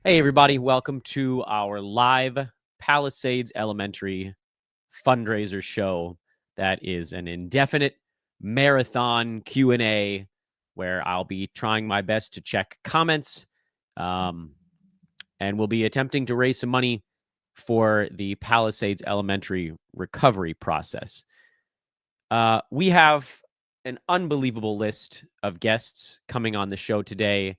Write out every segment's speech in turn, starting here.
Hey, everybody. Welcome to our live Palisades Elementary fundraiser show. That is an indefinite marathon Q&A where I'll be trying my best to check comments, and we'll be attempting to raise some money for the Palisades Elementary recovery process. We have an unbelievable list of guests coming on the show today.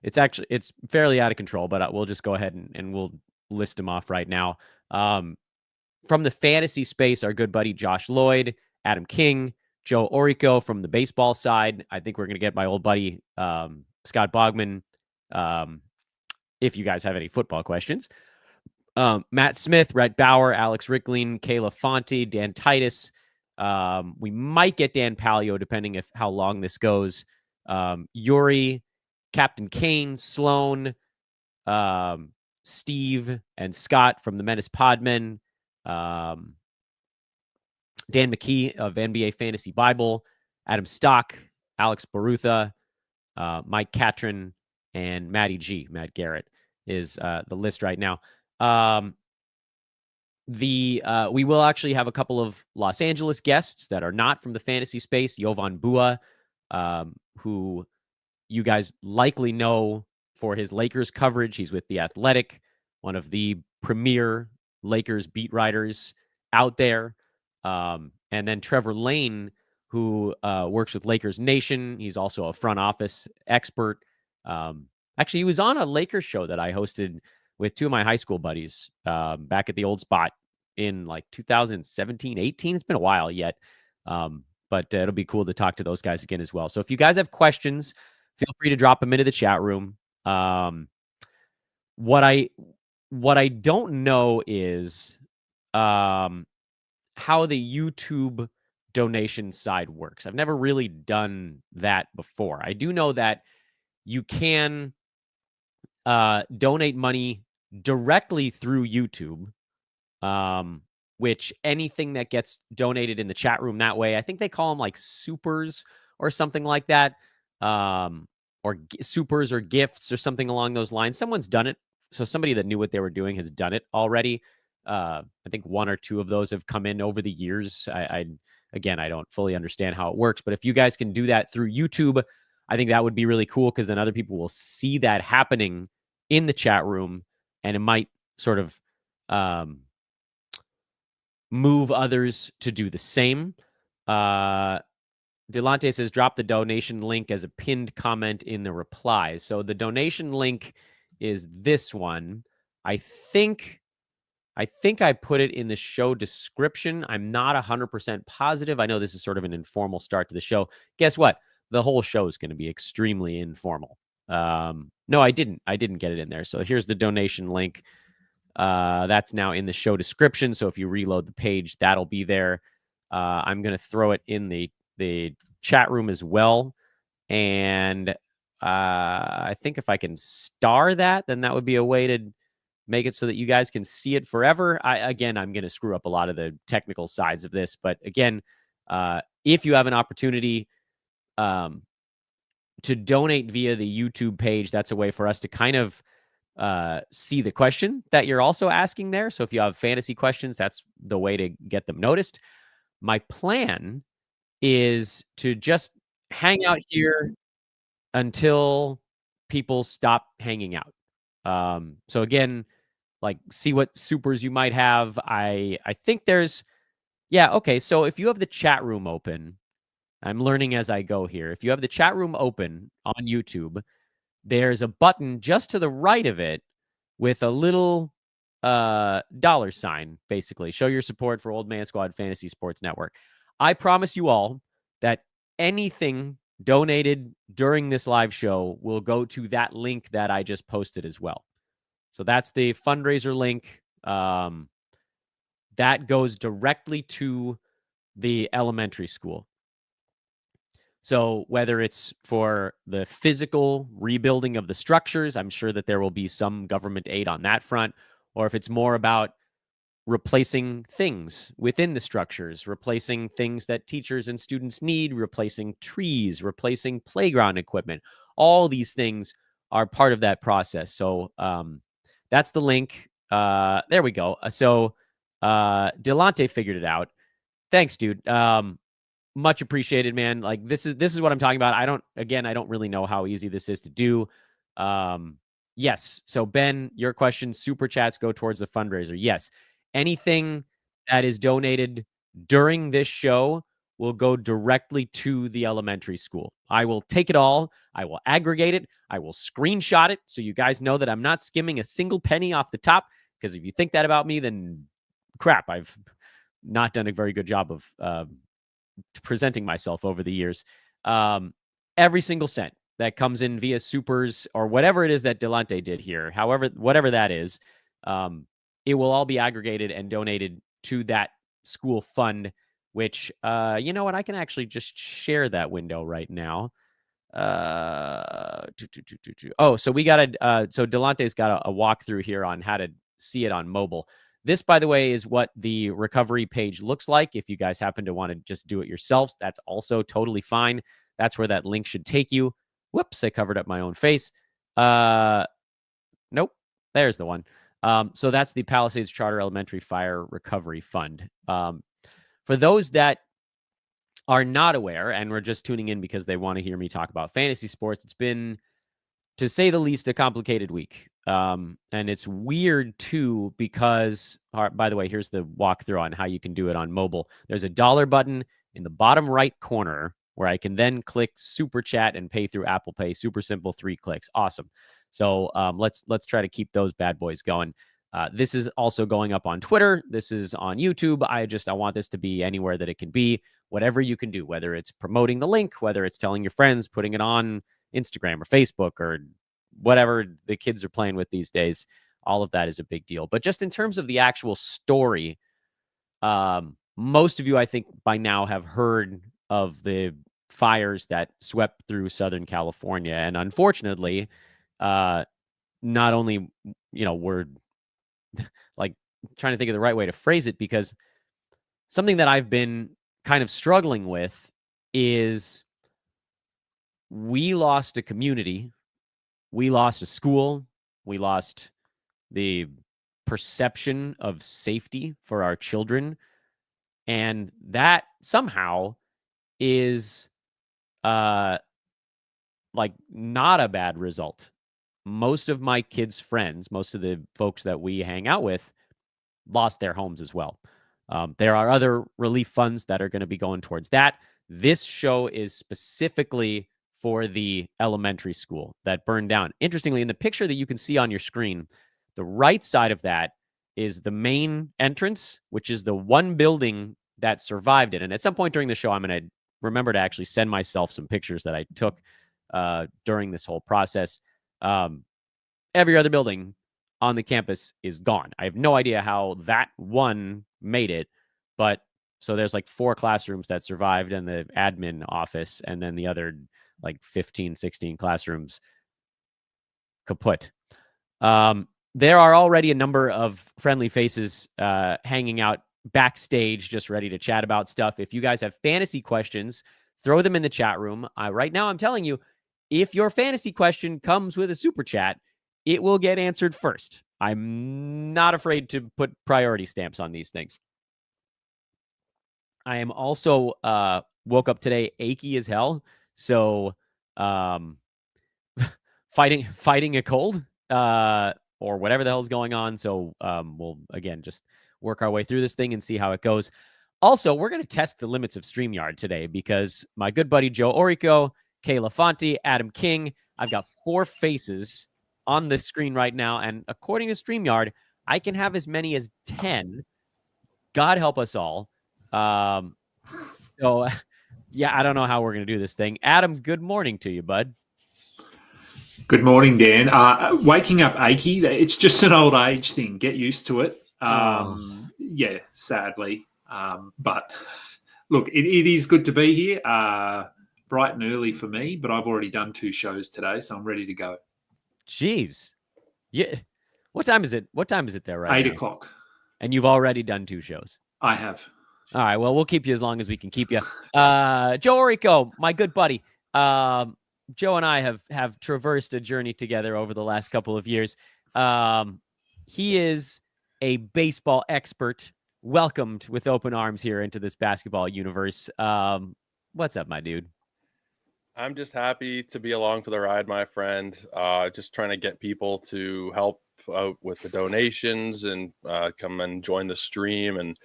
It's fairly out of control, but we'll just go ahead and we'll list them off right now. From the fantasy space, our good buddy Josh Lloyd, Adam King, Joe Orico from the baseball side. I think we're going to get my old buddy Scott Bogman if you guys have any football questions. Matt Smith, Rhett Bauer, Alex Rickling, Kayla Fonte, Dan Titus. We might get Dan Palio depending if how long this goes. Yuri, Captain Kane, Sloan, Steve, and Scott from the Menace Podmen, Dan McKee of NBA Fantasy Bible, Adam Stock, Alex Barutha, Mike Catron, and Matt Garrett is the list right now. We will actually have a couple of Los Angeles guests that are not from the fantasy space. Jovan Bua, who you guys likely know for his Lakers coverage. He's with The Athletic, one of the premier Lakers beat writers out there. And then Trevor Lane, who works with Lakers Nation. He's also a front office expert. Actually, he was on a Lakers show that I hosted with two of my high school buddies back at the old spot in like 2017, 18. It's been a while yet. But it'll be cool to talk to those guys again as well. So if you guys have questions, feel free to drop them into the chat room. What I don't know is how the YouTube donation side works. I've never really done that before. I do know that you can donate money directly through YouTube, which anything that gets donated in the chat room that way, I think they call them like supers or something like that, or supers or gifts or something along those lines. Someone's done it. So somebody that knew what they were doing has done it already. I think one or two of those have come in over the years. Again, I don't fully understand how it works, but if you guys can do that through YouTube, I think that would be really cool because then other people will see that happening in the chat room, and it might sort of move others to do the same. Delante says, drop the donation link as a pinned comment in the replies. So the donation link is this one. I think I put it in the show description. I'm not 100% positive. I know this is sort of an informal start to the show. Guess what? The whole show is going to be extremely informal. No, I didn't get it in there. So here's the donation link. That's now in the show description. So if you reload the page, that'll be there. I'm going to throw it in the chat room as well. And I think if I can star that, then that would be a way to make it so that you guys can see it forever. I'm going to screw up a lot of the technical sides of this. But again, if you have an opportunity to donate via the YouTube page, that's a way for us to kind of see the question that you're also asking there. So if you have fantasy questions, that's the way to get them noticed. My plan is to just hang out here until people stop hanging out. So again, like see what supers you might have. I think there's, yeah, okay. So if you have the chat room open, I'm learning as I go here. If you have the chat room open on YouTube, there's a button just to the right of it with a little dollar sign, basically. Show your support for Old Man Squad Fantasy Sports Network. I promise you all that anything donated during this live show will go to that link that I just posted as well. So that's the fundraiser link. That goes directly to the elementary school. So whether it's for the physical rebuilding of the structures, I'm sure that there will be some government aid on that front, or if it's more about replacing things within the structures, replacing things that teachers and students need, replacing trees, replacing playground equipment, All these things are part of that process. So that's the link. There we go. So Delante figured it out. Thanks, dude. Much appreciated, man. Like this is what I'm talking about. I don't really know how easy this is to do. Yes. So Ben, your question, super chats go towards the fundraiser. Yes. Anything that is donated during this show will go directly to the elementary school. I will take it all. I will aggregate it. I will screenshot it so you guys know that I'm not skimming a single penny off the top. Because if you think that about me, then crap, I've not done a very good job of presenting myself over the years. Every single cent that comes in via supers or whatever it is that Delante did here, whatever that is, it will all be aggregated and donated to that school fund, which, you know what, I can actually just share that window right now. So we got so Delante's got a walkthrough here on how to see it on mobile. This, by the way, is what the recovery page looks like. If you guys happen to want to just do it yourselves, that's also totally fine. That's where that link should take you. Whoops, I covered up my own face. Nope, there's the one. So that's the Palisades Charter Elementary Fire Recovery Fund. For those that are not aware and we're just tuning in because they want to hear me talk about fantasy sports, it's been, to say the least, a complicated week. And it's weird too, because, by the way, here's the walkthrough on how you can do it on mobile. There's a dollar button in the bottom right corner where I can then click super chat and pay through Apple Pay. Super simple, 3 clicks. Awesome. So let's try to keep those bad boys going. This is also going up on Twitter. This is on YouTube. I want this to be anywhere that it can be. Whatever you can do, whether it's promoting the link, whether it's telling your friends, putting it on Instagram or Facebook or whatever the kids are playing with these days, all of that is a big deal. But just in terms of the actual story, most of you, I think, by now have heard of the fires that swept through Southern California. And unfortunately, not only, we're like trying to think of the right way to phrase it, because something that I've been kind of struggling with is we lost a community. We lost a school. We lost the perception of safety for our children. And that somehow is not a bad result. Most of my kids' friends, most of the folks that we hang out with, lost their homes as well. There are other relief funds that are going to be going towards that. This show is specifically for the elementary school that burned down. Interestingly, in the picture that you can see on your screen, the right side of that is the main entrance, which is the one building that survived it. And at some point during the show, I'm going to remember to actually send myself some pictures that I took during this whole process. Every other building on the campus is gone. I have no idea how that one made it, but so there's like 4 classrooms that survived and the admin office, and then the other 15, 16 classrooms kaput. There are already a number of friendly faces hanging out backstage, just ready to chat about stuff. If you guys have fantasy questions, throw them in the chat room. Right now, I'm telling you, if your fantasy question comes with a super chat, it will get answered first. I'm not afraid to put priority stamps on these things. I am also woke up today achy as hell. So fighting a cold or whatever the hell is going on. So we'll, again, just work our way through this thing and see how it goes. Also, we're going to test the limits of StreamYard today because my good buddy Joe Orico, Kayla Fonte, Adam King, I've got 4 faces on the screen right now. And according to StreamYard, I can have as many as 10. God help us all. So, yeah, I don't know how we're going to do this thing. Adam, good morning to you, bud. Good morning, Dan. Waking up achy, it's just an old age thing. Get used to it. Yeah, sadly. But look, it is good to be here. Bright and early for me, but I've already done 2 shows today, so I'm ready to go. Jeez. Yeah. What time is it? What time is it there right 8 now? o'clock. And you've already done 2 shows. I have. All right. Well, we'll keep you as long as we can keep you. Joe Orico, my good buddy. Joe and I have traversed a journey together over the last couple of years. He is a baseball expert, welcomed with open arms here into this basketball universe. What's up, my dude? I'm just happy to be along for the ride, my friend. Just trying to get people to help out with the donations and come and join the stream. And,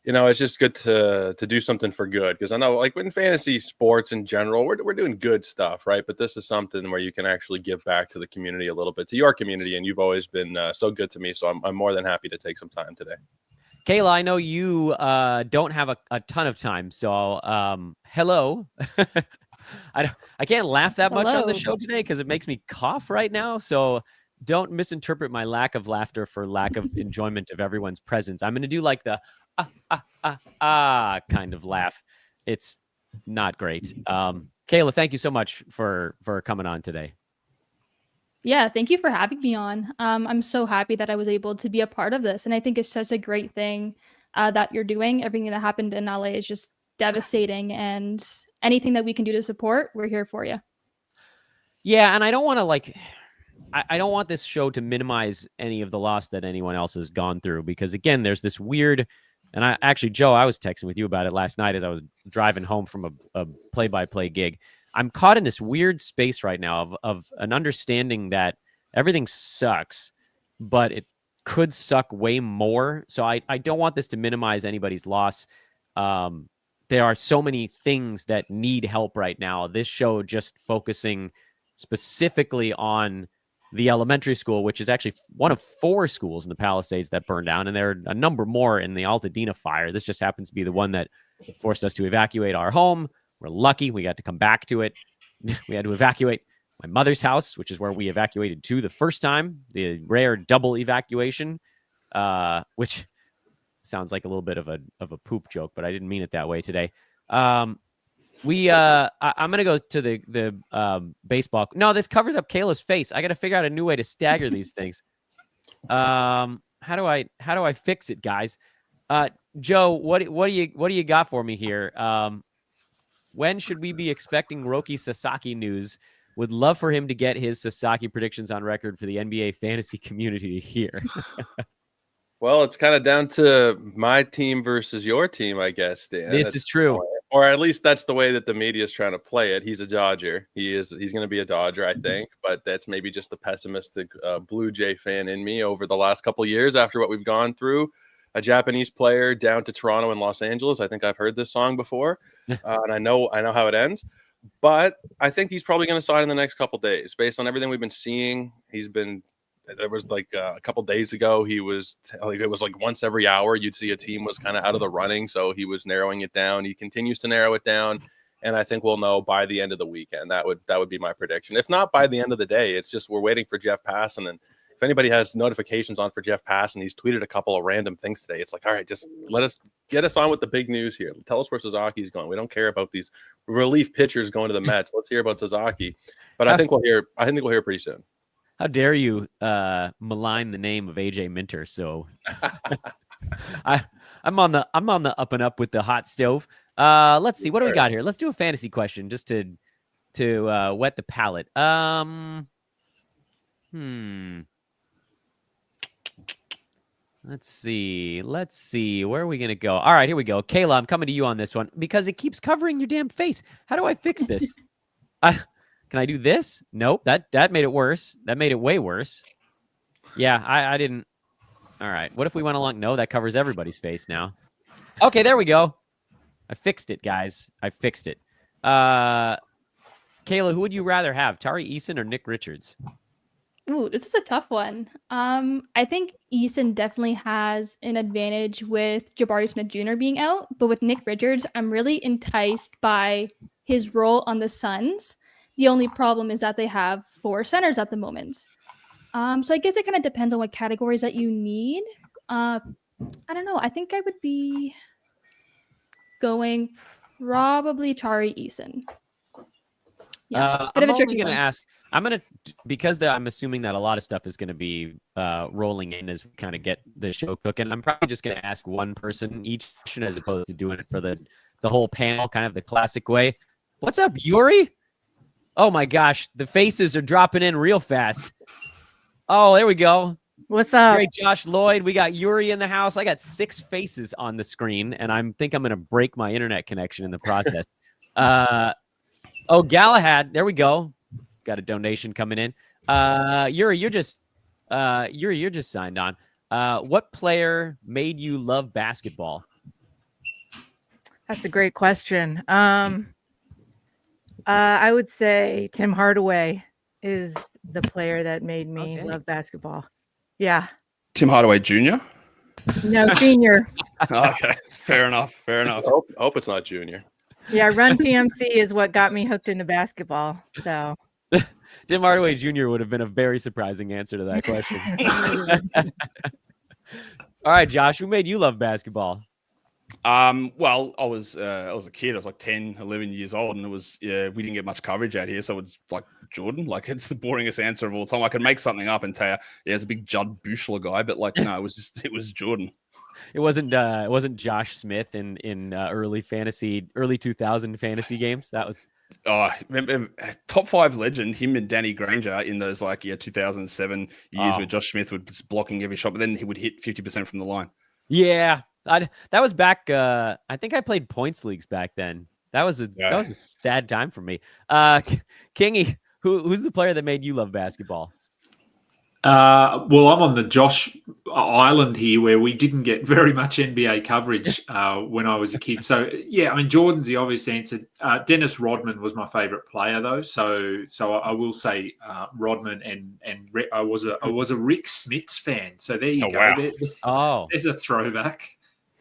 it's just good to do something for good, because I know, like, in fantasy sports in general, we're doing good stuff, right? But this is something where you can actually give back to the community a little bit, to your community. And you've always been so good to me. So I'm more than happy to take some time today. Kayla, I know you don't have a ton of time. So hello. I can't laugh that much on the show today because it makes me cough right now. So don't misinterpret my lack of laughter for lack of enjoyment of everyone's presence. I'm going to do like the kind of laugh. It's not great. Kayla, thank you so much for coming on today. Yeah, thank you for having me on. I'm so happy that I was able to be a part of this. And I think it's such a great thing that you're doing. Everything that happened in LA is just devastating, and anything that we can do to support, we're here for you. Yeah, and I don't want to I don't want this show to minimize any of the loss that anyone else has gone through, because again, there's this weird, and I actually, Joe, I was texting with you about it last night as I was driving home from a play-by-play gig. I'm caught in this weird space right now of an understanding that everything sucks, but it could suck way more. So I don't want this to minimize anybody's loss. There are so many things that need help right now. This show just focusing specifically on the elementary school, which is actually one of 4 schools in the Palisades that burned down, and there are a number more in the Altadena fire. This just happens to be the one that forced us to evacuate our home. We're lucky we got to come back to it. We had to evacuate my mother's house, which is where we evacuated to the first time, the rare double evacuation, which sounds like a little bit of a poop joke, but I didn't mean it that way today. I'm gonna go to the baseball. No, this covers up Kayla's face. I got to figure out a new way to stagger these things. How do I fix it, guys? Joe, what do you got for me here? When should we be expecting Roki Sasaki news? Would love for him to get his Sasaki predictions on record for the NBA fantasy community to hear. Well, it's kind of down to my team versus your team, I guess, Dan. This is true. Or at least that's the way that the media is trying to play it. He's a Dodger. He's going to be a Dodger, I think. But that's maybe just the pessimistic Blue Jay fan in me over the last couple of years after what we've gone through. A Japanese player down to Toronto and Los Angeles. I think I've heard this song before, and I know how it ends. But I think he's probably going to sign in the next couple of days, based on everything we've been seeing. There was like a couple days ago, it was like once every hour you'd see a team was kind of out of the running. So he was narrowing it down. He continues to narrow it down. And I think we'll know by the end of the weekend. That would be my prediction. If not by the end of the day, it's just we're waiting for Jeff Passan. And if anybody has notifications on for Jeff Passan, he's tweeted a couple of random things today. It's like, all right, just get us on with the big news here. Tell us where Sasaki's going. We don't care about these relief pitchers going to the Mets. Let's hear about Sasaki. But I think we'll hear pretty soon. How dare you malign the name of AJ Minter? So I'm on the up and up with the hot stove. Let's see, what do we got here? Let's do a fantasy question just to wet the palate. Let's see. Where are we gonna go? All right, here we go. Kayla, I'm coming to you on this one because it keeps covering your damn face. How do I fix this? Can I do this? Nope. That made it worse. That made it way worse. Yeah, I didn't. All right. What if we went along? No, that covers everybody's face now. Okay, there we go. I fixed it, guys. I fixed it. Kayla, who would you rather have, Tari Eason or Nick Richards? Ooh, this is a tough one. I think Eason definitely has an advantage with Jabari Smith Jr. being out, but with Nick Richards, I'm really enticed by his role on the Suns. The only problem is that they have 4 centers at the moment. So I guess it kind of depends on what categories that you need. I don't know. I think I would be going probably Tari Eason. Yeah, I'm only going to ask. Because I'm assuming that a lot of stuff is going to be rolling in as we kind of get the show cooking. I'm probably just going to ask one person each as opposed to doing it for the whole panel, kind of the classic way. What's up, Yuri? Oh my gosh, the faces are dropping in real fast. Oh, there we go. What's up? Great, Josh Lloyd. We got Yuri in the house. I got 6 faces on the screen, and I think I'm going to break my internet connection in the process. Galahad. There we go. Got a donation coming in. Yuri, you're just signed on. What player made you love basketball? That's a great question. I would say Tim Hardaway is the player that made me love basketball. Yeah. Tim Hardaway Jr.? No, senior. Okay, fair enough. Hope it's not junior. Yeah, Run TMC is what got me hooked into basketball. So Tim Hardaway Jr. would have been a very surprising answer to that question. All right, Josh, who made you love basketball? Well, I was a kid. I was like 10, 11 years old, and it was we didn't get much coverage out here, so it's like Jordan. Like, it's the boringest answer of all time. I could make something up and tell you, yeah, it's a big Judd Buechler guy, but like, no, it was Jordan. It wasn't Josh Smith in early 2000 fantasy games. That was remember, top 5 legend, him and Danny Granger in those 2007 years where Josh Smith was blocking every shot, but then he would hit 50% from the line. Yeah. That was back. I think I played points leagues back then. That was a sad time for me. Kingy, who's the player that made you love basketball? Well, I'm on the Josh Island here, where we didn't get very much NBA coverage when I was a kid. So yeah, I mean, Jordan's the obvious answer. Dennis Rodman was my favorite player, though. So I will say Rodman, and I was a Rick Smits fan. So there you go. Wow. There's a throwback.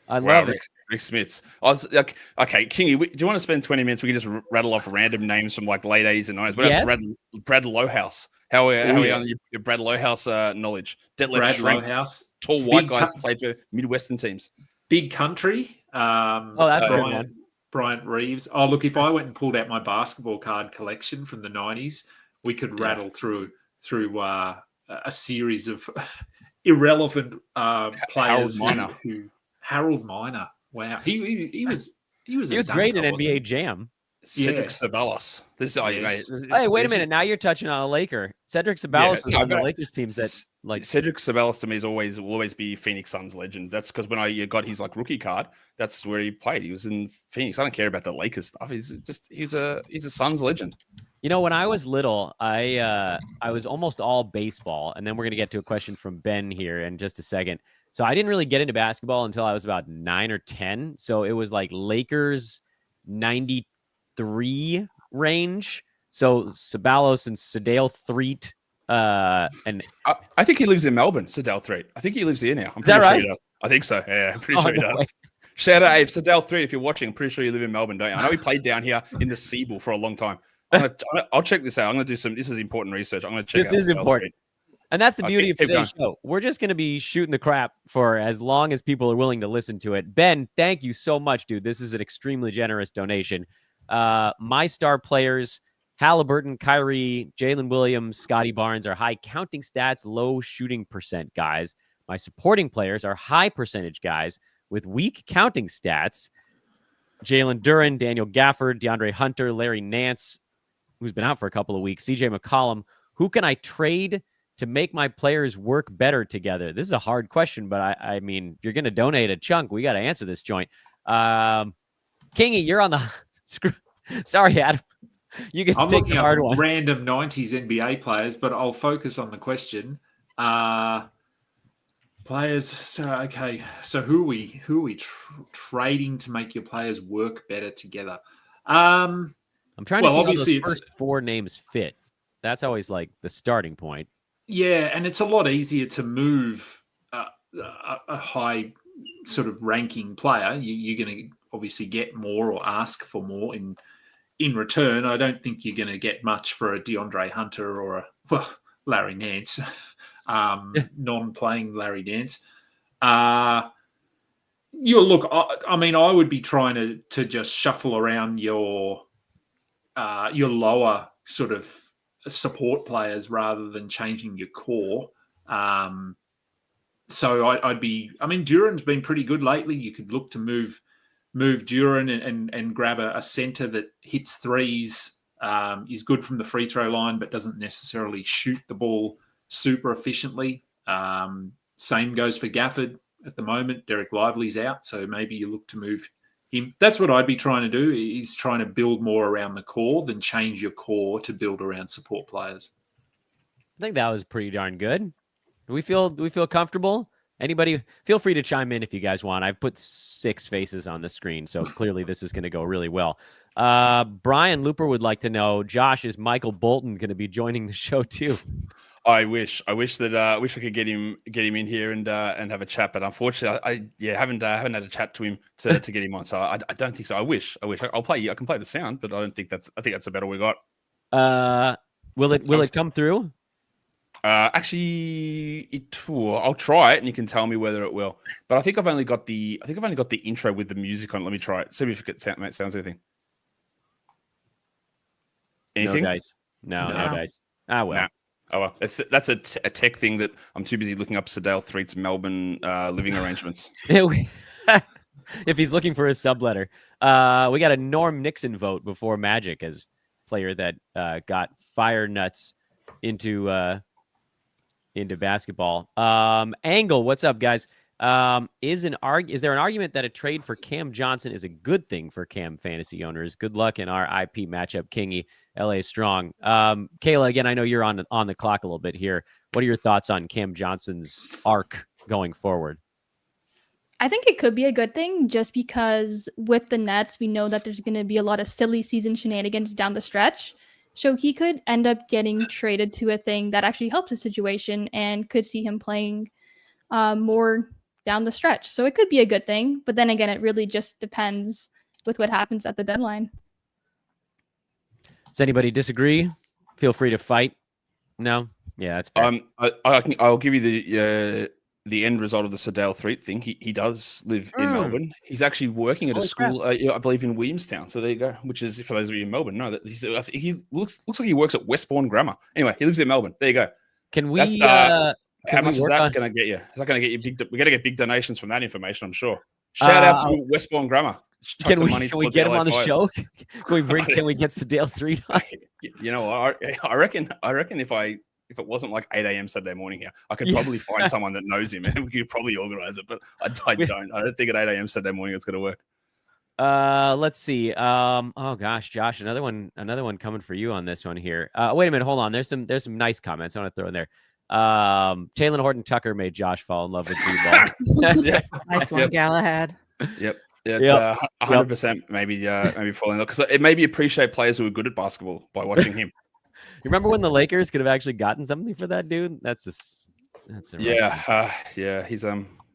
I love it. Rick Smits. I was like, okay, Kingy, do you want to spend 20 minutes? We can just rattle off random names from like late 80s and 90s. What about Brad Lowhouse? How are we on your Brad Lowhouse knowledge? Brad Lowhouse. Tall white guys played for Midwestern teams. Big country. That's a good one. Bryant Reeves. Oh, look, if I went and pulled out my basketball card collection from the 90s, we could rattle through a series of irrelevant players. Harold Miner. Wow, he was great in NBA Jam. Cedric Sabalos. Hey, wait a minute! Now you're touching on a Laker. Cedric Sabalos was on the Lakers teams. That Cedric Sabalos to me will always be Phoenix Suns legend. That's because when I got his rookie card, that's where he played. He was in Phoenix. I don't care about the Lakers stuff. He's a Suns legend. You know, when I was little, I was almost all baseball, and then we're gonna get to a question from Ben here in just a second. So I didn't really get into basketball until I was about 9 or 10. So it was like Lakers 93 range. So Sabalos and Sedale Threet. And I think he lives in Melbourne, Sedale Threet. I think he lives here now. Is that right? Sure I think so. Yeah, I'm pretty sure he does. Shout out, Sedale Threet, if you're watching, I'm pretty sure you live in Melbourne, don't you? I know he played down here in the Seabull for a long time. I'll check this out. I'm going to do this is important research. I'm going to check this out. This is important. And that's the beauty of today's show. We're just going to be shooting the crap for as long as people are willing to listen to it. Ben, thank you so much, dude. This is an extremely generous donation. My star players, Halliburton, Kyrie, Jalen Williams, Scotty Barnes are high counting stats, low shooting percent guys. My supporting players are high percentage guys with weak counting stats. Jalen Duren, Daniel Gafford, DeAndre Hunter, Larry Nance, who's been out for a couple of weeks, CJ McCollum. Who can I trade to make my players work better together? This is a hard question, but I mean, if you're going to donate a chunk, we got to answer this joint. Kingy, you're on the sorry, Adam. You can take the hard one. Random 90s NBA players, but I'll focus on the question. Players. So who are we trading to make your players work better together? I'm trying to see how those first 4 names fit. That's always like the starting point. Yeah, and it's a lot easier to move a high sort of ranking player. You're going to obviously get more or ask for more in return. I don't think you're going to get much for a DeAndre Hunter or Larry Nance, non-playing Larry Nance. I would be trying to just shuffle around your lower sort of support players rather than changing your core. So I'd be. I mean, Duren's been pretty good lately. You could look to move Duren and grab a center that hits threes He's good from the free throw line, but doesn't necessarily shoot the ball super efficiently. Same goes for Gafford at the moment. Derek Lively's out, so maybe you look to move him. That's what I'd be trying to do, is trying to build more around the core than change your core to build around support players. I think that was pretty darn good. Do we feel comfortable? Anybody, feel free to chime in if you guys want. I've put 6 faces on the screen, so clearly this is going to go really well. Brian Looper would like to know, Josh, is Michael Bolton going to be joining the show too? I wish that I could get him in here and have a chat, but unfortunately, I haven't had a chat to him to get him on. So I don't think so. I wish I can play the sound, but I think that's the better we got. Will it come through? Actually, I'll try it, and you can tell me whether it will. But I think I've only got the intro with the music on. Let me try it. See if it sounds anything. Anything? No dice. No dice. Ah, well. Nah. Oh, well. That's a tech thing that I'm too busy looking up Sedale Threet's Melbourne living arrangements. If he's looking for a subletter. We got a Norm Nixon vote before Magic as player that got fire nuts into basketball. Angle, what's up, guys? Is there an argument that a trade for Cam Johnson is a good thing for Cam fantasy owners? Good luck in our IP matchup, Kingy. LA strong. Kayla, again, I know you're on the clock a little bit here. What are your thoughts on Cam Johnson's arc going forward? I think it could be a good thing just because with the Nets, we know that there's going to be a lot of silly season shenanigans down the stretch. So he could end up getting traded to a thing that actually helps the situation and could see him playing more down the stretch. So it could be a good thing. But then again, it really just depends with what happens at the deadline. Does anybody disagree? Feel free to fight. No? Yeah, that's fair. I'll give you the end result of the Sedale Threet thing. He does live in Melbourne. He's actually working at a school, I believe, in Williamstown. So there you go. Which is, for those of you in Melbourne, no, that he looks like he works at Westbourne Grammar. Anyway, he lives in Melbourne. There you go. Can we? How much is that going to get you? Is that going to get you big? We're going to get big donations from that information, I'm sure. Shout out to Westbourne Grammar. Can we get him on the show? Can we get Sedale Threet on? You know, I reckon if it wasn't like 8 a.m. Saturday morning here, I could probably find someone that knows him and we could probably organize it. But I don't think at 8 a.m. Saturday morning it's going to work. Let's see. Oh gosh, Josh, another one coming for you on this one here. Wait a minute, hold on. There's some nice comments I want to throw in there. Taylor Horton Tucker made Josh fall in love with D-ball. Nice one, Galahad. Yep. Yeah, 100% maybe falling in love, because it made me appreciate players who are good at basketball by watching him. You remember when the Lakers could have actually gotten something for that dude? That's He's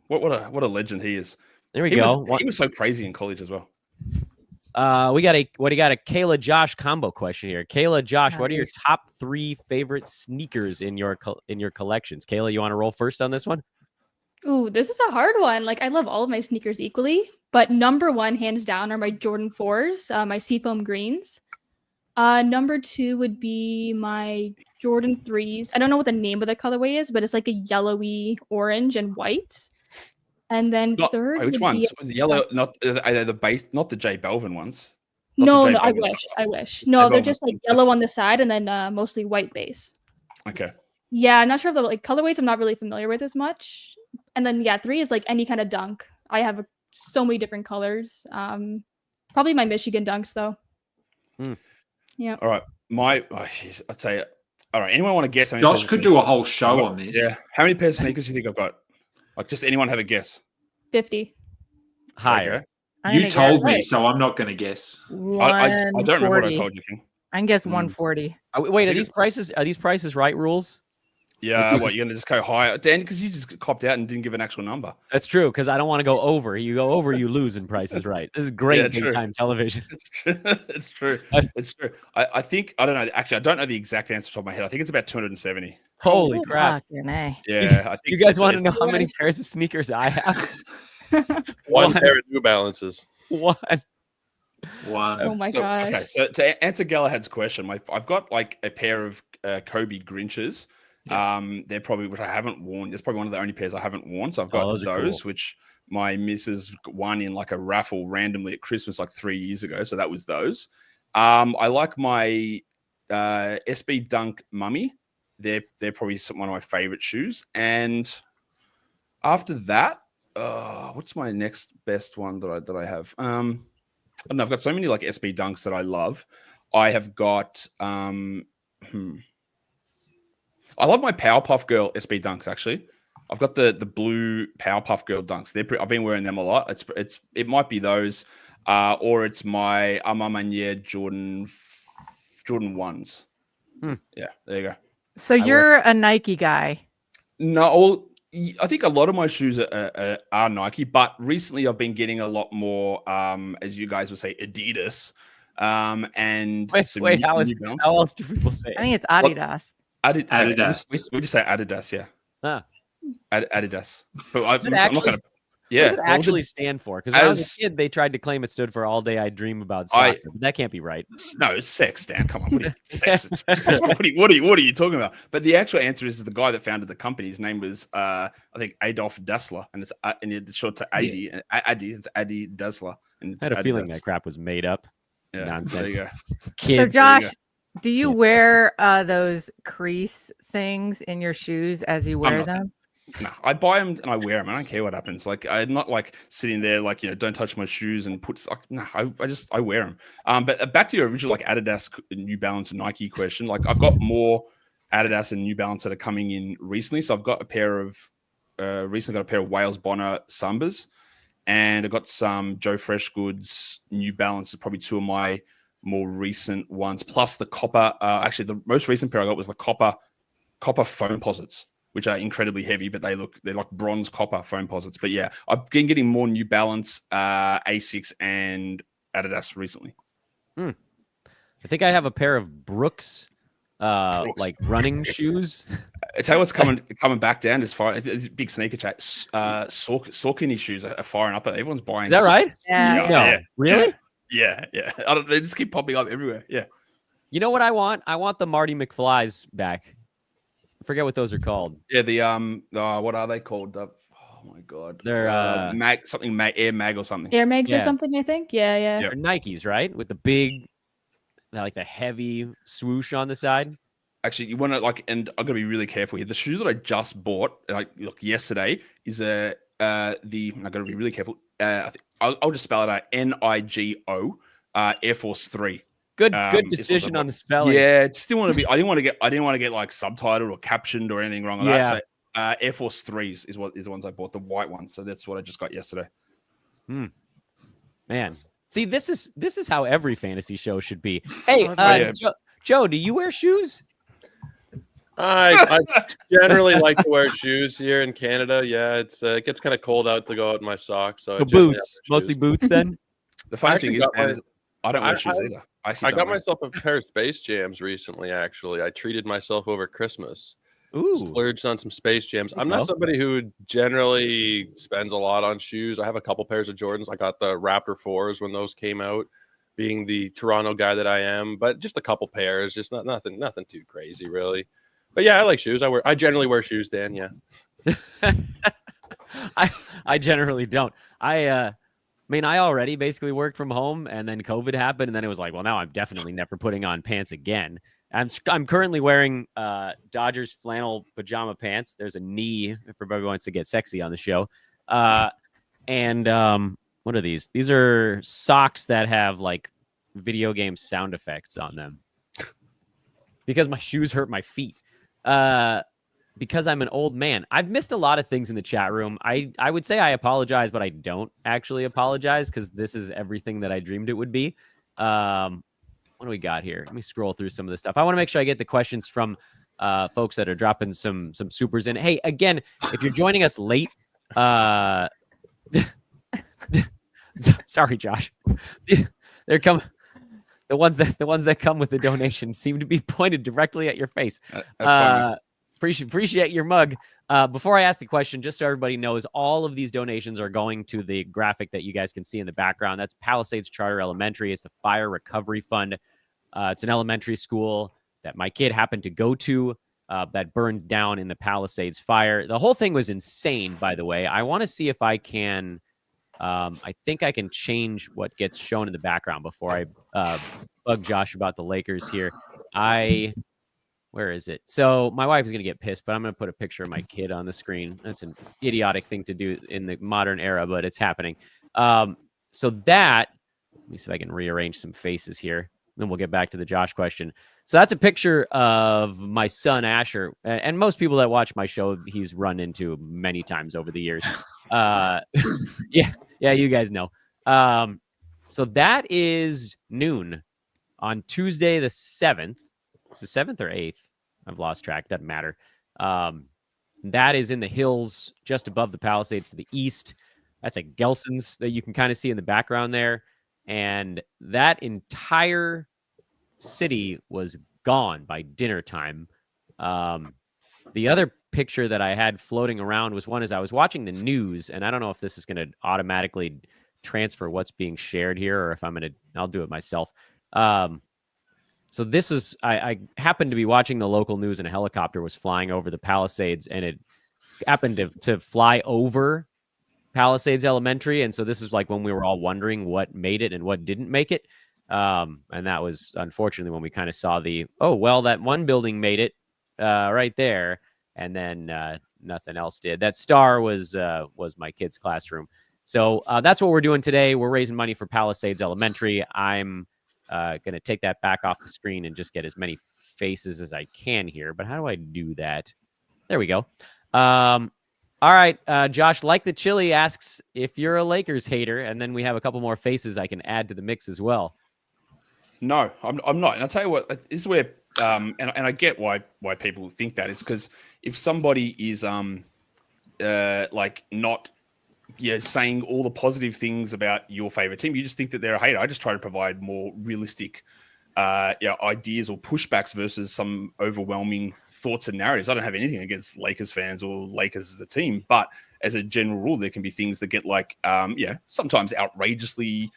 what a legend he is. There we go. He was so crazy in college as well. We got a Kayla Josh combo question here. Kayla Josh, what are your top 3 favorite sneakers in your collections? Kayla, you want to roll first on this one? Ooh, this is a hard one. Like, I love all of my sneakers equally, but number 1, hands down, are my Jordan 4s, my Seafoam greens. Number 2 would be my Jordan 3s. I don't know what the name of the colorway is, but it's like a yellowy orange and white. And then third, which ones? The yellow, not the base, not the J Belvin ones. No, I wish. No, they're just like yellow on the side and then mostly white base. Okay. Yeah, I'm not sure if the colorways I'm not really familiar with as much. And then 3 is like any kind of dunk. I have so many different colors. Probably my Michigan dunks though. Yeah. All right. I'd say. All right. Anyone want to guess? Josh could do a whole show on this. Yeah. How many pairs of sneakers do you think I've got? Like, just anyone have a guess? 50. Higher. You told me, so I'm not going to guess. I don't remember what I told you, King. I can guess 140. Wait, are these prices right rules? Yeah, what, you're going to just go higher? Dan, because you just copped out and didn't give an actual number. That's true, because I don't want to go over. You go over, you lose in prices right. This is great big-time television. It's true. It's true. It's true. I think, I don't know. Actually, I don't know the exact answer off the top of my head. I think it's about 270. Holy crap. Yeah, I think you guys want to know how many pairs of sneakers I have? One pair of New Balances. One. Oh my gosh. Okay, so to answer Galahad's question, I've got like a pair of Kobe Grinches. They're probably, which I haven't worn. It's probably one of the only pairs I haven't worn. So I've got those, cool. Which my missus won in like a raffle randomly at Christmas like 3 years ago. So that was those. I like my SB Dunk Mummy. They're probably one of my favorite shoes. And after that, what's my next best one that I have? I don't know. I've got so many like SB Dunks that I love. I have got I love my Powerpuff Girl SB Dunks actually. I've got the blue Powerpuff Girl Dunks. I've been wearing them a lot. It might be those, or it's my Armand Jordan 1s. Yeah, there you go. So you're a Nike guy. No, I think a lot of my shoes are Nike, but recently I've been getting a lot more, as you guys would say, Adidas. And how else do people say it? I think it's Adidas. Adidas. We just say Adidas, yeah. Adidas. But I'm not going to. Yeah. What does it actually stand for? Because when I was a kid, they tried to claim it stood for All Day I Dream About Soccer. But that can't be right. No, it's sex, Dan. Come on. What are you, sex? What are you talking about? But the actual answer is the guy that founded the company. His name was, I think, Adolf Dassler. And it's short to Adi. And Adi, it's Adi Dassler. And I had a feeling that crap was made up. Yeah. Nonsense. There you go. Kids. So, Josh, do you wear those crease things in your shoes as you wear them? No, I buy them and I wear them. I don't care what happens. Like I'm not like sitting there like don't touch my shoes and put. No, I wear them. But back to your original like Adidas, New Balance, and Nike question. Like I've got more Adidas and New Balance that are coming in recently. So I've got a pair of Wales Bonner Sambas, and I've got some Joe Freshgoods New Balance. Probably two of my more recent ones. Plus the copper. Actually, the most recent pair I got was the copper foam posits, which are incredibly heavy, but they're like bronze copper foam posits. But yeah, I've been getting more New Balance, Asics, and Adidas recently. I think I have a pair of Brooks. Like running shoes. I tell you what's coming back down as far as big sneaker chat. Saucony shoes are firing up. Everyone's buying. Is that right? Yeah. No, really? Yeah. They just keep popping up everywhere. Yeah. You know what I want? I want the Marty McFlys back. I forget what those are called. Yeah, the what are they called? Oh my god, they're Air Mag or something. Air Mags or something, I think. Yeah. They're Nikes, right? With the big, like the heavy swoosh on the side. Actually, you want to and I'm gonna be really careful here. The shoe that I just bought, yesterday, is I gotta be really careful. I think I'll just spell it out: NIGO, Air Force 3. Good decision on the spelling. Yeah, still want to be. I didn't want to get like subtitled or captioned or anything wrong with that. So Air Force 3s is the ones I bought, the white ones. So that's what I just got yesterday. Man, see, this is how every fantasy show should be. Hey, Joe, do you wear shoes? I generally like to wear shoes here in Canada. Yeah, it gets kind of cold out to go out in my socks. So boots, mostly boots. Then the funny thing is, I don't wear shoes either. I got myself a pair of Space Jams recently. Actually, I treated myself over Christmas. Splurged on some Space Jams. I'm not somebody who generally spends a lot on shoes. I have a couple pairs of Jordans. I got the Raptor 4s when those came out, being the Toronto guy that I am. But just a couple pairs, just nothing too crazy, really. But yeah, I like shoes. I generally wear shoes, Dan. Yeah. I generally don't. I mean, I already basically worked from home, and then COVID happened, and then it was like, well, now I'm definitely never putting on pants again. I'm currently wearing Dodgers flannel pajama pants. There's a knee if everybody wants to get sexy on the show. And what are these? These are socks that have like video game sound effects on them because my shoes hurt my feet. Because I'm an old man. I've missed a lot of things in the chat room. I would say I apologize, but I don't actually apologize because this is everything that I dreamed it would be. What do we got here? Let me scroll through some of this stuff. I want to make sure I get the questions from folks that are dropping some supers in. Hey, again, if you're joining us late, sorry, Josh. They're coming. The ones that come with the donation seem to be pointed directly at your face. Appreciate your mug. Before I ask the question, just so everybody knows, all of these donations are going to the graphic that you guys can see in the background. That's Palisades Charter Elementary. It's the Fire Recovery Fund. It's an elementary school that my kid happened to go to that burned down in the Palisades Fire. The whole thing was insane, by the way. I want to see if I can... I think I can change what gets shown in the background before I bug Josh about the Lakers here. Where is it? So my wife is going to get pissed, but I'm going to put a picture of my kid on the screen. That's an idiotic thing to do in the modern era, but it's happening. So that, let me see if I can rearrange some faces here. Then we'll get back to the Josh question. So that's a picture of my son, Asher. And most people that watch my show, he's run into many times over the years. Yeah, you guys know. So that is noon on Tuesday the 7th. It's the 7th or 8th. I've lost track. Doesn't matter. That is in the hills just above the Palisades to the east. That's at Gelson's that you can kind of see in the background there. And that entire city was gone by dinner time. The other picture that I had floating around was one as I was watching the news, and I don't know if this is going to automatically transfer what's being shared here or if I'll do it myself. So this is, I happened to be watching the local news and a helicopter was flying over the Palisades, and it happened to fly over Palisades Elementary. And so this is like when we were all wondering what made it and what didn't make it. And that was unfortunately when we kind of saw that one building made it right there. And then nothing else did. That star was my kid's classroom. So that's what we're doing today. We're raising money for Palisades Elementary. I'm going to take that back off the screen and just get as many faces as I can here. But how do I do that? There we go. All right, Josh, like the chili asks if you're a Lakers hater, and then we have a couple more faces I can add to the mix as well. No, I'm not. And I'll tell you what, this is where, and I get why people think that. It's because if somebody is like not saying all the positive things about your favorite team, you just think that they're a hater. I just try to provide more realistic ideas or pushbacks versus some overwhelming thoughts and narratives. I don't have anything against Lakers fans or Lakers as a team, but as a general rule, there can be things that get like, sometimes outrageously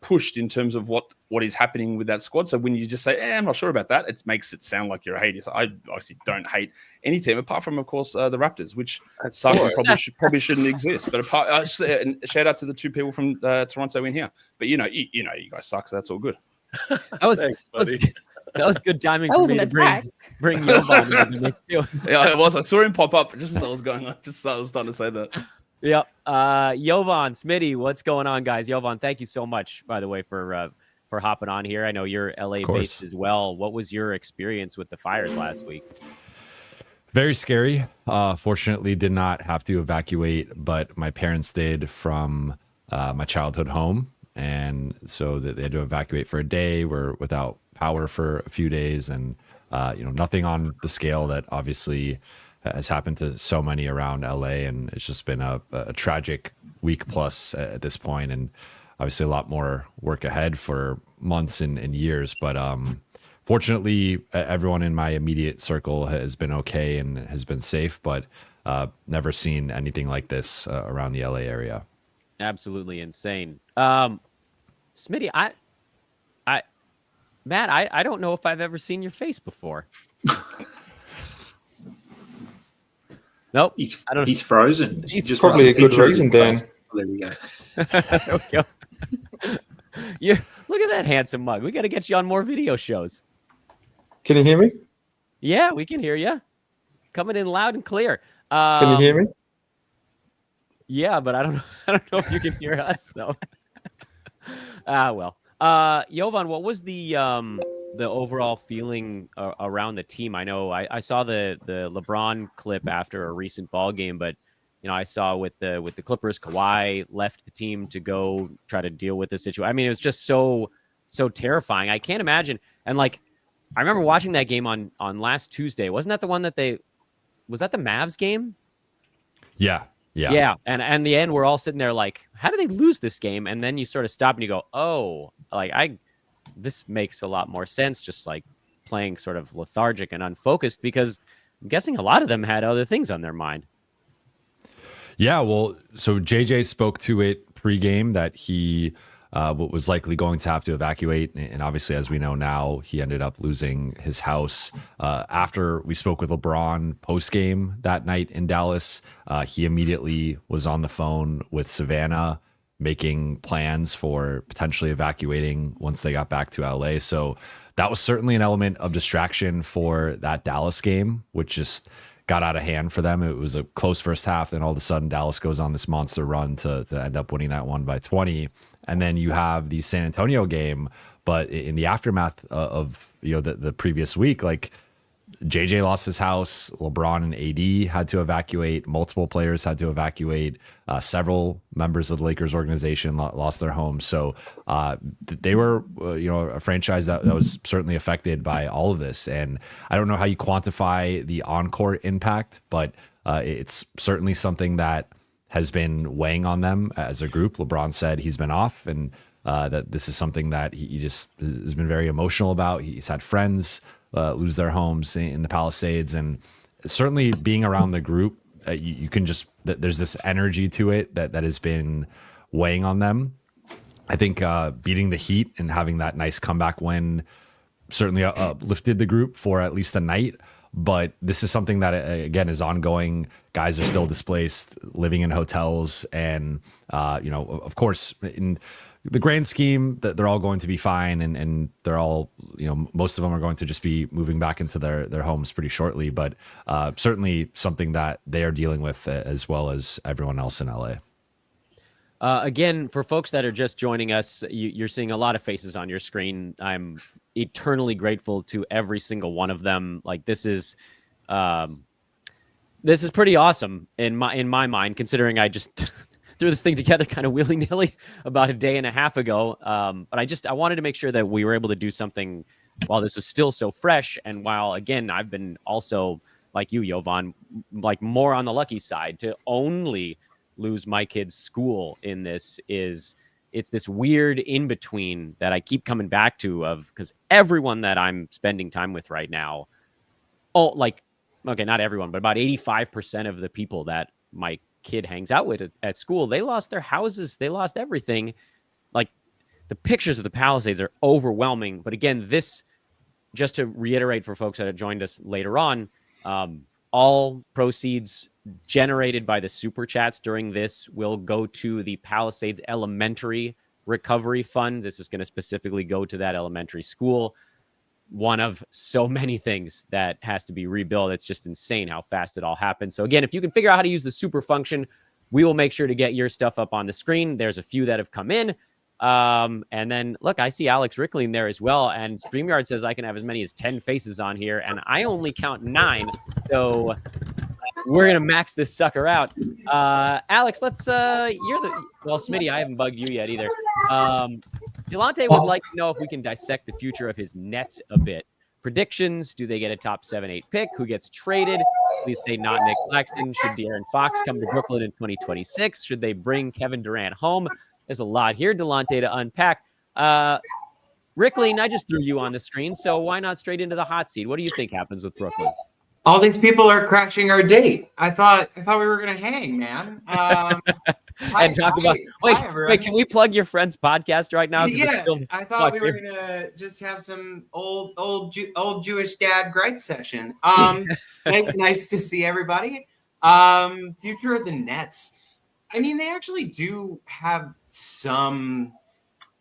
pushed in terms of what is happening with that squad. So when you just say, I'm not sure about that, it makes it sound like you're a hater. So I obviously don't hate any team apart from, of course, the Raptors, which suck and probably shouldn't exist. But shout out to the two people from Toronto in here. But you guys suck, so that's all good. That was good timing. That was an attack. Bring Jovan into the mix too. Yeah, it was. I saw him pop up just as I was going on. Just as I was starting to say that. Yep. Jovan, Smitty, what's going on, guys? Jovan, thank you so much, by the way, for hopping on here. I know you're LA based as well. What was your experience with the fires last week? Very scary. Fortunately, did not have to evacuate, but my parents did from my childhood home. And so they had to evacuate for a day. We're without power for a few days, and nothing on the scale that obviously has happened to so many around LA. And it's just been a tragic week plus at this point, and obviously a lot more work ahead for months and years. But fortunately, everyone in my immediate circle has been okay and has been safe, but never seen anything like this around the LA area. Absolutely insane. Smitty, Matt, I don't know if I've ever seen your face before. Nope. I don't. He's frozen. He's probably a good reason, Dan. There we go. There we go. Look at that handsome mug. We got to get you on more video shows. Can you hear me? Yeah, we can hear you. Coming in loud and clear. Can you hear me? Yeah, but I don't know if you can hear us though. Well. Jovan, what was the overall feeling around the team? I know I saw the LeBron clip after a recent ball game, but I saw with the Clippers, Kawhi left the team to go try to deal with the situation. I mean, it was just so terrifying. I can't imagine. And I remember watching that game on last Tuesday. Wasn't that the one was that the Mavs game? Yeah. And in the end, we're all sitting there like, how did they lose this game? And then you sort of stop and you go, oh, this makes a lot more sense. Just like playing sort of lethargic and unfocused, because I'm guessing a lot of them had other things on their mind. Yeah, well, so JJ spoke to it pregame that he was likely going to have to evacuate. And obviously, as we know now, he ended up losing his house. After we spoke with LeBron postgame that night in Dallas, he immediately was on the phone with Savannah making plans for potentially evacuating once they got back to LA. So that was certainly an element of distraction for that Dallas game, which just got out of hand for them. It was a close first half, then all of a sudden Dallas goes on this monster run to end up winning that one by 20. And then you have the San Antonio game, but in the aftermath of the previous week, like JJ lost his house, LeBron and AD had to evacuate, multiple players had to evacuate, several members of the Lakers organization lost their homes. So they were a franchise that was certainly affected by all of this. And I don't know how you quantify the on-court impact, but it's certainly something that has been weighing on them as a group. LeBron said he's been off, and that this is something that he just has been very emotional about. He's had friends lose their homes in the Palisades, and certainly being around the group, you can just, there's this energy to it that has been weighing on them. I think beating the Heat and having that nice comeback win certainly lifted the group for at least the night. But this is something that, again, is ongoing. Guys are still displaced, living in hotels. And, of course, in the grand scheme, that they're all going to be fine. And they're all, most of them are going to just be moving back into their homes pretty shortly. But certainly something that they are dealing with as well as everyone else in LA. Again, for folks that are just joining us, you're seeing a lot of faces on your screen. I'm eternally grateful to every single one of them. Like this is pretty awesome in my mind, considering I just threw this thing together kind of willy-nilly about a day and a half ago. But I wanted to make sure that we were able to do something while this was still so fresh, and while again I've been also like you, Jovan, like more on the lucky side to only lose my kid's school in this. It's this weird in between that I keep coming back to, of because everyone that I'm spending time with right now, not everyone, but about 85% of the people that my kid hangs out with at school, they lost their houses, they lost everything. Like the pictures of the Palisades are overwhelming. But again, this, just to reiterate for folks that have joined us later on, all proceeds generated by the super chats during this will go to the Palisades Elementary Recovery Fund. This is going to specifically go to that elementary school. One of so many things that has to be rebuilt. It's just insane how fast it all happened. So again, if you can figure out how to use the super function, we will make sure to get your stuff up on the screen. There's a few that have come in. And then look, I see Alex Rickling there as well. And StreamYard says I can have as many as 10 faces on here, and I only count 9. So we're going to max this sucker out. Alex, Smitty, I haven't bugged you yet either. Delonte would like to know if we can dissect the future of his Nets a bit. Predictions: do they get a top 7-8 pick? Who gets traded? Please say not Nick Claxton. Should De'Aaron Fox come to Brooklyn in 2026? Should they bring Kevin Durant home? There's a lot here, Delonte, to unpack. Rickling, I just threw you on the screen, so why not straight into the hot seat? What do you think happens with Brooklyn? All these people are crashing our date. I thought we were gonna hang, man. Wait, can we plug your friend's podcast right now? Yeah, I thought we were gonna just have some old Jewish dad gripe session. Nice to see everybody. Future of the Nets. I mean, they actually do have some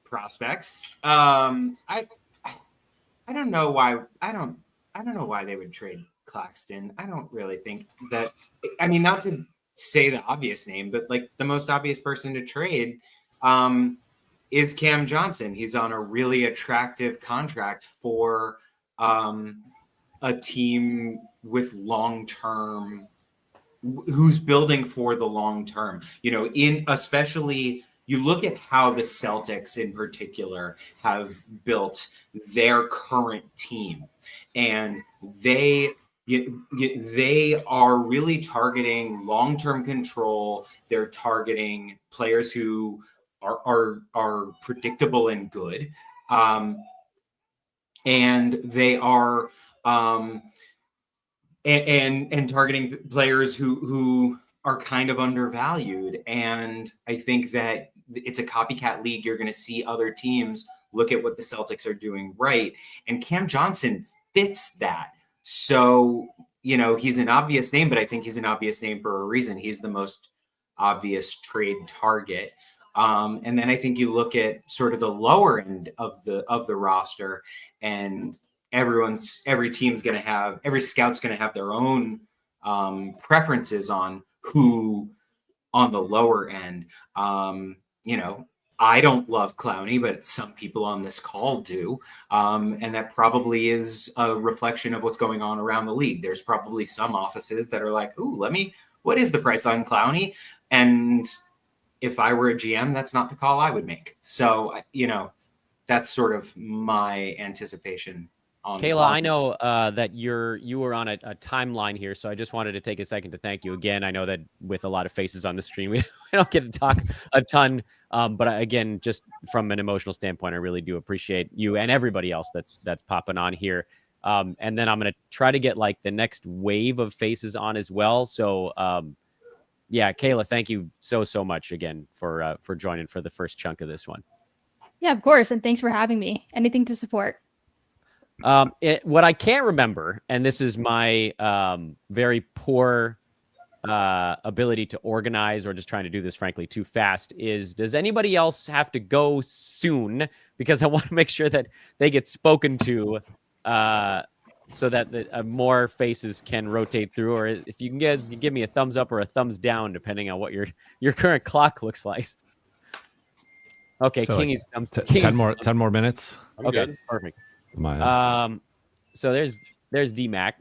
prospects. I don't know why. I don't know why they would trade Claxton. I don't really think that. I mean, not to say the obvious name, but like the most obvious person to trade is Cam Johnson. He's on a really attractive contract for a team with long-term, who's building for the long term. Especially you look at how the Celtics in particular have built their current team, and they are really targeting long-term control. They're targeting players who are predictable and good, and they are and targeting players who are kind of undervalued. And I think that it's a copycat league. You're going to see other teams look at what the Celtics are doing right, and Cam Johnson fits that. So, he's an obvious name, but I think he's an obvious name for a reason. He's the most obvious trade target. And then I think you look at sort of the lower end of the roster, and every scout's going to have their own preferences on who on the lower end. I don't love Clowney, but some people on this call do. And that probably is a reflection of what's going on around the league. There's probably some offices that are like, ooh, what is the price on Clowney? And if I were a GM, that's not the call I would make. So, that's sort of my anticipation. Kayla, I know that you were on a timeline here, so I just wanted to take a second to thank you again. I know that with a lot of faces on the stream, we don't get to talk a ton, but again, just from an emotional standpoint, I really do appreciate you and everybody else that's popping on here. And then I'm going to try to get like the next wave of faces on as well. So, yeah, Kayla, thank you so much again for joining for the first chunk of this one. Yeah, of course, and thanks for having me. Anything to support. What I can't remember, and this is my very poor ability to organize or just trying to do this, frankly, too fast, is does anybody else have to go soon? Because I want to make sure that they get spoken to so that more faces can rotate through. Or if you can give me a thumbs up or a thumbs down, depending on what your current clock looks like. Okay, so Kingy's like thumbs. 10 more minutes. Okay, perfect. So there's DMAC.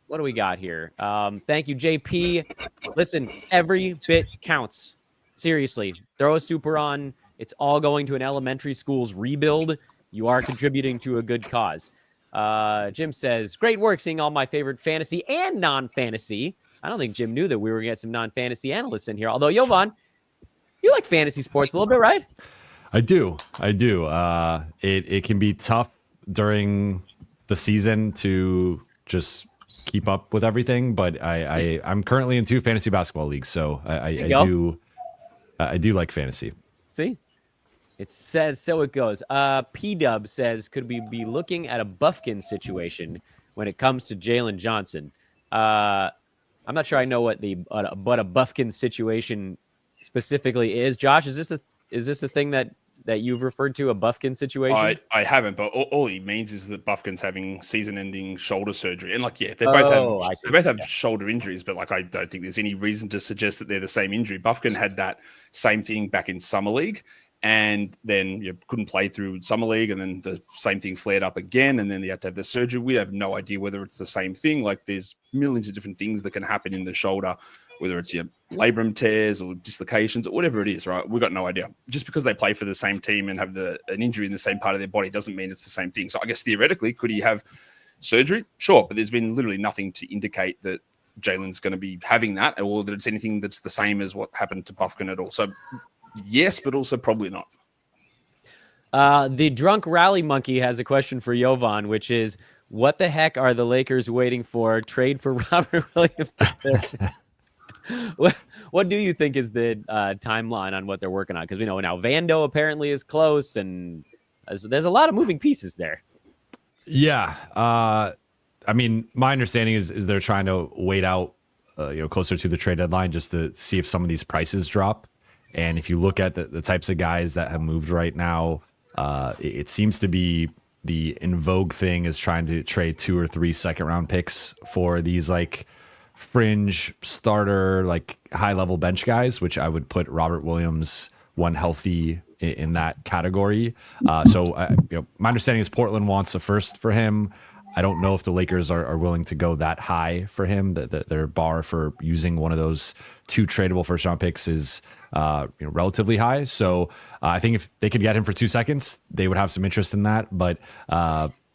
What do we got here? Thank you, JP. Listen, every bit counts. Seriously, throw a super on. It's all going to an elementary school's rebuild. You are contributing to a good cause. Jim says, great work seeing all my favorite fantasy and non-fantasy. I don't think Jim knew that we were going to get some non-fantasy analysts in here. Although, Jovan, you like fantasy sports a little bit, right? I do. It can be tough during the season to just keep up with everything, but I'm currently in 2 fantasy basketball leagues, so I do like fantasy. See, it says so. It goes. P-Dub says, could we be looking at a Buffkin situation when it comes to Jalen Johnson? I'm not sure I know what a Buffkin situation specifically is. Josh, is this a thing that you've referred to, a Buffkin situation? I haven't, but all he means is that Buffkin's having season-ending shoulder surgery, and they both have shoulder injuries, but I don't think there's any reason to suggest that they're the same injury. Buffkin had that same thing back in summer league, and then you couldn't play through summer league, and then the same thing flared up again, and then you have to have the surgery. We have no idea whether it's the same thing. There's millions of different things that can happen in the shoulder, whether it's your labrum tears or dislocations or whatever it is, right? We've got no idea. Just because they play for the same team and have an injury in the same part of their body doesn't mean it's the same thing. So I guess theoretically, could he have surgery? Sure, but there's been literally nothing to indicate that Jalen's going to be having that, or that it's anything that's the same as what happened to Buffkin at all. So yes, but also probably not. The drunk rally monkey has a question for Jovan, which is, what the heck are the Lakers waiting for? Trade for Robert Williams? What do you think is the timeline on what they're working on? Because we know now Vando apparently is close, and there's a lot of moving pieces there. Yeah. I mean, my understanding is they're trying to wait out, closer to the trade deadline just to see if some of these prices drop. And if you look at the types of guys that have moved right now, it seems to be the in vogue thing is trying to trade 2 or 3 second-round picks for these fringe starter, high level bench guys, which I would put Robert Williams, when healthy, in that category. So my understanding is Portland wants a first for him. I don't know if the Lakers are willing to go that high for him. Their bar for using one of those 2 tradable first round picks is relatively high. So I think if they could get him for 2 seconds, they would have some interest in that. But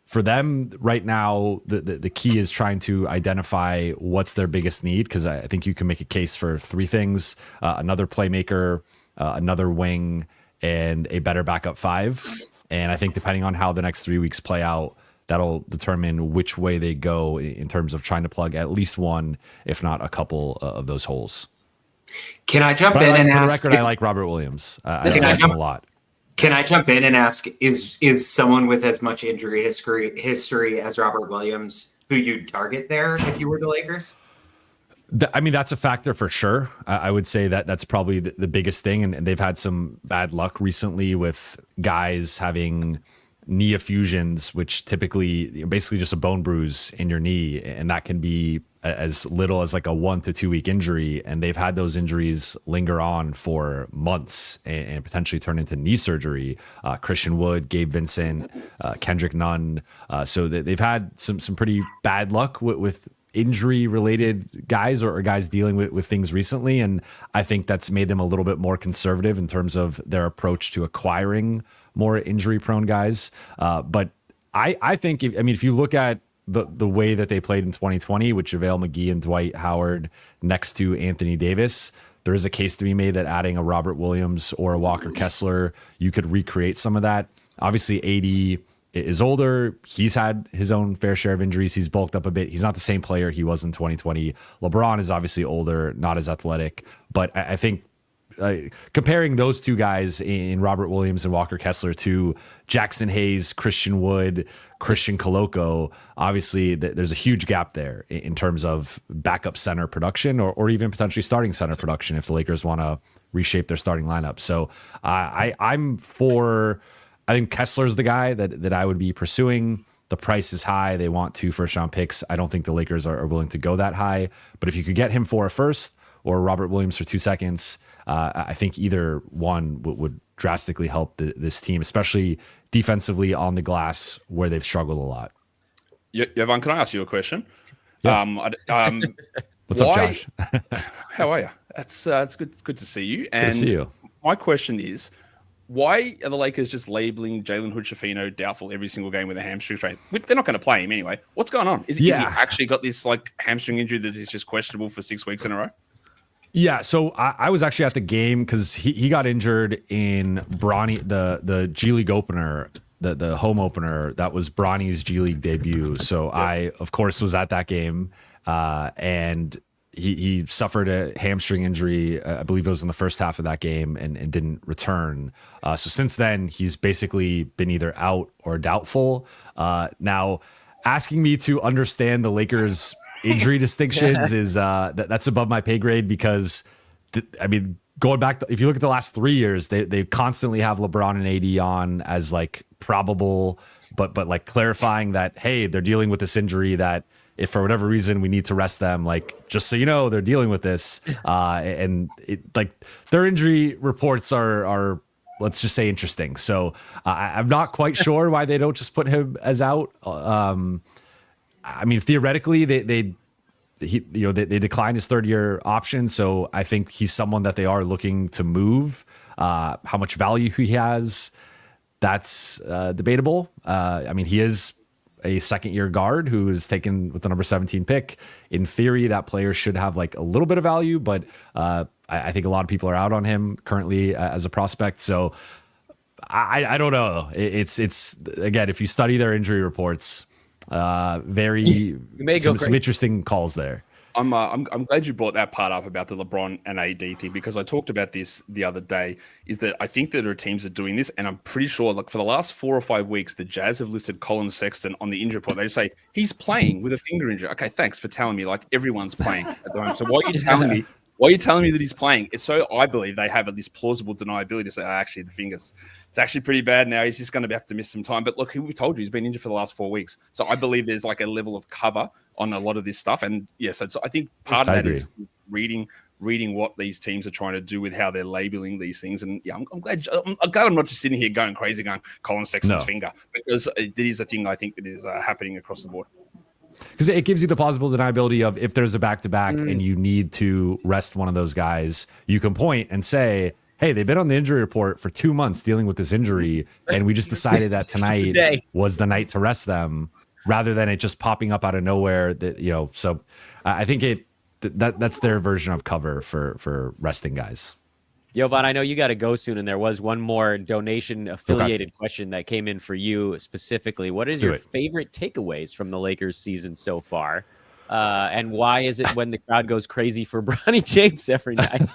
for them right now, the key is trying to identify what's their biggest need, because I think you can make a case for 3 things: another playmaker, another wing, and a better backup 5. And I think depending on how the next 3 weeks play out, that'll determine which way they go in terms of trying to plug at least one, if not a couple of those holes. Can I jump in and ask? For the record, I like Robert Williams. I like him a lot. Can I jump in and ask, is someone with as much injury history as Robert Williams who you'd target there if you were the Lakers? I mean, that's a factor for sure. I would say that that's probably the biggest thing. And they've had some bad luck recently with guys having knee effusions, which typically basically just a bone bruise in your knee. And that can be as little as like a 1 to 2 week injury. And they've had those injuries linger on for months and potentially turn into knee surgery. Christian Wood, Gabe Vincent, Kendrick Nunn. So they've had some pretty bad luck with injury related guys or guys dealing with things recently. And I think that's made them a little bit more conservative in terms of their approach to acquiring more injury prone guys. But I think, if you look at the way that they played in 2020 with JaVale McGee and Dwight Howard next to Anthony Davis, there is a case to be made that adding a Robert Williams or a Walker Kessler, you could recreate some of that. Obviously, AD is older. He's had his own fair share of injuries. He's bulked up a bit. He's not the same player he was in 2020. LeBron is obviously older, not as athletic. But I think comparing those two guys in Robert Williams and Walker Kessler to Jackson Hayes, Christian Wood, Christian Coloco, obviously there's a huge gap there in terms of backup center production or even potentially starting center production if the Lakers want to reshape their starting lineup. So I'm for... I think Kessler's the guy that I would be pursuing. The price is high. They want 2 first-round picks. I don't think the Lakers are willing to go that high. But if you could get him for a first or Robert Williams for 2 seconds, I think either one would drastically help this team, especially defensively on the glass where they've struggled a lot. Yvonne, can I ask you a question? Yeah. What's up, Josh? How are you? It's good to see you. And good to see you. My question is, why are the Lakers just labeling Jalen Hood-Schifino doubtful every single game with a hamstring strain? They're not going to play him anyway. What's going on? Is he actually got this like hamstring injury that is just questionable for 6 weeks in a row? Yeah, so I was actually at the game because he got injured in Bronny, the G League opener, the home opener. That was Bronny's G League debut. So I, of course, was at that game, and he suffered a hamstring injury. I believe it was in the first half of that game and didn't return. So since then, he's basically been either out or doubtful. Now, asking me to understand the Lakers' injury distinctions is that's above my pay grade because, going back, if you look at the last 3 years, they constantly have LeBron and AD on as like probable, but like clarifying that, hey, they're dealing with this injury that if for whatever reason we need to rest them, like, just so you know, they're dealing with this. And their injury reports are let's just say interesting. So I'm not quite sure why they don't just put him as out. Theoretically, they declined his 3rd-year option. So I think he's someone that they are looking to move. How much value he has, that's debatable. He is a 2nd-year guard who is taken with the number 17 pick. In theory, that player should have like a little bit of value, but I think a lot of people are out on him currently as a prospect. So I don't know. It's again, if you study their injury reports, some interesting calls there. I'm glad you brought that part up about the LeBron and AD thing, because I talked about this the other day, is that I think that there are teams that are doing this, and I'm pretty sure, like, for the last 4 or 5 weeks, the Jazz have listed Colin Sexton on the injury report. They say he's playing with a finger injury. Okay, thanks for telling me, like, everyone's playing at the moment. So why are you telling me? Why are you telling me that he's playing? It's so I believe they have at least plausible deniability to say, actually, the fingers, it's actually pretty bad now. He's just going to have to miss some time. But look, we told you he's been injured for the last 4 weeks. So I believe there's like a level of cover on a lot of this stuff. And yes, so I think part of that is reading what these teams are trying to do with how they're labeling these things. And yeah, I'm glad I'm not just sitting here going crazy, going Colin Sexton's finger, because it is a thing I think that is happening across the board. Because it gives you the plausible deniability of if there's a back-to-back and you need to rest one of those guys, you can point and say, hey, they've been on the injury report for 2 months dealing with this injury, and we just decided that tonight was the night to rest them, rather than it just popping up out of nowhere. So I think that's their version of cover for resting guys. Jovan, I know you got to go soon, and there was one more donation-affiliated question that came in for you specifically. What is your favorite takeaways from the Lakers season so far? And why is it when the crowd goes crazy for Bronny James every night?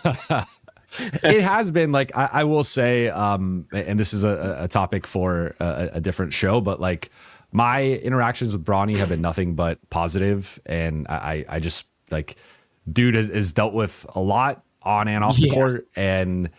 It has been, like, I will say, and this is a topic for a different show, but, like, my interactions with Bronny have been nothing but positive, and I just, like, dude has dealt with a lot on and off the court, and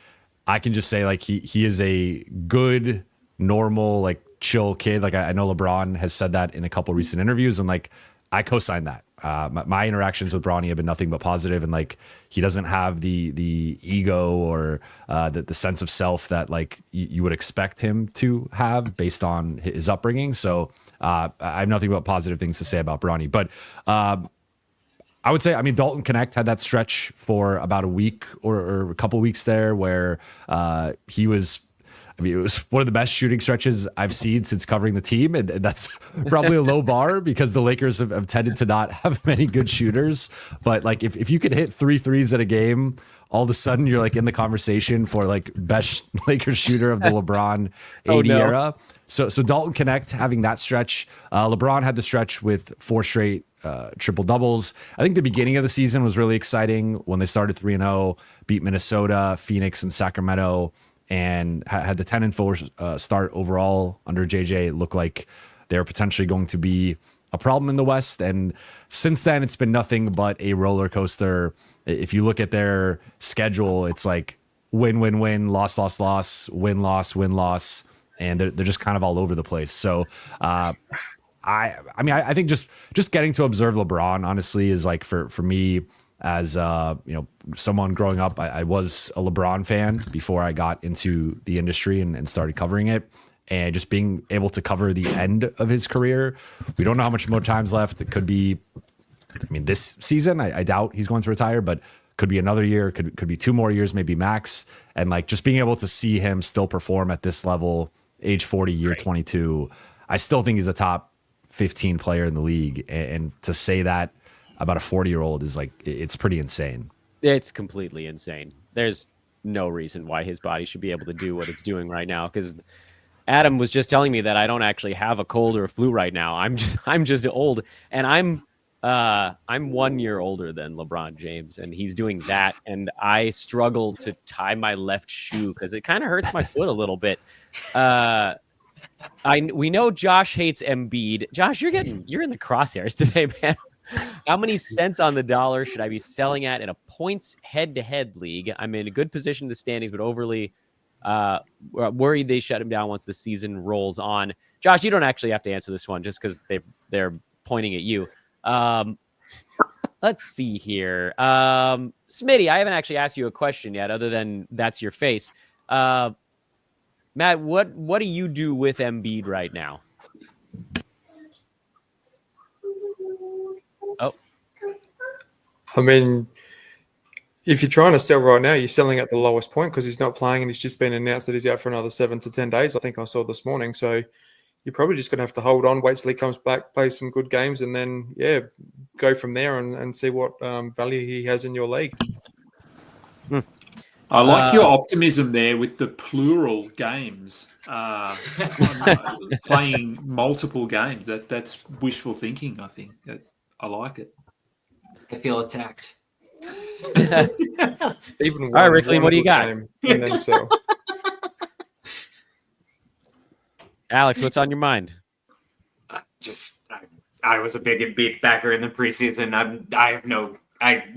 I can just say like he is a good, normal, like chill kid. Like I know LeBron has said that in a couple recent interviews, and like I co-sign that. My interactions with Bronny have been nothing but positive, and like he doesn't have the ego or the sense of self that like you would expect him to have based on his upbringing. So I have nothing but positive things to say about Bronny. But I would say, I mean, Dalton Connect had that stretch for about a week or a couple weeks there where he was. I mean, it was one of the best shooting stretches I've seen since covering the team. And that's probably a low bar because the Lakers have tended to not have many good shooters. But like, if you could hit 3 threes at a game, all of a sudden you're like in the conversation for like best Lakers shooter of the LeBron 80 era. So Dalton Connect having that stretch. LeBron had the stretch with 4 straight triple doubles. I think the beginning of the season was really exciting when they started 3-0, beat Minnesota, Phoenix, and Sacramento, and had the 10-4 start overall under JJ. It looked like they were potentially going to be a problem in the West. And since then, it's been nothing but a roller coaster. If you look at their schedule, it's like win, win, win, loss, loss, loss, win, loss, win, loss. And they're just kind of all over the place. So I think just getting to observe LeBron, honestly, is like for me, as someone growing up, I was a LeBron fan before I got into the industry and started covering it. And just being able to cover the end of his career, we don't know how much more time's left. It could be, this season, I doubt he's going to retire, but could be another year, could be 2 more years, maybe max. And like just being able to see him still perform at this level, age 40, year 22, I still think he's a top 15 player in the league. And to say that about a 40-year-old is like, it's pretty insane. It's completely insane. There's no reason why his body should be able to do what it's doing right now. Because Adam was just telling me that I don't actually have a cold or a flu right now. I'm just old, and I'm 1 year older than LeBron James, and he's doing that. And I struggle to tie my left shoe because it kind of hurts my foot a little bit. We know Josh hates Embiid. Josh, you're in the crosshairs today, man. How many cents on the dollar should I be selling at in a points head-to-head league? I'm in a good position in the standings, but overly worried they shut him down once the season rolls on. Josh, you don't actually have to answer this one just because they're pointing at you. Let's see here. Smitty, I haven't actually asked you a question yet other than that's your face. Matt, what do you do with Embiid right now? Oh. I mean, if you're trying to sell right now, you're selling at the lowest point because he's not playing and he's just been announced that he's out for another 7 to 10 days. I think I saw this morning. So you're probably just going to have to hold on, wait till he comes back, play some good games, and then, go from there and see what value he has in your league. I like your optimism there with the plural games, playing multiple games. That's wishful thinking, I think. I like it. I feel attacked. Even all right, Rickley, what do you got? And then sell. Alex, what's on your mind? I was a big Embiid backer in the preseason.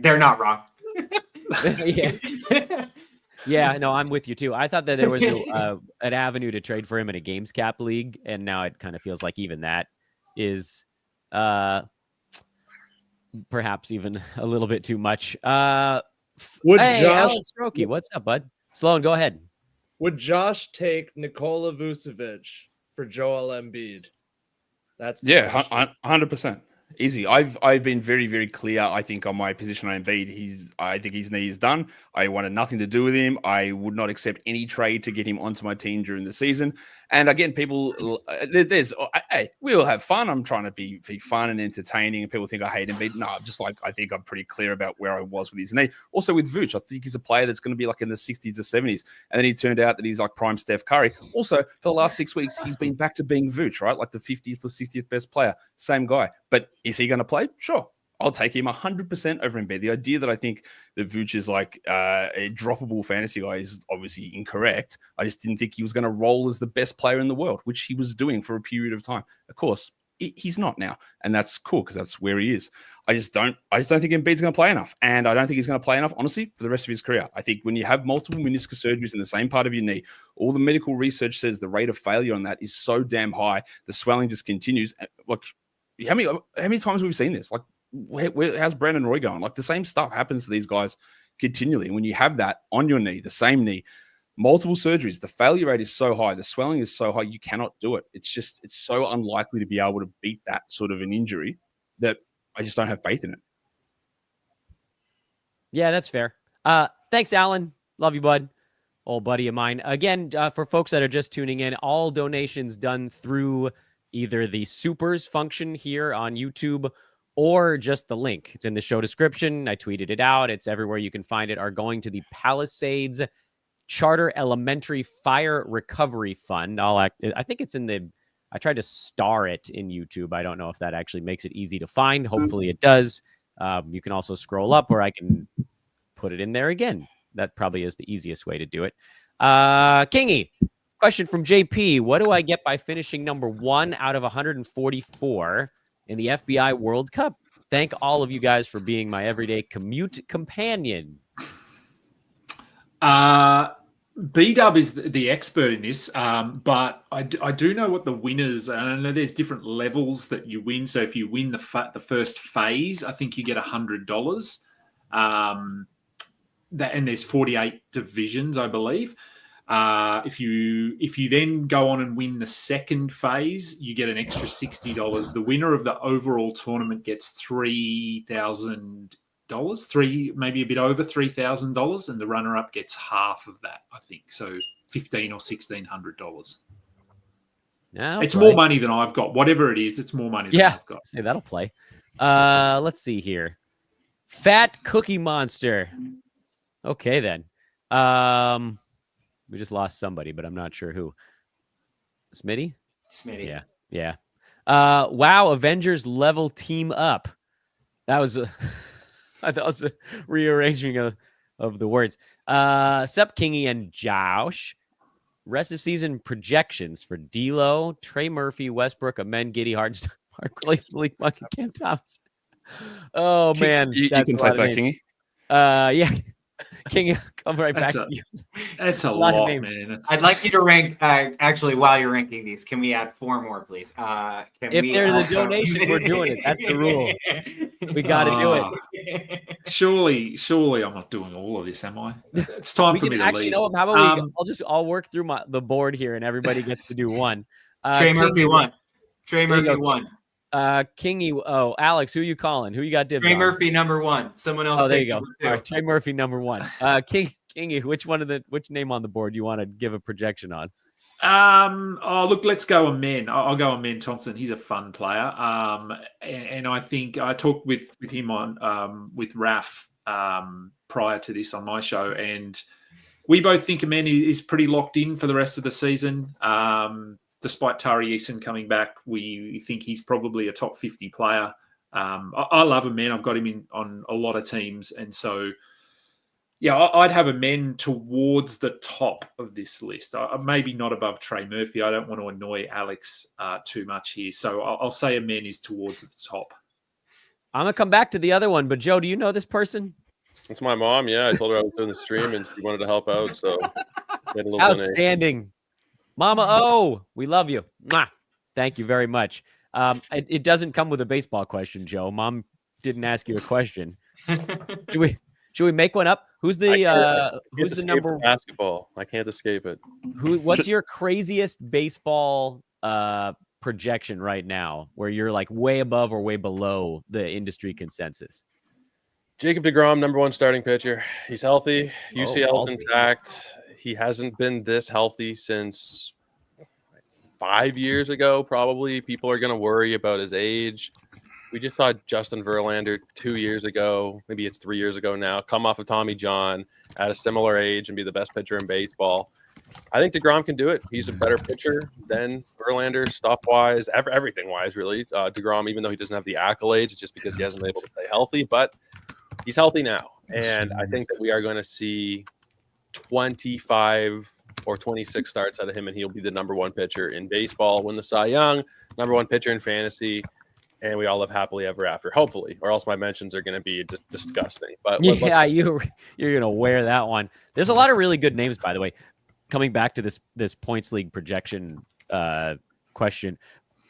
They're not wrong. Yeah, no, I'm with you too. I thought that there was an avenue to trade for him in a games cap league, and now it kind of feels like even that is perhaps even a little bit too much. Hey, Alex Roki, what's up, bud? Sloan, go ahead. Would Josh take Nikola Vucevic for Joel Embiid? That's 100%. Easy. I've been very, very clear, I think, on my position on Embiid. I think his knee is done. I wanted nothing to do with him. I would not accept any trade to get him onto my team during the season. And again, people, we all have fun. I'm trying to be fun and entertaining, and people think I hate Embiid. No, I think I'm pretty clear about where I was with his knee. Also with Vooch, I think he's a player that's going to be like in the 60s or 70s. And then he turned out that he's like prime Steph Curry. Also, for the last 6 weeks, he's been back to being Vooch, right? Like the 50th or 60th best player. Same guy. But is he going to play? Sure. I'll take him 100% over Embiid. The idea that I think that Vooch is like a droppable fantasy guy is obviously incorrect. I just didn't think he was going to roll as the best player in the world, which he was doing for a period of time. Of course, He's not now, and that's cool because that's where he is. I just don't think Embiid's going to play enough, and I don't think he's going to play enough, honestly, for the rest of his career. I think when you have multiple meniscus surgeries in the same part of your knee, all the medical research says the rate of failure on that is so damn high. The swelling just continues. Look, how many times have we seen this? Like, how's Brandon Roy going? Like, the same stuff happens to these guys continually. And when you have that on your knee, the same knee, multiple surgeries, the failure rate is so high, the swelling is so high, you cannot do it. It's so unlikely to be able to beat that sort of an injury that I just don't have faith in it. Yeah, that's fair. Thanks, Alan. Love you, bud. Old buddy of mine. Again, for folks that are just tuning in, all donations done through either the supers function here on YouTube or just the link. It's in the show description. I tweeted it out. It's everywhere you can find it, are going to the Palisades Charter Elementary Fire Recovery Fund. I think it's in the, I tried to star it in YouTube. I don't know if that actually makes it easy to find. Hopefully it does. You can also scroll up, or I can put it in there again. That probably is the easiest way to do it. Kingy, question from JP. What do I get by finishing number 1 out of 144 in the FBI World Cup? Thank all of you guys for being my everyday commute companion. B-Dub is the expert in this, but I do know what the winners, and I know there's different levels that you win. So if you win the first phase, I think you get $100. And there's 48 divisions, I believe. If you then go on and win the second phase, you get an extra $60. The winner of the overall tournament gets $3,000. Maybe a bit over $3,000, and the runner-up gets half of that, I think. So $1,500 or $1,600. No, it's more money than I've got. Whatever it is, it's more money than I've got. Say that'll play. Let's see here. Fat Cookie Monster. Okay, then. We just lost somebody, but I'm not sure who. Smitty? Smitty. Yeah. Wow, Avengers level team up. That was I thought it was a rearranging of the words. Sup, Kingy and Josh. Rest of season projections for D'Lo, Trey Murphy, Westbrook, Amen, Giddy, Hart, Malik Monk, and Cam Thomas. Oh, man. You can take that, Kingy. Yeah. King, come right back to you. That's a lot, man. I'd like you to rank. Actually, while you're ranking these, can we add 4 more, please? If there's a donation, we're doing it. That's the rule. We got to do it. Surely, I'm not doing all of this, am I? It's time for me to leave. No, how about I'll work through the board here, and everybody gets to do one. Trey Murphy won. Trey Murphy won. Kingy. Oh, Alex, who are you calling? Who you got dibs Trey on? Murphy number 1. Someone else. Oh, there you go. All right, Trey Murphy number 1. Kingy, which name on the board you want to give a projection on? Look, let's go Amen. I'll go Amen Thompson. He's a fun player. And I think I talked with him on with Raf prior to this on my show, and we both think Amen is pretty locked in for the rest of the season. Despite Tari Eason coming back, we think he's probably a top 50 player. I love Amen. I've got him on a lot of teams, and so. Yeah, I'd have Amen towards the top of this list. Maybe not above Trey Murphy. I don't want to annoy Alex too much here. So I'll say Amen is towards the top. I'm going to come back to the other one. But, Joe, do you know this person? It's my mom. Yeah, I told her I was doing the stream, and she wanted to help out. So outstanding. Mama O, we love you. Mwah. Thank you very much. It doesn't come with a baseball question, Joe. Mom didn't ask you a question. Should we make one up? Who's the number basketball? I can't escape it. What's your craziest baseball projection right now, where you're like way above or way below the industry consensus? Jacob deGrom, number 1 starting pitcher. He's healthy. UCL's intact. He hasn't been this healthy since 5 years ago, probably. People are going to worry about his age. We just saw Justin Verlander 2 years ago, maybe it's 3 years ago now, come off of Tommy John at a similar age and be the best pitcher in baseball. I think DeGrom can do it. He's a better pitcher than Verlander, stuff-wise, everything-wise, really. DeGrom, even though he doesn't have the accolades, it's just because he hasn't been able to stay healthy, but he's healthy now. And I think that we are going to see 25 or 26 starts out of him, and he'll be the number 1 pitcher in baseball, win the Cy Young. #1 pitcher in fantasy, and we all live happily ever after. Hopefully, or else my mentions are going to be just disgusting. But yeah, you're gonna wear that one. There's a lot of really good names, by the way. Coming back to this points league projection question,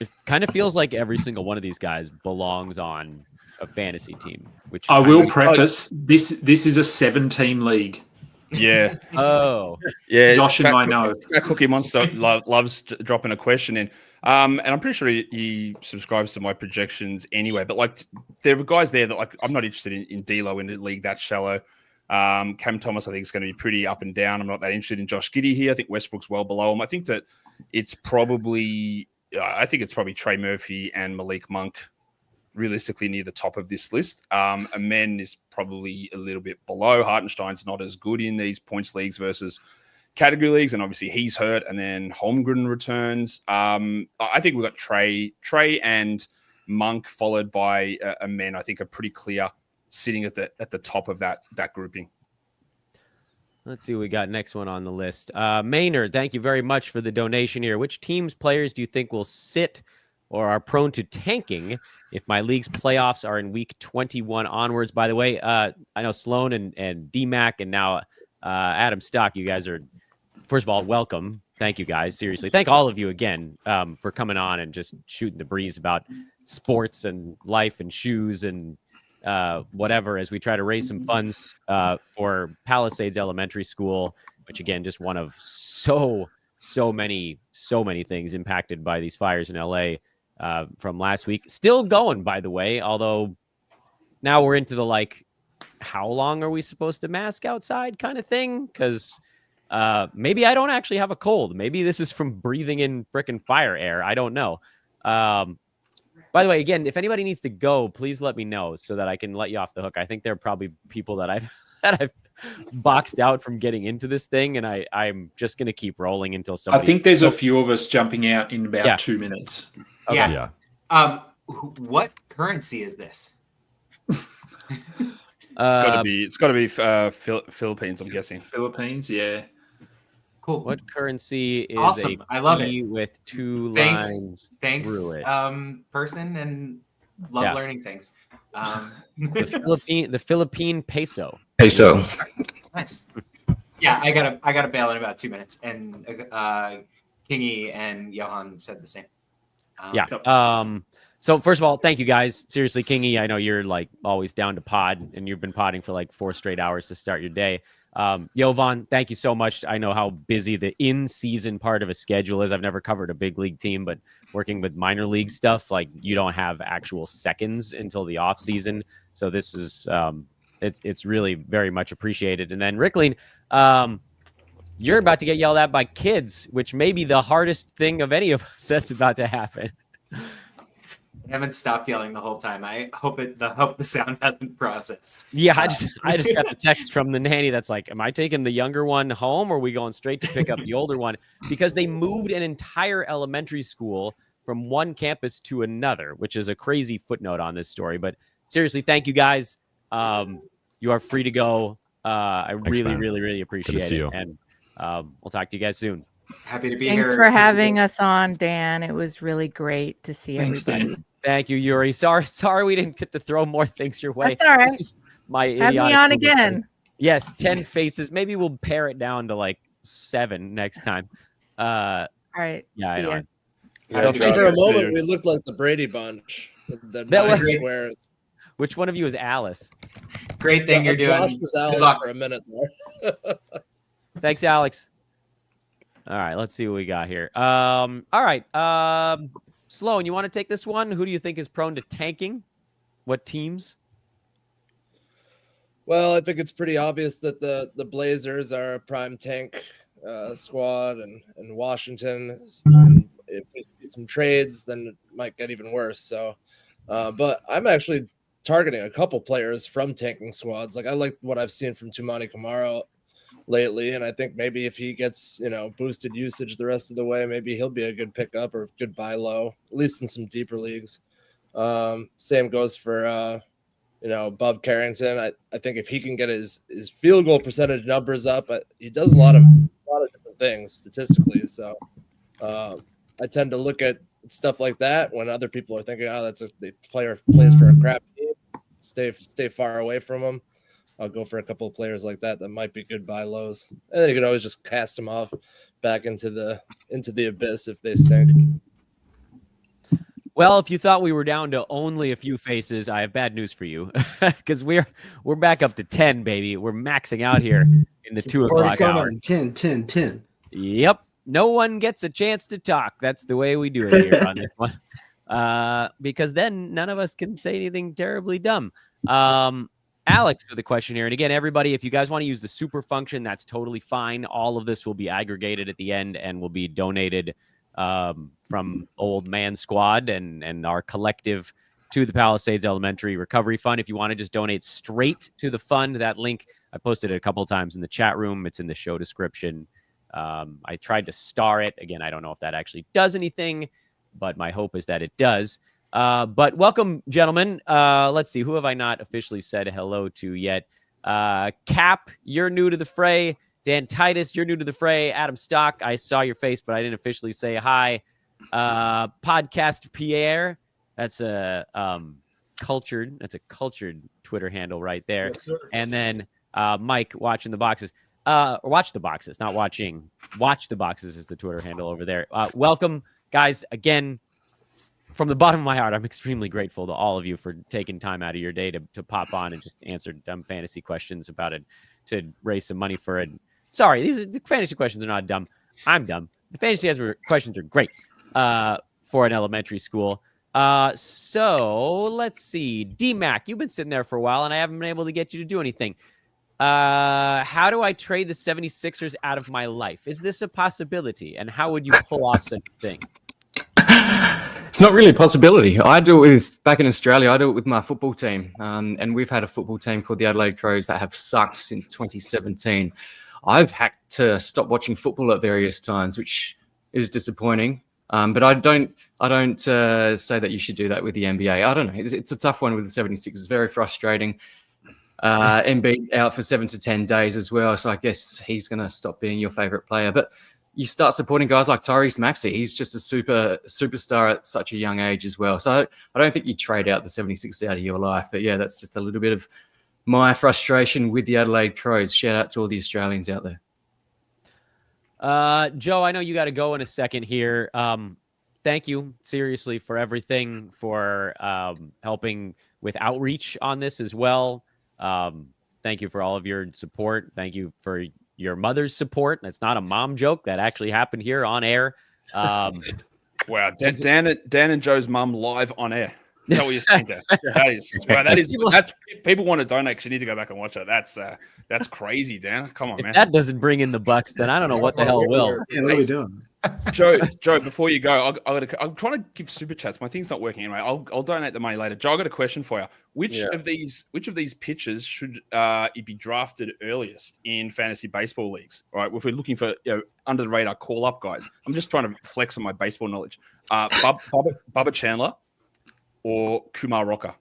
it kind of feels like every single one of these guys belongs on a fantasy team. Which I will preface this is a 7-team league. Yeah. Oh, Yeah. Josh and I know. Cookie Monster loves dropping a question in. And I'm pretty sure he subscribes to my projections anyway. But like, there are guys there that like I'm not interested in D'Lo in the league that shallow. Cam Thomas, I think, is going to be pretty up and down. I'm not that interested in Josh Giddey here. I think Westbrook's well below him. I think it's probably Trey Murphy and Malik Monk realistically near the top of this list. Amen is probably a little bit below. Hartenstein's not as good in these points leagues versus category leagues, and obviously he's hurt. And then Holmgren returns. I think we've got Trey and Monk, followed by Amen. I think are pretty clear, sitting at the top of that grouping. Let's see what we got next one on the list. Maynard, thank you very much for the donation here. Which teams players do you think will sit or are prone to tanking if my league's playoffs are in week 21 onwards? By the way, I know Sloan and DMAC and now Adam Stock, you guys are, first of all, welcome. Thank you guys. Seriously. Thank all of you again for coming on and just shooting the breeze about sports and life and shoes and whatever, as we try to raise some funds for Palisades Elementary School, which again, just one of so many things impacted by these fires in LA from last week. Still going, by the way, although now we're into the like, how long are we supposed to mask outside kind of thing? Because maybe I don't actually have a cold. Maybe this is from breathing in frickin' fire air. I don't know. By the way, again, if anybody needs to go, please let me know so that I can let you off the hook. I think there are probably people that I've boxed out from getting into this thing, and I'm just going to keep rolling until somebody... I think there's a few of us jumping out in about 2 minutes. Okay. Yeah. What currency is this? It's got to be Philippines, I'm guessing. Philippines, yeah. Cool. What currency is awesome? I love it. With two lines through it? Person, and love learning things. The Philippine peso. Peso. Nice. Yeah, I gotta bail in about 2 minutes, and Kingy and Johan said the same. So first of all, thank you guys. Seriously, Kingy, I know you're like always down to pod, and you've been podding for like 4 straight hours to start your day. Jovan, thank you so much. I know how busy the in-season part of a schedule is. I've never covered a big league team, but working with minor league stuff, like you don't have actual seconds until the off season. So this is it's really very much appreciated. And then Rickling, you're about to get yelled at by kids, which may be the hardest thing of any of us that's about to happen. I haven't stopped yelling the whole time. I hope the sound hasn't processed. Yeah, I just got the text from the nanny that's like, am I taking the younger one home, or are we going straight to pick up the older one? Because they moved an entire elementary school from one campus to another, which is a crazy footnote on this story. But seriously, thank you guys. You are free to go. I really appreciate it. And we'll talk to you guys soon. Happy to be here. Thanks for having us on, Dan. It was really great to see everybody. Dan. Thank you, Yuri. Sorry we didn't get to throw more things your way. That's all right. This is my Have me on again. Yes, 10 faces. Maybe we'll pare it down to like 7 next time. All right. Yeah, see I know. Yeah, for a moment, we looked like the Brady Bunch. That was squares. Which one of you is Alice? Great thing you're doing. Josh was Alex for a minute there. Thanks, Alex. All right, let's see what we got here. All right. Sloan, you want to take this one? Who do you think is prone to tanking? What teams? Well, I think it's pretty obvious that the Blazers are a prime tank squad, and Washington. And if we see some trades, then it might get even worse. So, but I'm actually targeting a couple players from tanking squads. Like I like what I've seen from Tumani Kamara lately, and I think maybe if he gets boosted usage the rest of the way, maybe he'll be a good pickup or good buy low, at least in some deeper leagues. Same goes for Bob Carrington. I think if he can get his field goal percentage numbers up, he does a lot of different things statistically. So I tend to look at it's stuff like that when other people are thinking, oh, the player plays for a crap team. Stay far away from them. I'll go for a couple of players like that might be good buy lows, and then you can always just cast them off back into the abyss if they stink. Well, if you thought we were down to only a few faces, I have bad news for you, because we're back up to 10, baby. We're maxing out here in the 2 o'clock hour. 10. Yep. No one gets a chance to talk. That's the way we do it here on this one. Because then none of us can say anything terribly dumb. Alex with the question here. And again, everybody, if you guys want to use the super function, that's totally fine. All of this will be aggregated at the end and will be donated from Old Man Squad and our collective to the Palisades Elementary Recovery Fund. If you want to just donate straight to the fund, that link, I posted it a couple of times in the chat room. It's in the show description. I tried to star it. Again, I don't know if that actually does anything, but my hope is that it does. But welcome, gentlemen. Let's see. Who have I not officially said hello to yet? Cap, you're new to the fray. Dan Titus, you're new to the fray. Adam Stock, I saw your face, but I didn't officially say hi. Podcast Pierre, that's a cultured Twitter handle right there. Yes, sir. And then Mike, watching the boxes. Watch the boxes, not watching. Watch the boxes is the Twitter handle over there. Welcome, guys. Again, from the bottom of my heart, I'm extremely grateful to all of you for taking time out of your day to pop on and just answer dumb fantasy questions about it, to raise some money for it. Sorry, the fantasy questions are not dumb. I'm dumb. The fantasy questions are great for an elementary school. So let's see. D-Mac, you've been sitting there for a while, and I haven't been able to get you to do anything. How do I trade the 76ers out of my life? Is this a possibility? And how would you pull off such a thing? It's not really a possibility. I do it back in Australia, I do it with my football team. And we've had a football team called the Adelaide Crows that have sucked since 2017. I've had to stop watching football at various times, which is disappointing. But I don't say that you should do that with the NBA. I don't know. It's a tough one with the 76ers. It's very frustrating. Embiid out for 7 to 10 days as well. So I guess he's going to stop being your favorite player. But you start supporting guys like Tyrese Maxey. He's just a superstar at such a young age as well. So I don't think you trade out the 76ers out of your life. But yeah, that's just a little bit of my frustration with the Adelaide Crows. Shout out to all the Australians out there. Joe, I know you got to go in a second here. Thank you seriously for everything, for helping with outreach on this as well. Thank you for all of your support. Thank you for your mother's support. That's not a mom joke. That actually happened here on air. Wow. Dan and Joe's mum live on air. Is that what you're saying there? That's people want to donate because you need to go back and watch it. That's crazy, Dan. Come on, if man. That doesn't bring in the bucks, then I don't know what the hell will. Yeah, what are we doing? Joe, before you go, I'm trying to give super chats. My thing's not working anyway. I'll donate the money later. Joe, I got a question for you. Which of these pitchers should be drafted earliest in fantasy baseball leagues? All right, if we're looking for under the radar call up guys, I'm just trying to flex on my baseball knowledge. Bubba Chandler or Kumar Rocker?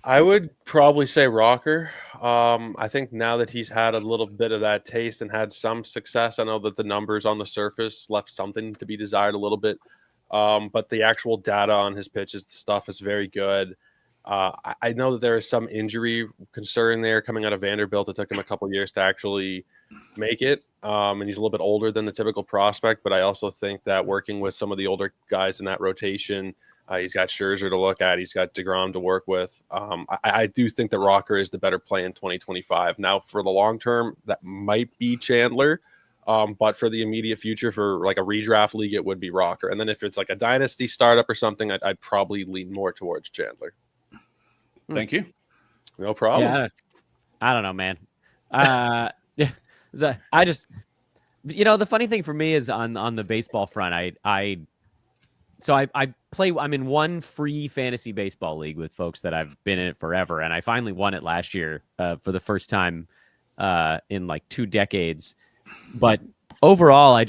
I would probably say Rocker. I think now that he's had a little bit of that taste and had some success, I know that the numbers on the surface left something to be desired a little bit. But the actual data on his pitches, the stuff is very good. I know that there is some injury concern there coming out of Vanderbilt. It took him a couple years to actually make it. And he's a little bit older than the typical prospect. But I also think that working with some of the older guys in that rotation, he's got Scherzer to look at. He's got DeGrom to work with. I do think that Rocker is the better play in 2025. Now, for the long term, that might be Chandler. But for the immediate future, for like a redraft league, it would be Rocker. And then if it's like a dynasty startup or something, I'd probably lean more towards Chandler. Thank you. No problem. Yeah, I don't know, man. I just, the funny thing for me is on the baseball front, I'm in one free fantasy baseball league with folks that I've been in it forever. And I finally won it last year for the first time in like 2 decades. But overall,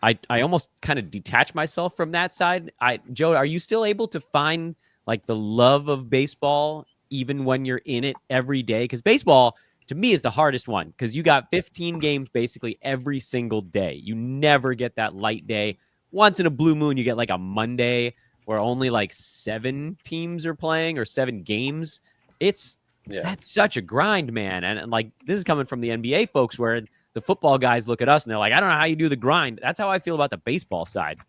I almost kind of detach myself from that side. Joe, are you still able to find like the love of baseball even when you're in it every day? Because baseball, to me, is the hardest one because you got 15 games basically every single day. You never get that light day once in a blue moon, you get like a Monday where only like 7 teams are playing or 7 games. That's such a grind, man. And like, this is coming from the NBA folks where the football guys look at us and they're like, I don't know how you do the grind. That's how I feel about the baseball side.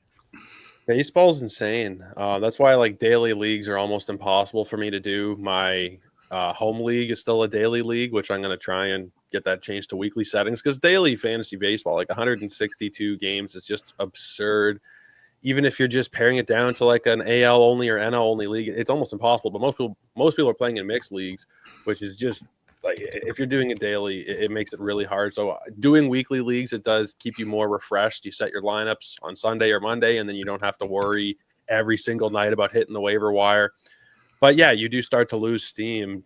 Baseball's insane. That's why like daily leagues are almost impossible for me to do. My home league is still a daily league, which I'm going to try and get that changed to weekly settings, because daily fantasy baseball, like 162 games, is just absurd. Even if you're just paring it down to like an AL only or NL only league, it's almost impossible. But most people are playing in mixed leagues, which is just like, if you're doing it daily, it makes it really hard. So doing weekly leagues, it does keep you more refreshed. You set your lineups on Sunday or Monday, and then you don't have to worry every single night about hitting the waiver wire. But yeah, you do start to lose steam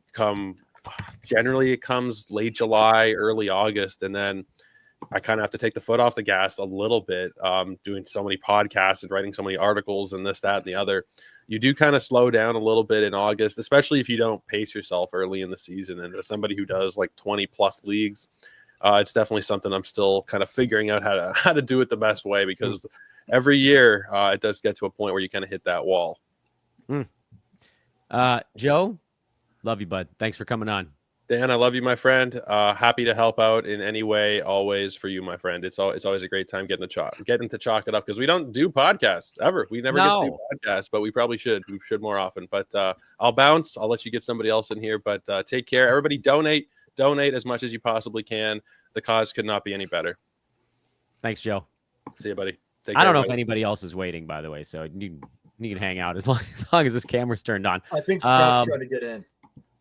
generally it comes late July, early August, and then I kind of have to take the foot off the gas a little bit, doing so many podcasts and writing so many articles and this, that, and the other. You do kind of slow down a little bit in August, especially if you don't pace yourself early in the season. And as somebody who does like 20 plus leagues, it's definitely something I'm still kind of figuring out how to do it the best way, because every year it does get to a point where you kind of hit that wall. Joe, love you, bud. Thanks for coming on. Dan, I love you, my friend. Happy to help out in any way, always, for you, my friend. It's always a great time getting to chalk it up, because we don't do podcasts ever. We never get to do podcasts, but we probably should. We should more often. But I'll bounce. I'll let you get somebody else in here. But take care, everybody. Donate as much as you possibly can. The cause could not be any better. Thanks, Joe. See you, buddy. I don't know if anybody else is waiting, by the way, so you can hang out as long as this camera's turned on. I think Scott's trying to get in.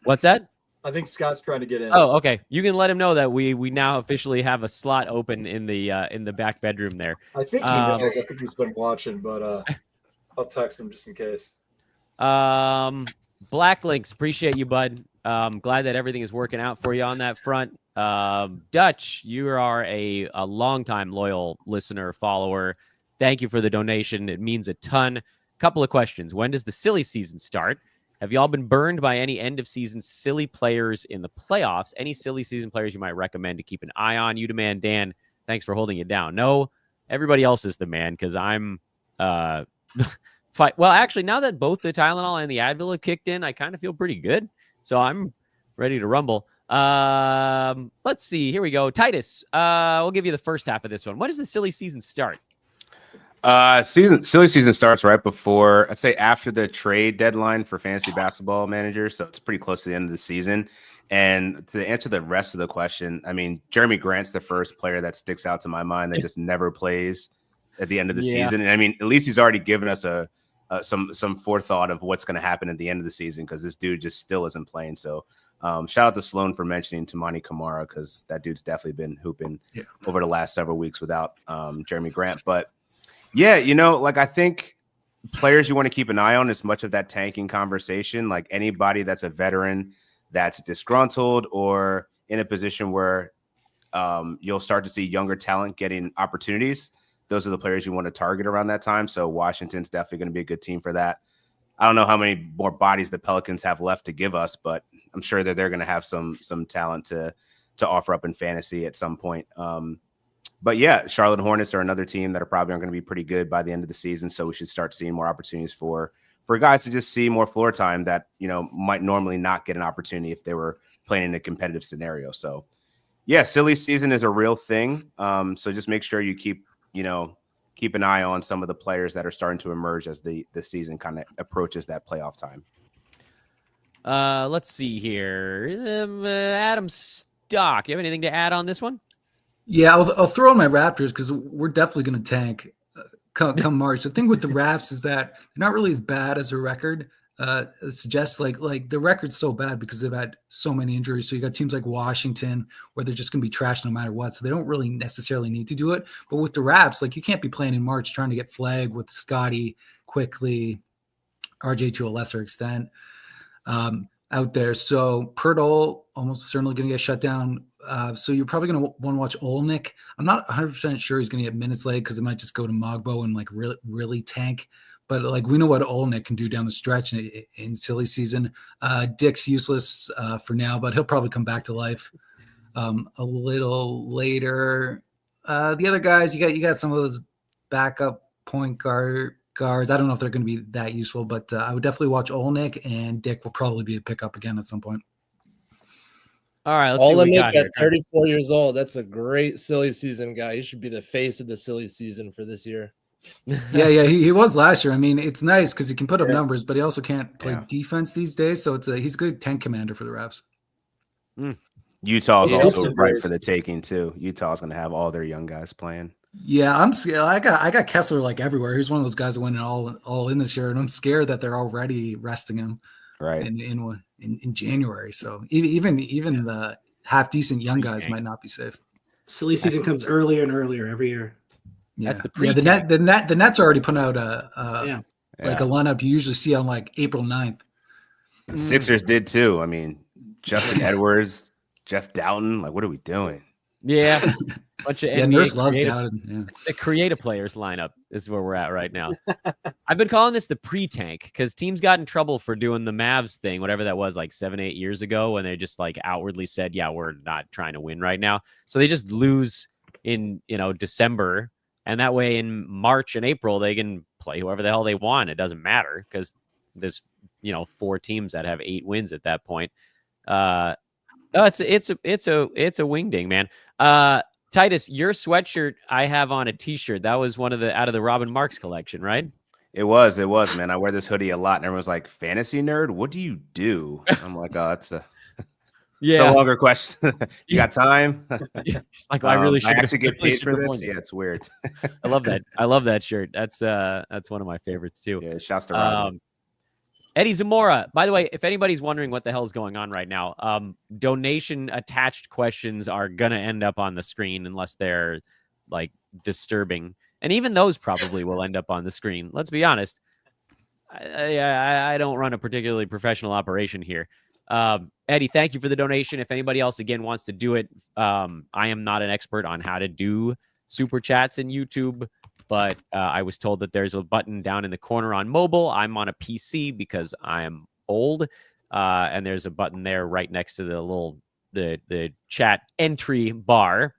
What's that? I think Scott's trying to get in. Oh, okay. You can let him know that we now officially have a slot open in the back bedroom there. I think he knows. I think he's been watching, but I'll text him just in case. Black Links, appreciate you, bud. Glad that everything is working out for you on that front. Dutch, you are a longtime loyal listener, follower. Thank you for the donation. It means a ton. Couple of questions. When does the silly season start? Have you all been burned by any end-of-season silly players in the playoffs? Any silly season players you might recommend to keep an eye on? You demand, Dan. Thanks for holding it down. No, everybody else is the man, because I'm well, actually, now that both the Tylenol and the Advil have kicked in, I kind of feel pretty good. So I'm ready to rumble. Let's see. Here we go. Titus, we'll give you the first half of this one. When does the silly season start? Silly season starts right before, I'd say after the trade deadline for fantasy basketball managers. So it's pretty close to the end of the season. And to answer the rest of the question, I mean, Jeremy Grant's the first player that sticks out to my mind that just never plays at the end of the season. And I mean, at least he's already given us some forethought of what's going to happen at the end of the season, because this dude just still isn't playing. So shout out to Sloan for mentioning Tamani Kamara, because that dude's definitely been hooping over the last several weeks without Jeremy Grant. But yeah, like I think players you want to keep an eye on is much of that tanking conversation, like anybody that's a veteran that's disgruntled or in a position where you'll start to see younger talent getting opportunities. Those are the players you want to target around that time. So Washington's definitely going to be a good team for that. I don't know how many more bodies the Pelicans have left to give us, but I'm sure that they're going to have some talent to offer up in fantasy at some point. But yeah, Charlotte Hornets are another team that are probably going to be pretty good by the end of the season. So we should start seeing more opportunities for guys to just see more floor time that, might normally not get an opportunity if they were playing in a competitive scenario. So yeah, silly season is a real thing. So just make sure you keep an eye on some of the players that are starting to emerge as the season kind of approaches that playoff time. Let's see here. Adam Stock, you have anything to add on this one? Yeah, I'll throw in my Raptors, because we're definitely going to tank come March. The thing with the Raps is that they're not really as bad as their record suggests. Like the record's so bad because they've had so many injuries. So you got teams like Washington where they're just going to be trashed no matter what. So they don't really necessarily need to do it. But with the Raps, like you can't be playing in March trying to get flagged with Scotty, Quickly, RJ to a lesser extent out there. So Pirtle almost certainly going to get shut down. So you're probably going to want to watch Olnick. I'm not 100% sure he's going to get minutes late, because it might just go to Mogbo and like really tank. But like we know what Olnick can do down the stretch in silly season. Dick's useless for now, but he'll probably come back to life a little later. The other guys, you got some of those backup point guards. I don't know if they're going to be that useful, but I would definitely watch Olnick, and Dick will probably be a pickup again at some point. All right, let's see what we got at here. 34 years old. That's a great silly season guy. He should be the face of the silly season for this year. Yeah, he was last year. I mean, it's nice because he can put up numbers, but he also can't play defense these days. So he's a good tank commander for the Raps. Utah's also right for the taking too. Utah's going to have all their young guys playing. Yeah, I'm scared. I got Kessler like everywhere. He's one of those guys that went all in this year, and I'm scared that they're already resting him in January. So even the half decent young guys might not be safe. Silly season comes earlier and earlier every year. Yeah. That's the Nets already put out a lineup you usually see on like April 9th. The Sixers did too. I mean, Justin Edwards, Jeff Doughton. Like, what are we doing? Yeah. Bunch of NBA Nurse loves creative, Doughton. Yeah. It's the creative players lineup is where we're at right now. I've been calling this the pre-tank because teams got in trouble for doing the Mavs thing, whatever that was, like 7-8 years ago, when they just like outwardly said, yeah, we're not trying to win right now. So they just lose in, December. And that way in March and April, they can play whoever the hell they want. It doesn't matter because there's, 4 teams that have 8 wins at that point. It's a wingding, man. Titus, your sweatshirt I have on a t-shirt. That was one out of the Robin Marks collection, right? It was, man. I wear this hoodie a lot, and everyone's like, "Fantasy nerd, what do you do?" I'm like, "Oh, that's a longer question." You got time? It's like, I really should actually get paid for this. Yeah, it's weird. I love that. I love that shirt. That's one of my favorites too. Yeah, shouts to Robin. Eddie Zamora. By the way, if anybody's wondering what the hell is going on right now, donation attached questions are gonna end up on the screen unless they're like disturbing, and even those probably will end up on the screen. Let's be honest. I don't run a particularly professional operation here. Eddie, thank you for the donation. If anybody else again wants to do it, I am not an expert on how to do super chats in YouTube. But I was told that there's a button down in the corner on mobile. I'm on a PC because I'm old. And there's a button there right next to the chat entry bar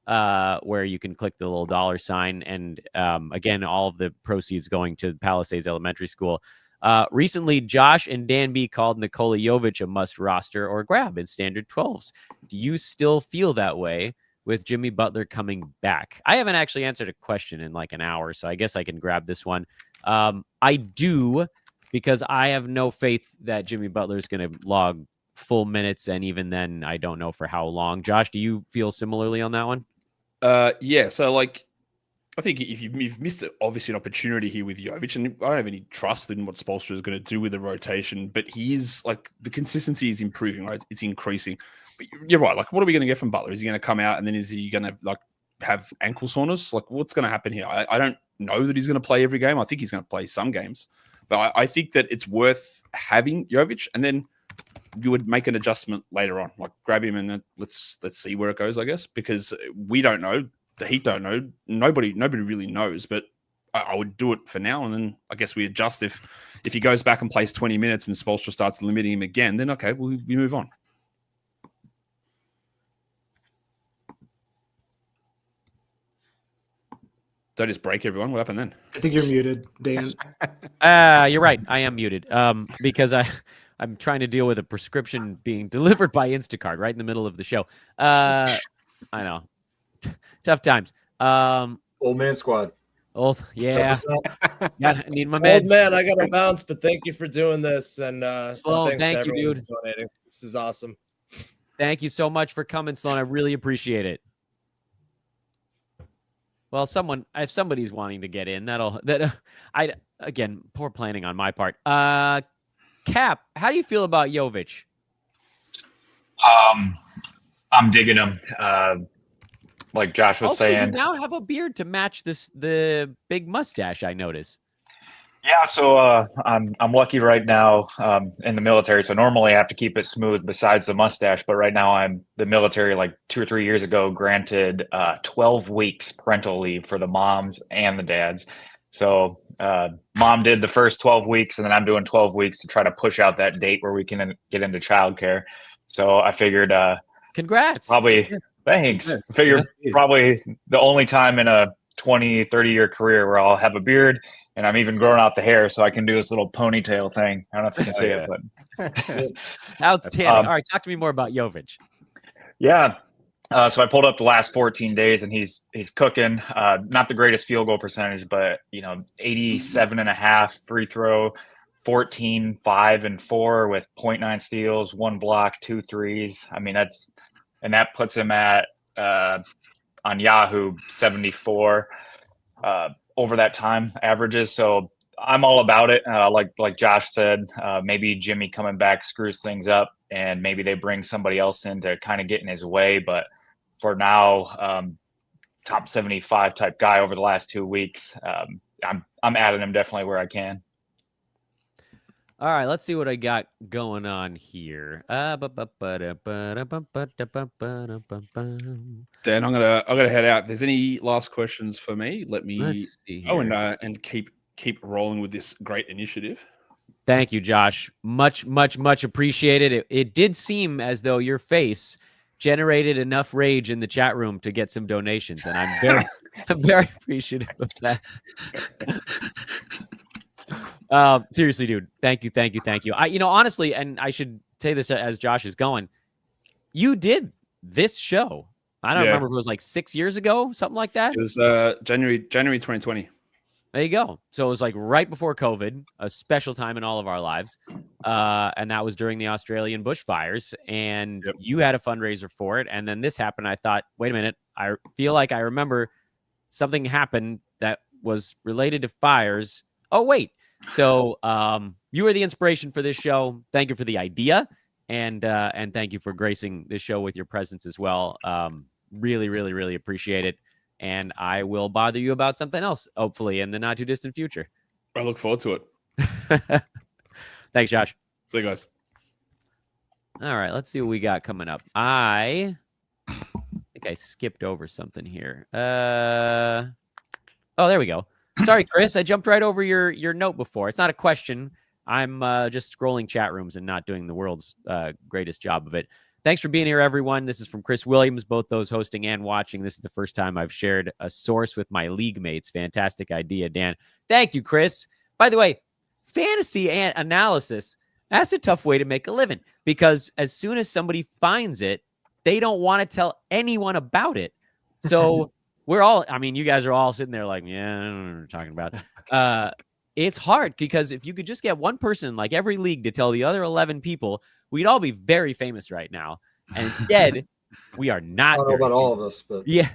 where you can click the little $sign. And again, all of the proceeds going to Palisades Elementary School. Recently, Josh and Dan B called Nikola Jovic a must roster or grab in standard 12s. Do you still feel that way with Jimmy Butler coming back? I haven't actually answered a question in like an hour, so I guess I can grab this one. I do, because I have no faith that Jimmy Butler is going to log full minutes, and even then, I don't know for how long. Josh, do you feel similarly on that one? Yeah, so like, I think if you've missed obviously an opportunity here with Jovic, and I don't have any trust in what Spoelstra is going to do with the rotation, but he is like, the consistency is improving, right? It's increasing. But you're right. Like, what are we going to get from Butler? Is he going to come out and then is he going to like have ankle soreness? Like, what's going to happen here? I don't know that he's going to play every game. I think he's going to play some games, but I think that it's worth having Jovic, and then you would make an adjustment later on, like grab him and let's see where it goes, I guess, because we don't know. The Heat don't know. Nobody really knows, but I would do it for now, and then I guess we adjust if he goes back and plays 20 minutes and Spoelstra starts limiting him again, then okay, we move on. Did I just break everyone? What happened then? I think you're muted, Dan. You're right. I am muted because I'm trying to deal with a prescription being delivered by Instacart right in the middle of the show. I know. Tough times. Old man squad. Yeah. I need my meds. Old man, I got to bounce, but thank you for doing this. And Sloan, thanks thank to you, everyone dude. who's donating. This is awesome. Thank you so much for coming, Sloan. I really appreciate it. Well, if somebody's wanting to get in, again, poor planning on my part. Cap, how do you feel about Jovic? I'm digging him. Like Josh was saying, you now have a beard to match the big mustache, I notice. Yeah, so I'm lucky right now in the military. So normally I have to keep it smooth besides the mustache, but right now I'm the military. Like 2 or 3 years ago, granted 12 weeks parental leave for the moms and the dads. So mom did the first 12 weeks, and then I'm doing 12 weeks to try to push out that date where we can get into childcare. So I figured, congrats. Probably thanks. I figured probably the only time in a 20, 30-year career where I'll have a beard and I'm even growing out the hair so I can do this little ponytail thing. I don't know if you can see it, but Outstanding. All right, talk to me more about Jovic. yeah. So I pulled up the last 14 days and he's cooking. Not the greatest field goal percentage, but 87.5 free throw, 14, 5, and 4 with 0.9 steals, 1 block, 2 threes. I mean, that puts him at on Yahoo 74 over that time averages. So I'm all about it. Like Josh said, maybe Jimmy coming back screws things up, and maybe they bring somebody else in to kind of get in his way. But for now, top 75 type guy over the last 2 weeks. I'm adding him definitely where I can. All right, let's see what I got going on here. Dan, I'm gonna head out. If there's any last questions for me, let me Let's see here. and keep rolling with this great initiative. Thank you, Josh. Much appreciated. It did seem as though your face generated enough rage in the chat room to get some donations, and I'm very appreciative of that. Seriously, dude. Thank you. Honestly, and I should say this as Josh is going, you did this show. I don't remember if it was like 6 years ago, something like that. It was January 2020. There you go. So it was like right before COVID, a special time in all of our lives. And that was during the Australian bushfires. And you had a fundraiser for it. And then this happened. I thought, wait a minute. I feel like I remember something happened that was related to fires. Oh, wait. So you were the inspiration for this show. Thank you for the idea. And thank you for gracing this show with your presence as well. Really appreciate it. And I will bother you about something else, hopefully, in the not too distant future. I look forward to it. Thanks, Josh. See you guys. All right, let's see what we got coming up. I think I skipped over something here. Oh, there we go. Sorry, Chris. I jumped right over your note before. It's not a question. I'm just scrolling chat rooms and not doing the world's greatest job of it. Thanks for being here, everyone. This is from Chris Williams, both those hosting and watching. This is the first time I've shared a source with my league mates. Fantastic idea, Dan. Thank you, Chris. By the way, fantasy and analysis, that's a tough way to make a living because as soon as somebody finds it, they don't want to tell anyone about it. So you guys are all sitting there like, yeah, I don't know what you're talking about. It's hard because if you could just get one person, like every league, to tell the other 11 people, we'd all be very famous right now. And instead, we are not. I don't know about all of us, but yeah,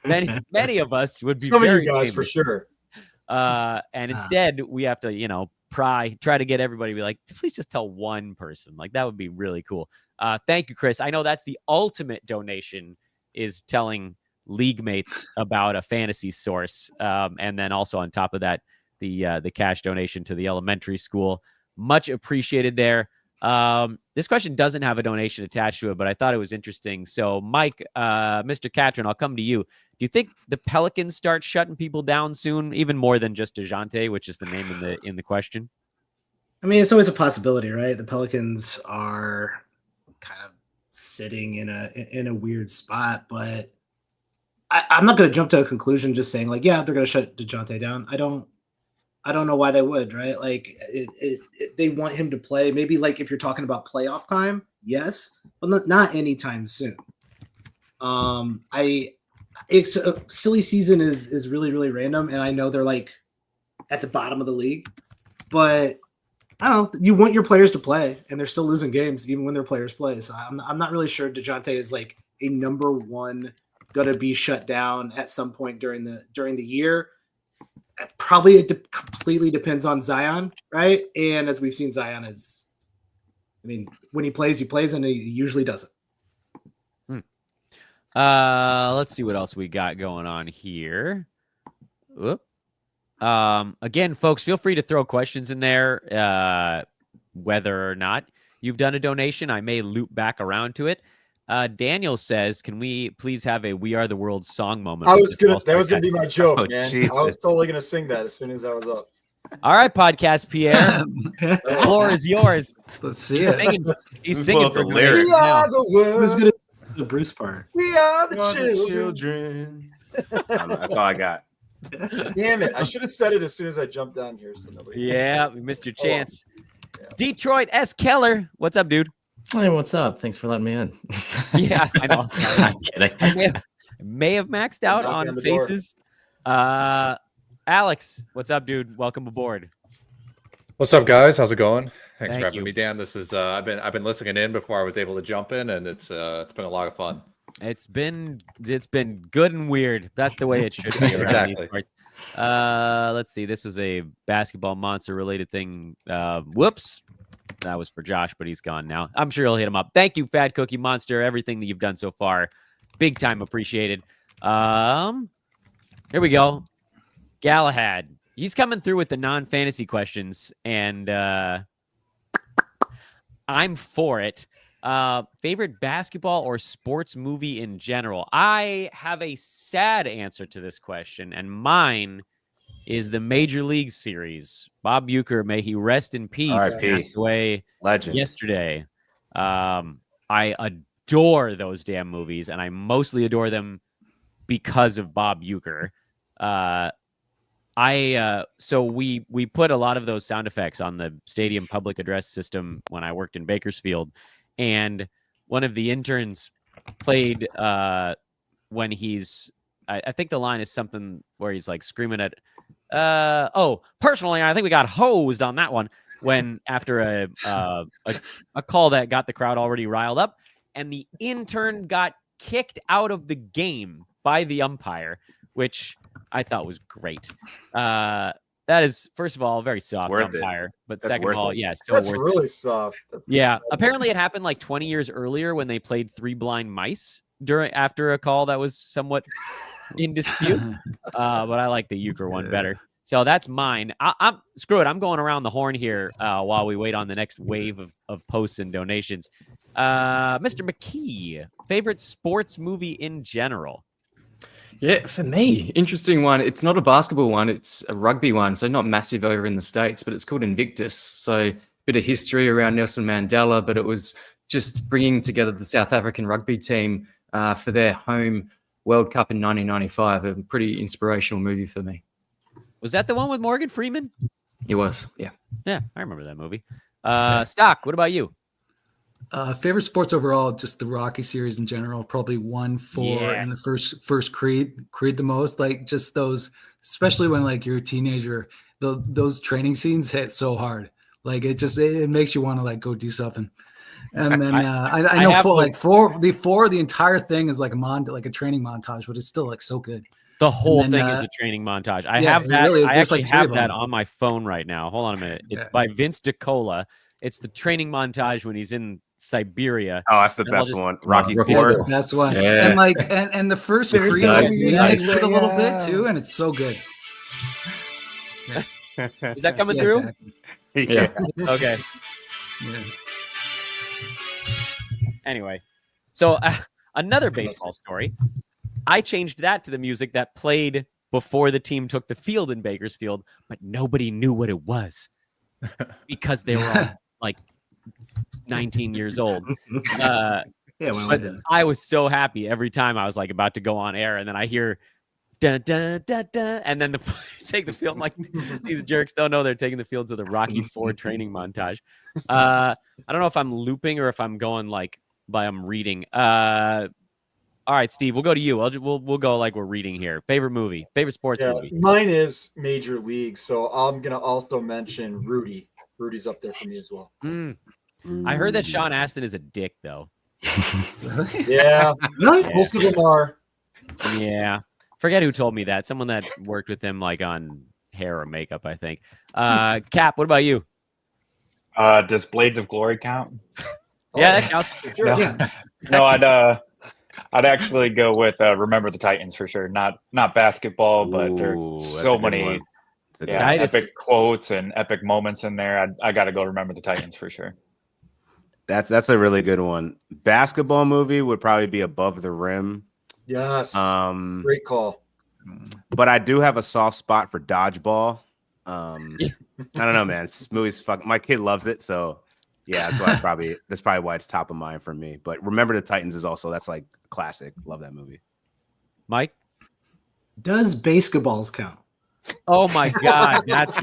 many of us would be some very of you guys famous. for sure. And instead, we have to, try to get everybody to be like, please just tell one person. Like that would be really cool. Thank you, Chris. I know that's the ultimate donation is telling league mates about a fantasy source. And then also on top of that, the cash donation to the elementary school. Much appreciated there. This question doesn't have a donation attached to it, but I thought it was interesting. So, Mike, Mr. Catron, I'll come to you. Do you think the Pelicans start shutting people down soon, even more than just DeJounte, which is the name in the question? I mean, it's always a possibility, right? The Pelicans are kind of sitting in a weird spot, but I'm not going to jump to a conclusion just saying like, yeah, they're going to shut DeJounte down. I don't know why they would, right? Like they want him to play. Maybe like if you're talking about playoff time, yes, but not anytime soon. It's a silly season is really random, and I know they're like at the bottom of the league, but I don't know. You want your players to play, and they're still losing games even when their players play. So I'm not really sure DeJounte is like a number one going to be shut down at some point during the year. Probably it completely depends on Zion, right? And as we've seen, Zion when he plays, and he usually doesn't. Let's see what else we got going on here. Whoop. Again, folks, feel free to throw questions in there, whether or not you've done a donation. I may loop back around to it. Daniel says, can we please have a We Are the World song moment? That was gonna be my joke, man. Jesus. I was totally gonna sing that as soon as I was up. All right, Podcast Pierre. The floor is yours. Let's see He's it. singing for lyrics. We are the world. Who's gonna do the Bruce part? We are the children. That's all I got. Damn it! I should have said it as soon as I jumped down here, so nobody. Yeah, we missed your Oh, well. chance. Detroit S. Keller, what's up, dude? Hey, what's up? Thanks for letting me in. Yeah, I know. I'm kidding. I may have maxed out Knocking on on the door. faces. Alex, what's up, dude? Welcome aboard. What's up, guys? How's it going? Thanks Thank for having you. me, Dan. This is I've been listening in before I was able to jump in, and it's been a lot of fun. It's been good and weird. That's the way it should be. around these Exactly. parts. Let's see. This is a basketball monster related thing. Whoops. That was for Josh, but he's gone now. I'm sure he'll hit him up. Thank you, Fat Cookie Monster. Everything that you've done so far, big time appreciated. Here we go. Galahad. He's coming through with the non-fantasy questions, and I'm for it. Favorite basketball or sports movie in general? I have a sad answer to this question, and mine is the Major League series. Bob Uecker, may he rest in peace, R.I.P. passed away Legend. yesterday. I adore those damn movies, and I mostly adore them because of Bob Uecker. So we put a lot of those sound effects on the stadium public address system when I worked in Bakersfield, and one of the interns played when he's I think the line is something where he's like screaming at personally I think we got hosed on that one, when after a call that got the crowd already riled up, and the intern got kicked out of the game by the umpire, which I thought was great. That is, first of all, a very soft worth it. umpire, but That's second worth of all, it. yeah, so That's worth really soft. yeah, apparently it happened like 20 years earlier when they played Three Blind Mice after a call that was somewhat in dispute. But I like the Euchre one better. So that's mine. I'm screw it. I'm going around the horn here while we wait on the next wave of posts and donations. Mr. McKee, favorite sports movie in general? Yeah, for me, interesting one. It's not a basketball one, it's a rugby one. So not massive over in the States, but it's called Invictus. So bit of history around Nelson Mandela, but it was just bringing together the South African rugby team for their home World Cup in 1995. A pretty inspirational movie for me. Was that the one with Morgan Freeman? It was, yeah. Yeah, I remember that movie. Stock, what about you? Favorite sports overall, just the Rocky series in general. Probably 1, 4, and the first Creed the most. Like just those, especially when like you're a teenager, those training scenes hit so hard. Like it makes you want to like go do something. And then I know the entire thing is like a training montage, but it's still like so good. The whole thing is a training montage. I have that. Really is. I There's actually like 3 have of that them. on my phone right now. Hold on a minute. It's by Vince DiCola. It's the training montage when he's in Siberia. Oh, that's the And I'll best just- one. Rocky Yeah, IV. the best one. Yeah. And like and the first There's Creed nice. mixed it a little Yeah. bit too, and it's so good. Is that coming Yeah, through? exactly. Yeah. Okay. Yeah. Anyway, so another baseball story. I changed that to the music that played before the team took the field in Bakersfield, but nobody knew what it was because they were all like 19 years old. But I was so happy every time I was like about to go on air, and then I hear dun, dun, dun, dun, and then the players take the field. I'm like, these jerks don't know they're taking the field to the Rocky IV training montage. I don't know if I'm looping or if I'm going like by I'm reading. All right, Steve, we'll go to you. We'll go like we're reading here. Favorite movie, favorite sports movie. Mine is Major League, so I'm gonna also mention Rudy. Rudy's up there for me as well. I heard that Sean Astin is a dick, though. Yeah, most of them are. Yeah, forget who told me that. Someone that worked with him, like on hair or makeup, I think. Cap, what about you? Does Blades of Glory count? Yeah, that counts. No, I'd actually go with Remember the Titans for sure. Not basketball, but there's so many epic quotes and epic moments in there. I got to go Remember the Titans for sure. That's a really good one. Basketball movie would probably be Above the Rim. Yes. Great call. But I do have a soft spot for Dodgeball. I don't know, man. This movie's fucking. My kid loves it, so yeah, that's probably why it's top of mind for me. But Remember the Titans is also that's like classic. Love that movie. Mike? Does baseballs count? Oh my God, that's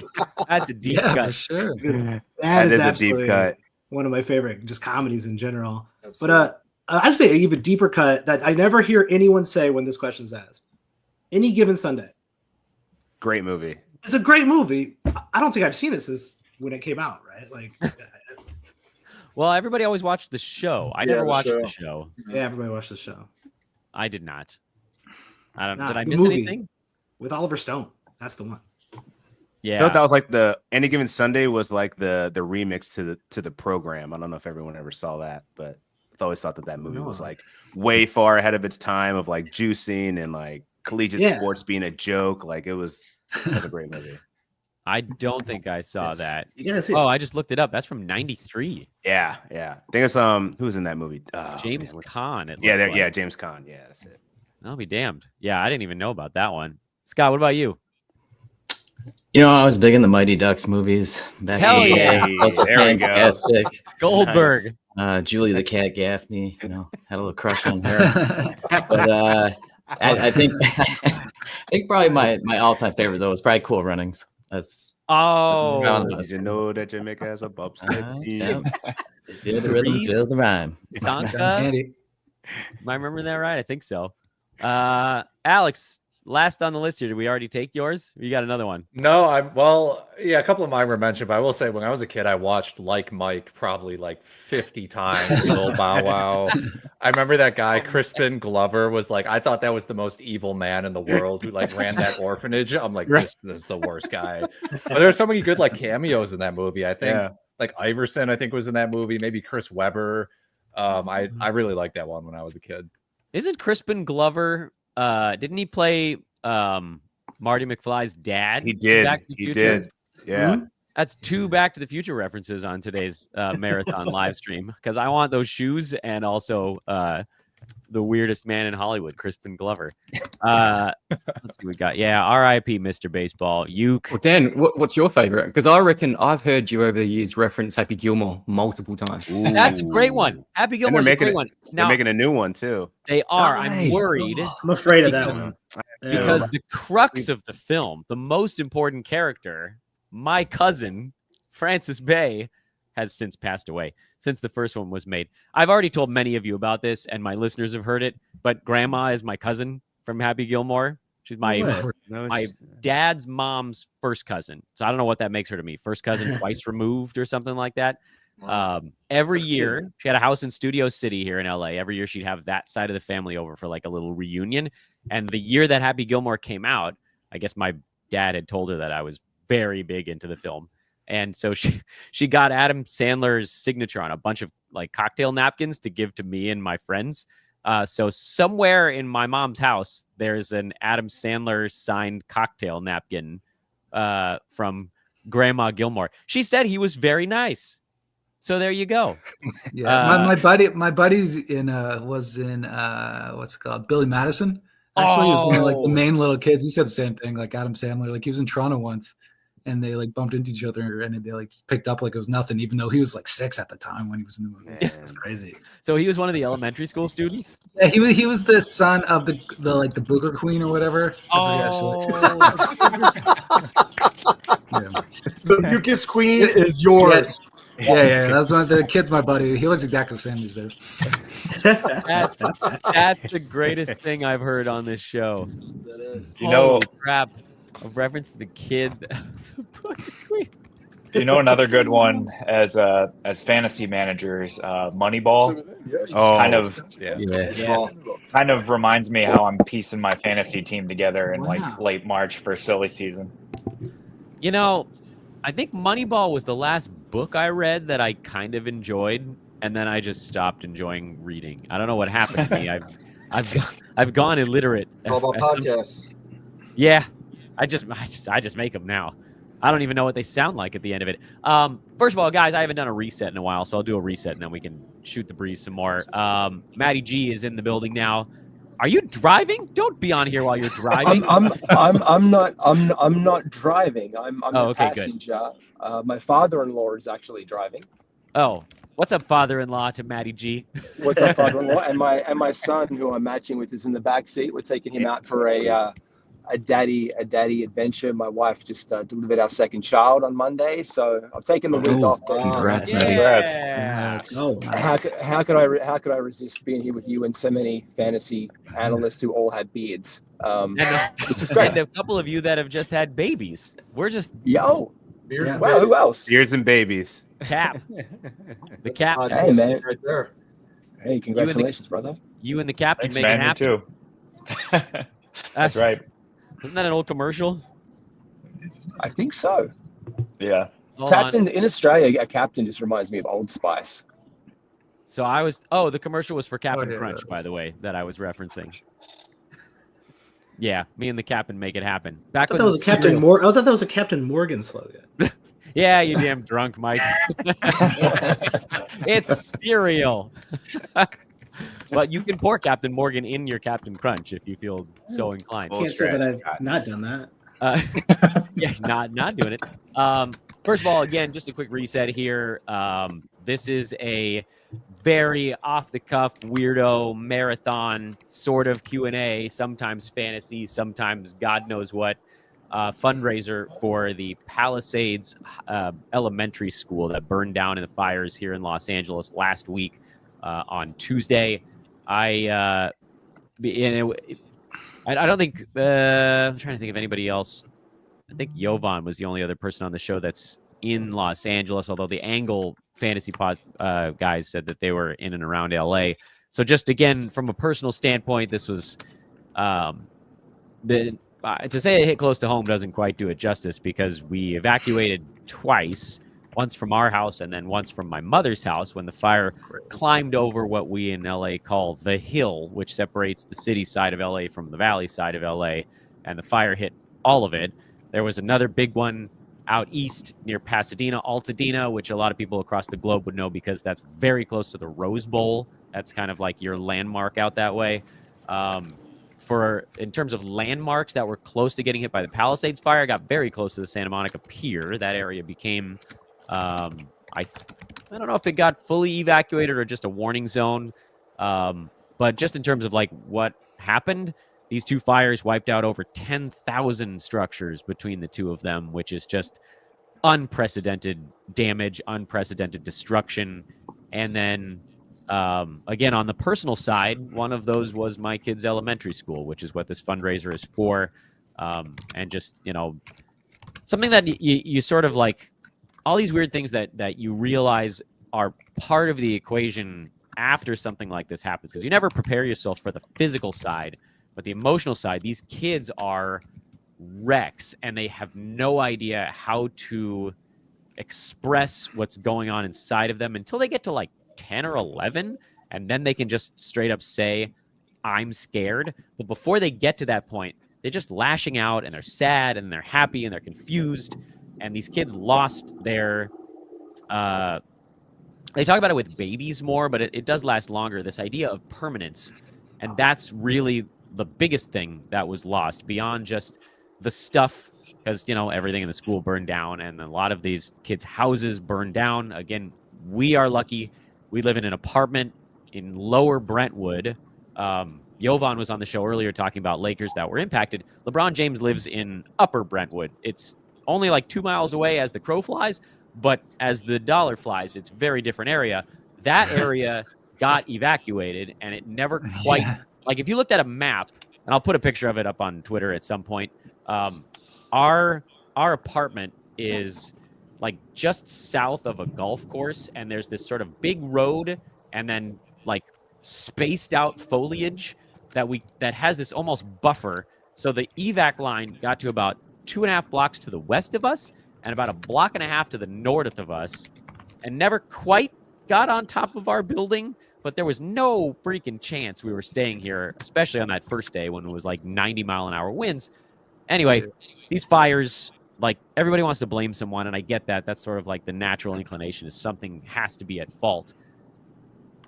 a deep cut. For sure. That is is a deep absolutely cut. one of my favorite just comedies in general. Absolutely. But I'd say an even deeper cut that I never hear anyone say when this question's asked. Any Given Sunday. Great movie. It's a great movie. I don't think I've seen it since when it came out, right? Like, Well, everybody always watched the show. I never watched the show. yeah, everybody watched the show. I did not. I don't. Nah, Did I the miss movie anything? with Oliver Stone? That's the one. I Yeah. thought that was like the Any Given Sunday was like the remix to the program. I don't know if everyone ever saw that, but I always thought that movie was like way far ahead of its time of like juicing and like collegiate sports being a joke. Like it was a great movie. I don't think I saw that. You gotta see it. Oh, I just looked it up. That's from '93. Yeah. I think it's who's in that movie? James Caan. Yeah, James Caan. Yeah, that's it. I'll be damned. Yeah, I didn't even know about that one. Scott, what about you? You know, I was big in the Mighty Ducks movies back Hell in the yeah. day. Those were There we go. fantastic. Goldberg. Julie the Cat Gaffney, you know, had a little crush on her. But I think I think probably my all-time favorite though was probably Cool Runnings. That's Did you know that Jamaica has a bobsled team? Feel the rhythm, feel the rhyme. Sanka. Am I remembering that right? I think so. Alex, last on the list here. Did we already take yours? Or you got another one? No, a couple of mine were mentioned, but I will say when I was a kid, I watched Like Mike probably like 50 times. Little Bow Wow. I remember that guy, Crispin Glover, was like, I thought that was the most evil man in the world who like ran that orphanage. I'm like, this is the worst guy. But there's so many good like cameos in that movie. I think like Iverson, I think was in that movie. Maybe Chris Webber. I really liked that one when I was a kid. Isn't Crispin Glover? Didn't he play Marty McFly's dad? He did. Back to the He Future? did. Yeah. That's 2 Back to the Future references on today's marathon live stream because I want those shoes and also the weirdest man in Hollywood, Crispin Glover. Let's see what we got. Yeah, R.I.P. Mr. Baseball. Well, Dan, what's your favorite? Because I reckon I've heard you over the years reference Happy Gilmore multiple times. That's a great one. Happy Gilmore's a great one. They're making a new one too. They are. I'm worried. I'm afraid of that one. Because the crux of the film, the most important character, my cousin, Francis Bay, has since passed away since the first one was made. I've already told many of you about this, and my listeners have heard it, but Grandma is my cousin from Happy Gilmore. She's my dad's mom's first cousin. So I don't know what that makes her to me. First cousin twice removed or something like that. Every year, she had a house in Studio City here in LA. Every year she'd have that side of the family over for like a little reunion. And the year that Happy Gilmore came out, I guess my dad had told her that I was very big into the film. And so she got Adam Sandler's signature on a bunch of like cocktail napkins to give to me and my friends. So somewhere in my mom's house, there's an Adam Sandler signed cocktail napkin from Grandma Gilmore. She said he was very nice. So there you go. Yeah, my buddy's was in what's it called? Billy Madison. Actually, he was one of like the main little kids. He said the same thing, like Adam Sandler. Like he was in Toronto once, and they like bumped into each other, and they like just picked up like it was nothing, even though he was like 6 at the time when he was in the movie. It's crazy. So he was one of the elementary school students. Yeah, he was the son of the like the Booger Queen or whatever. The mucus queen is yours. Yeah, that's one of the kids. My buddy, he looks exactly the same these days. That's the greatest thing I've heard on this show. That is. You know, crap. A reference to the kid. You know, another good one as fantasy managers, Moneyball. Kind of reminds me how I'm piecing my fantasy team together in like late March for silly season. You know, I think Moneyball was the last book I read that I kind of enjoyed, and then I just stopped enjoying reading. I don't know what happened to me. I've gone illiterate. It's all about podcasts. Yeah, I just make them now. I don't even know what they sound like at the end of it. First of all, guys, I haven't done a reset in a while, so I'll do a reset and then we can shoot the breeze some more. Matty G is in the building now. Are you driving? Don't be on here while you're driving. I'm not driving. I'm the okay, passenger. My father-in-law is actually driving. Oh, what's up, father-in-law to Matty G? What's up, father-in-law? And my son, who I'm matching with, is in the back seat. We're taking him out for a a daddy adventure. My wife just delivered our second child on Monday, so I've taken the week off. But Congrats, Yeah. man. Let's go. how could I resist being here with you and so many fantasy analysts who all have beards? Which is great. And a couple of you that have just had babies. We're just Beers and Wow, who else? Beers and babies. Cap. The cap. Hey, man. right there. Hey, congratulations, brother. You and the cap can Thanks, make man. it Me happen. too. That's right. Isn't that an old commercial? I think so. Yeah. Hold Captain on. in Australia, a captain just reminds me of Old Spice. So I was. Oh, the commercial was for Captain yeah, Crunch, that by was- the way, that I was referencing. Yeah, me and the captain make it happen. Back I thought when that was a Captain I thought that was a Captain Morgan slogan. Yeah, you damn drunk, Mike. It's cereal. But you can pour Captain Morgan in your Captain Crunch if you feel so inclined. Can't say that I've not done that. Yeah, not doing it. First of all, again, just a quick reset here. This is a very off-the-cuff, weirdo marathon sort of Q&A, sometimes fantasy, sometimes God knows what, fundraiser for the Palisades Elementary School that burned down in the fires here in Los Angeles last week on Tuesday. I don't think I'm trying to think of anybody else. I think Jovan was the only other person on the show that's in Los Angeles, although the Angle Fantasy Pod guys said that they were in and around LA. So just again, from a personal standpoint, this was to say it hit close to home doesn't quite do it justice, because we evacuated twice, once from our house and then once from my mother's house, when the fire climbed over what we in LA call the hill, which separates the city side of LA from the valley side of LA, and the fire hit all of it. There was another big one out east near Pasadena, Altadena, which a lot of people across the globe would know because that's very close to the Rose Bowl. That's kind of like your landmark out that way. In terms of landmarks that were close to getting hit by the Palisades Fire, got very close to the Santa Monica Pier. That area became, I don't know if it got fully evacuated or just a warning zone. But just in terms of like what happened, these two fires wiped out over 10,000 structures between the two of them, which is just unprecedented damage, unprecedented destruction. And then, again, on the personal side, one of those was my kid's elementary school, which is what this fundraiser is for. And just, something that you sort of like, all these weird things that you realize are part of the equation after something like this happens, because you never prepare yourself for the physical side. But the emotional side, these kids are wrecks, and they have no idea how to express what's going on inside of them until they get to like 10 or 11, and then they can just straight up say, I'm scared. But before they get to that point, they're just lashing out, and they're sad, and they're happy, and they're confused. And these kids lost their... they talk about it with babies more, but it does last longer, this idea of permanence. And that's really the biggest thing that was lost, beyond just the stuff, because everything in the school burned down, and a lot of these kids' houses burned down. Again, we are lucky. We live in an apartment in Lower Brentwood. Jovan was on the show earlier talking about Lakers that were impacted. LeBron James lives in Upper Brentwood. It's only like 2 miles away as the crow flies, but as the dollar flies, it's a very different area. That area got evacuated, and it never quite... Like, if you looked at a map, and I'll put a picture of it up on Twitter at some point, our apartment is like just south of a golf course, and there's this sort of big road, and then like spaced out foliage that has this almost buffer. So the evac line got to about 2.5 blocks to the west of us, and about 1.5 blocks to the north of us, and never quite got on top of our building. But there was no freaking chance we were staying here, especially on that first day when it was like 90-mile-an-hour winds. Anyway, these fires, like, everybody wants to blame someone, and I get that. That's sort of like the natural inclination, is something has to be at fault.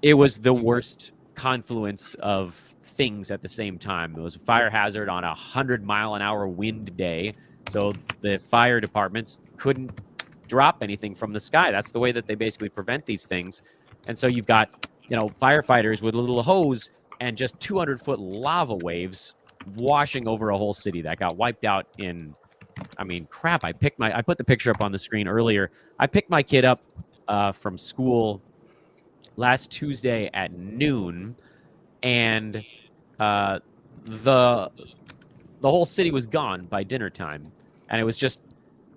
It was the worst confluence of things at the same time. It was a fire hazard on a 100-mile-an-hour wind day, so the fire departments couldn't drop anything from the sky. That's the way that they basically prevent these things. And so you've got... firefighters with a little hose and just 200-foot lava waves washing over a whole city that got wiped out in, I mean, crap. I put the picture up on the screen earlier. I picked my kid up from school last Tuesday at noon, and the whole city was gone by dinner time, and it was just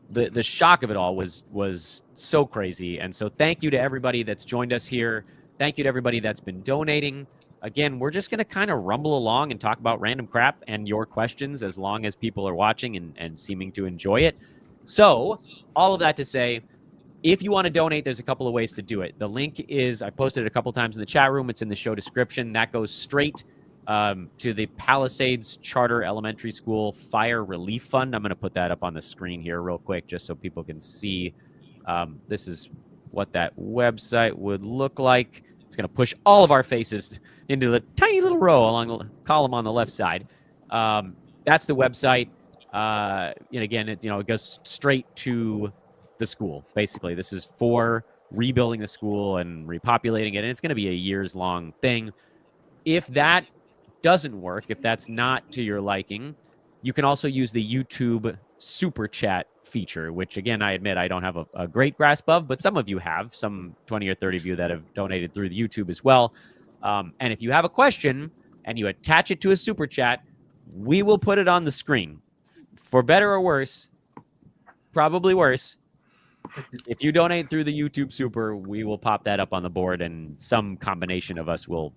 the shock of it all was so crazy. And so thank you to everybody that's joined us here. Thank you to everybody that's been donating. Again, we're just going to kind of rumble along and talk about random crap and your questions as long as people are watching and seeming to enjoy it. So all of that to say, if you want to donate, there's a couple of ways to do it. The link is, I posted it a couple times in the chat room. It's in the show description. That goes straight to the Palisades Charter Elementary School Fire Relief Fund. I'm going to put that up on the screen here real quick just so people can see. This is what that website would look like. It's going to push all of our faces into the tiny little row along the column on the left side. That's the website. And again, it goes straight to the school. Basically, this is for rebuilding the school and repopulating it, and it's going to be a years-long thing. If that doesn't work, if that's not to your liking, you can also use the YouTube Super Chat feature, which, again, I admit I don't have a great grasp of, but some of you have, some 20 or 30 of you that have donated through the YouTube as well. And if you have a question and you attach it to a Super Chat, we will put it on the screen. For better or worse, probably worse, if you donate through the YouTube Super, we will pop that up on the board, and some combination of us will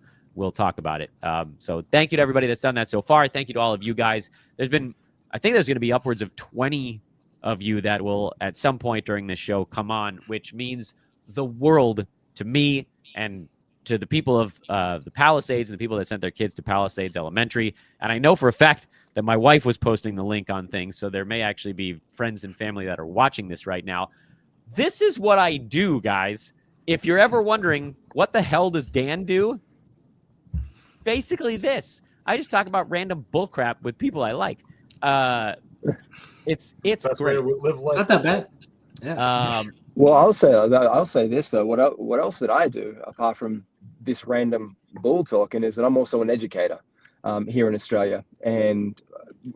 talk about it. So thank you to everybody that's done that so far. Thank you to all of you guys. I think there's going to be upwards of 20 of you that will at some point during this show come on, which means the world to me and to the people of the Palisades and the people that sent their kids to Palisades Elementary. And I know for a fact that my wife was posting the link on things, so there may actually be friends and family that are watching this right now. This is what I do, guys. If you're ever wondering, what the hell does Dan do? Basically this. I just talk about random bullcrap with people I like. It's Best way great. to live life. Not that bad. Yeah. Well, I'll say this though. What else did I do apart from this random bull talking is that I'm also an educator here in Australia, and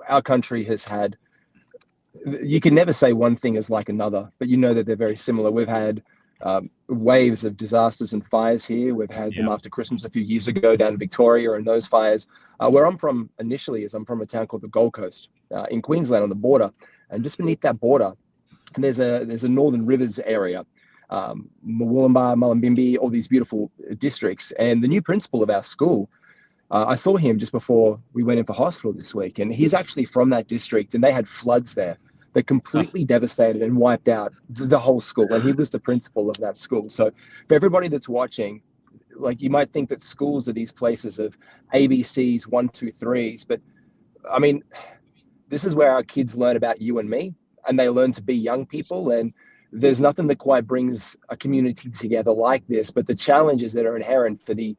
our country has had. You can never say one thing is like another, but you know that they're very similar. We've had waves of disasters and fires here. We've had them after Christmas a few years ago down in Victoria, and those fires. Where I'm from initially is I'm from a town called the Gold Coast in Queensland on the border, and just beneath that border, there's a Northern Rivers area, Murwillumbah, Mullumbimby, all these beautiful districts. And the new principal of our school, I saw him just before we went in for hospital this week, and he's actually from that district, and they had floods there that completely devastated and wiped out the whole school. And he was the principal of that school. So for everybody that's watching, like, you might think that schools are these places of ABCs, 1, 2, 3s, but I mean, this is where our kids learn about you and me, and they learn to be young people. And there's nothing that quite brings a community together like this, but the challenges that are inherent for the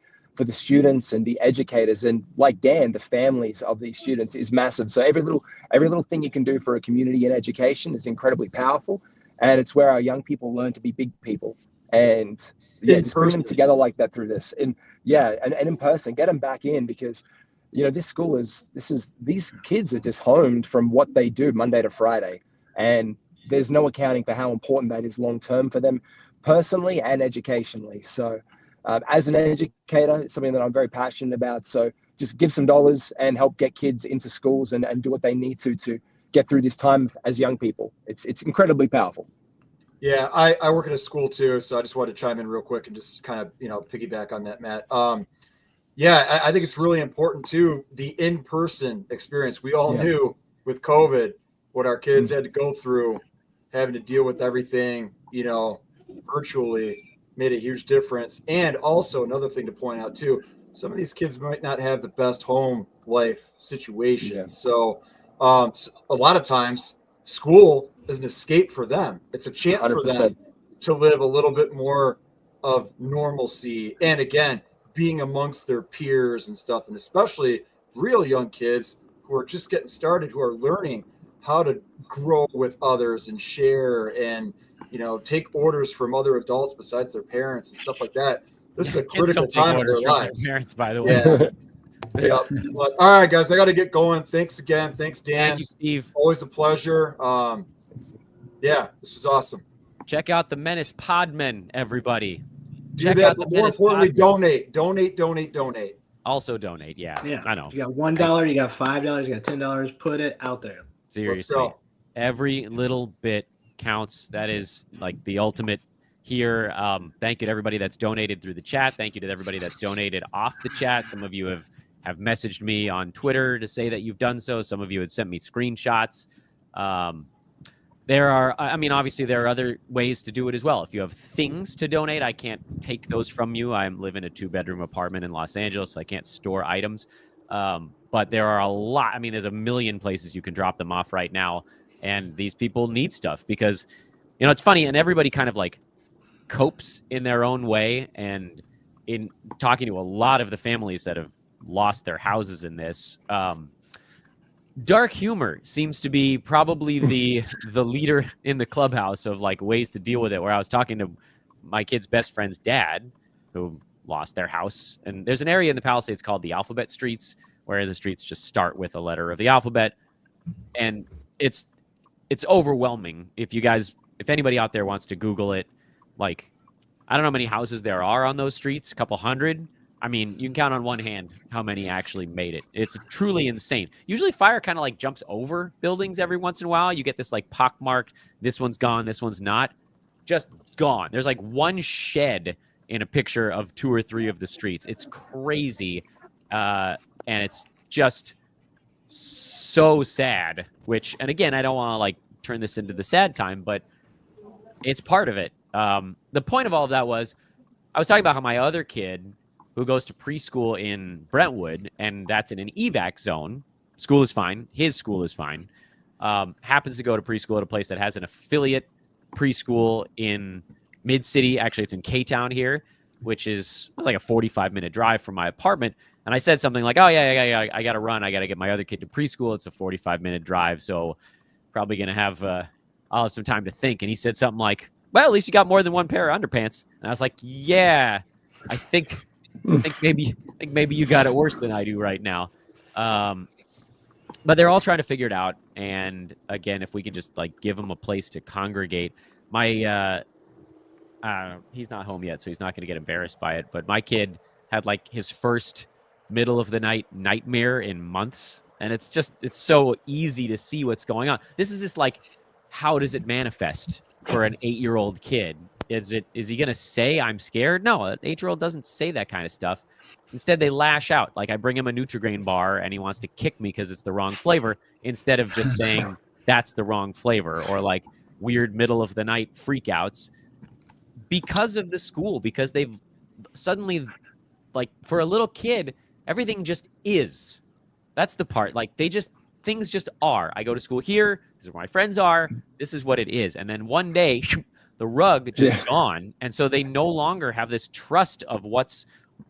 students and the educators, and like Dan, the families of these students, is massive. So every little thing you can do for a community and education is incredibly powerful, and it's where our young people learn to be big people. And just bring them together like that through this, and in person, get them back in, because this school these kids are just homed from what they do Monday to Friday, and there's no accounting for how important that is long term for them personally and educationally. So as an educator, it's something that I'm very passionate about. So just give some dollars and help get kids into schools and do what they need to get through this time as young people. It's incredibly powerful. Yeah, I work at a school too, so I just wanted to chime in real quick and just kind of piggyback on that, Matt. I think it's really important too, the in-person experience. We all knew with COVID what our kids had to go through, having to deal with everything, virtually made a huge difference. And also another thing to point out too, some of these kids might not have the best home life situations. Yeah. So a lot of times school is an escape for them. It's a chance 100%. For them to live a little bit more of normalcy. And again, being amongst their peers and stuff, and especially real young kids who are just getting started, who are learning how to grow with others and share and take orders from other adults besides their parents and stuff like that. This is a critical time in their lives. Parents, by the way. Yep. But, all right, guys, I got to get going. Thanks again. Thanks, Dan. Thank you, Steve. Always a pleasure. Yeah, this was awesome. Check out the Menace Podmen, everybody. Do Check that, out the but more Menace importantly, Podmen. donate. Also donate. Yeah, Yeah, I know. You got $1, you got $5, you got $10. Put it out there. Seriously, Let's go. every little bit counts. That is like the ultimate here. Thank you to everybody that's donated through the chat. Thank you to everybody that's donated off the chat. Some of you have messaged me on Twitter to say that you've done so. Some of you had sent me screenshots. Obviously there are other ways to do it as well. If you have things to donate, I can't take those from you. I live in a 2-bedroom apartment in Los Angeles, so I can't store items. But there are a lot. I mean, there's a million places you can drop them off right now. And these people need stuff because, it's funny. And everybody kind of like copes in their own way. And in talking to a lot of the families that have lost their houses in this, dark humor seems to be probably the leader in the clubhouse of like ways to deal with it. Where I was talking to my kid's best friend's dad who lost their house. And there's an area in the Palisades called the Alphabet Streets, where the streets just start with a letter of the alphabet. And it's overwhelming. If anybody out there wants to Google it, like, I don't know how many houses there are on those streets, a couple hundred. I mean, you can count on one hand how many actually made it. It's truly insane. Usually fire kind of like jumps over buildings every once in a while. You get this like pockmarked, this one's gone, this one's not. Just gone. There's like one shed in a picture of 2 or 3 of the streets. It's crazy. And it's just so sad, and again, I don't want to like turn this into the sad time, but it's part of it. The point of all of that was I was talking about how my other kid who goes to preschool in Brentwood, and that's in an evac zone. School is fine. His school is fine. Happens to go to preschool at a place that has an affiliate preschool in Mid-City. Actually, it's in K-Town here, which is like a 45-minute drive from my apartment. And I said something like, oh, yeah, I got to run. I got to get my other kid to preschool. It's a 45-minute drive, so probably going to have I'll have some time to think. And he said something like, well, at least you got more than one pair of underpants. And I was like, yeah, I think maybe you got it worse than I do right now. But they're all trying to figure it out. And again, if we can just like give them a place to congregate. My he's not home yet, so he's not going to get embarrassed by it. But my kid had like his first middle of the night nightmare in months. And it's so easy to see what's going on. This is just like, how does it manifest for an 8-year-old kid? Is he going to say I'm scared? No, an 8-year-old doesn't say that kind of stuff. Instead, they lash out. Like I bring him a Nutri-Grain bar and he wants to kick me because it's the wrong flavor, instead of just saying that's the wrong flavor, or like weird middle of the night freakouts because of the school, because they've suddenly, like, for a little kid, everything just is. That's the part. Like things just are. I go to school here. This is where my friends are. This is what it is. And then one day the rug just gone. And so they no longer have this trust of what's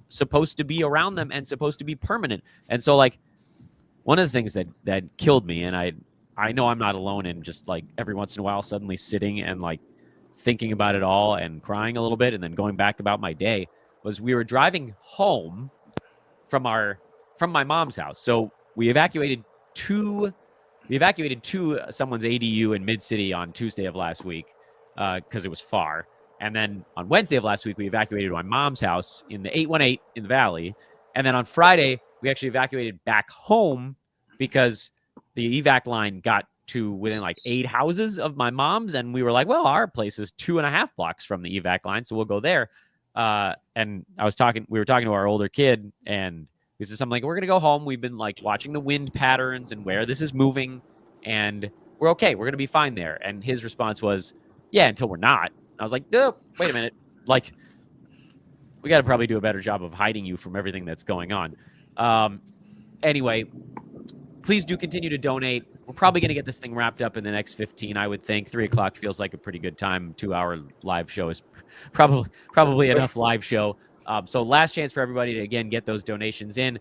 supposed to be around them and supposed to be permanent. And so like one of the things that killed me, and I know I'm not alone in just like every once in a while suddenly sitting and like thinking about it all and crying a little bit and then going back about my day, was we were driving home from my mom's house. So we evacuated to someone's ADU in Mid-City on Tuesday of last week because it was far. And then on Wednesday of last week, we evacuated to my mom's house in the 818 in the Valley. And then on Friday, we actually evacuated back home because the evac line got to within like 8 houses of my mom's. And we were like, well, our place is 2.5 blocks from the evac line, so we'll go there. And we were talking to our older kid, and he said something like, we're going to go home. We've been like watching the wind patterns and where this is moving, and we're okay. We're going to be fine there. And his response was, yeah, until we're not. I was like, no, wait a minute. Like, we got to probably do a better job of hiding you from everything that's going on. Anyway, please do continue to donate. We're probably going to get this thing wrapped up in the next 15, I would think. 3 o'clock feels like a pretty good time. 2-hour live show is probably enough live show. So last chance for everybody to, again, get those donations in.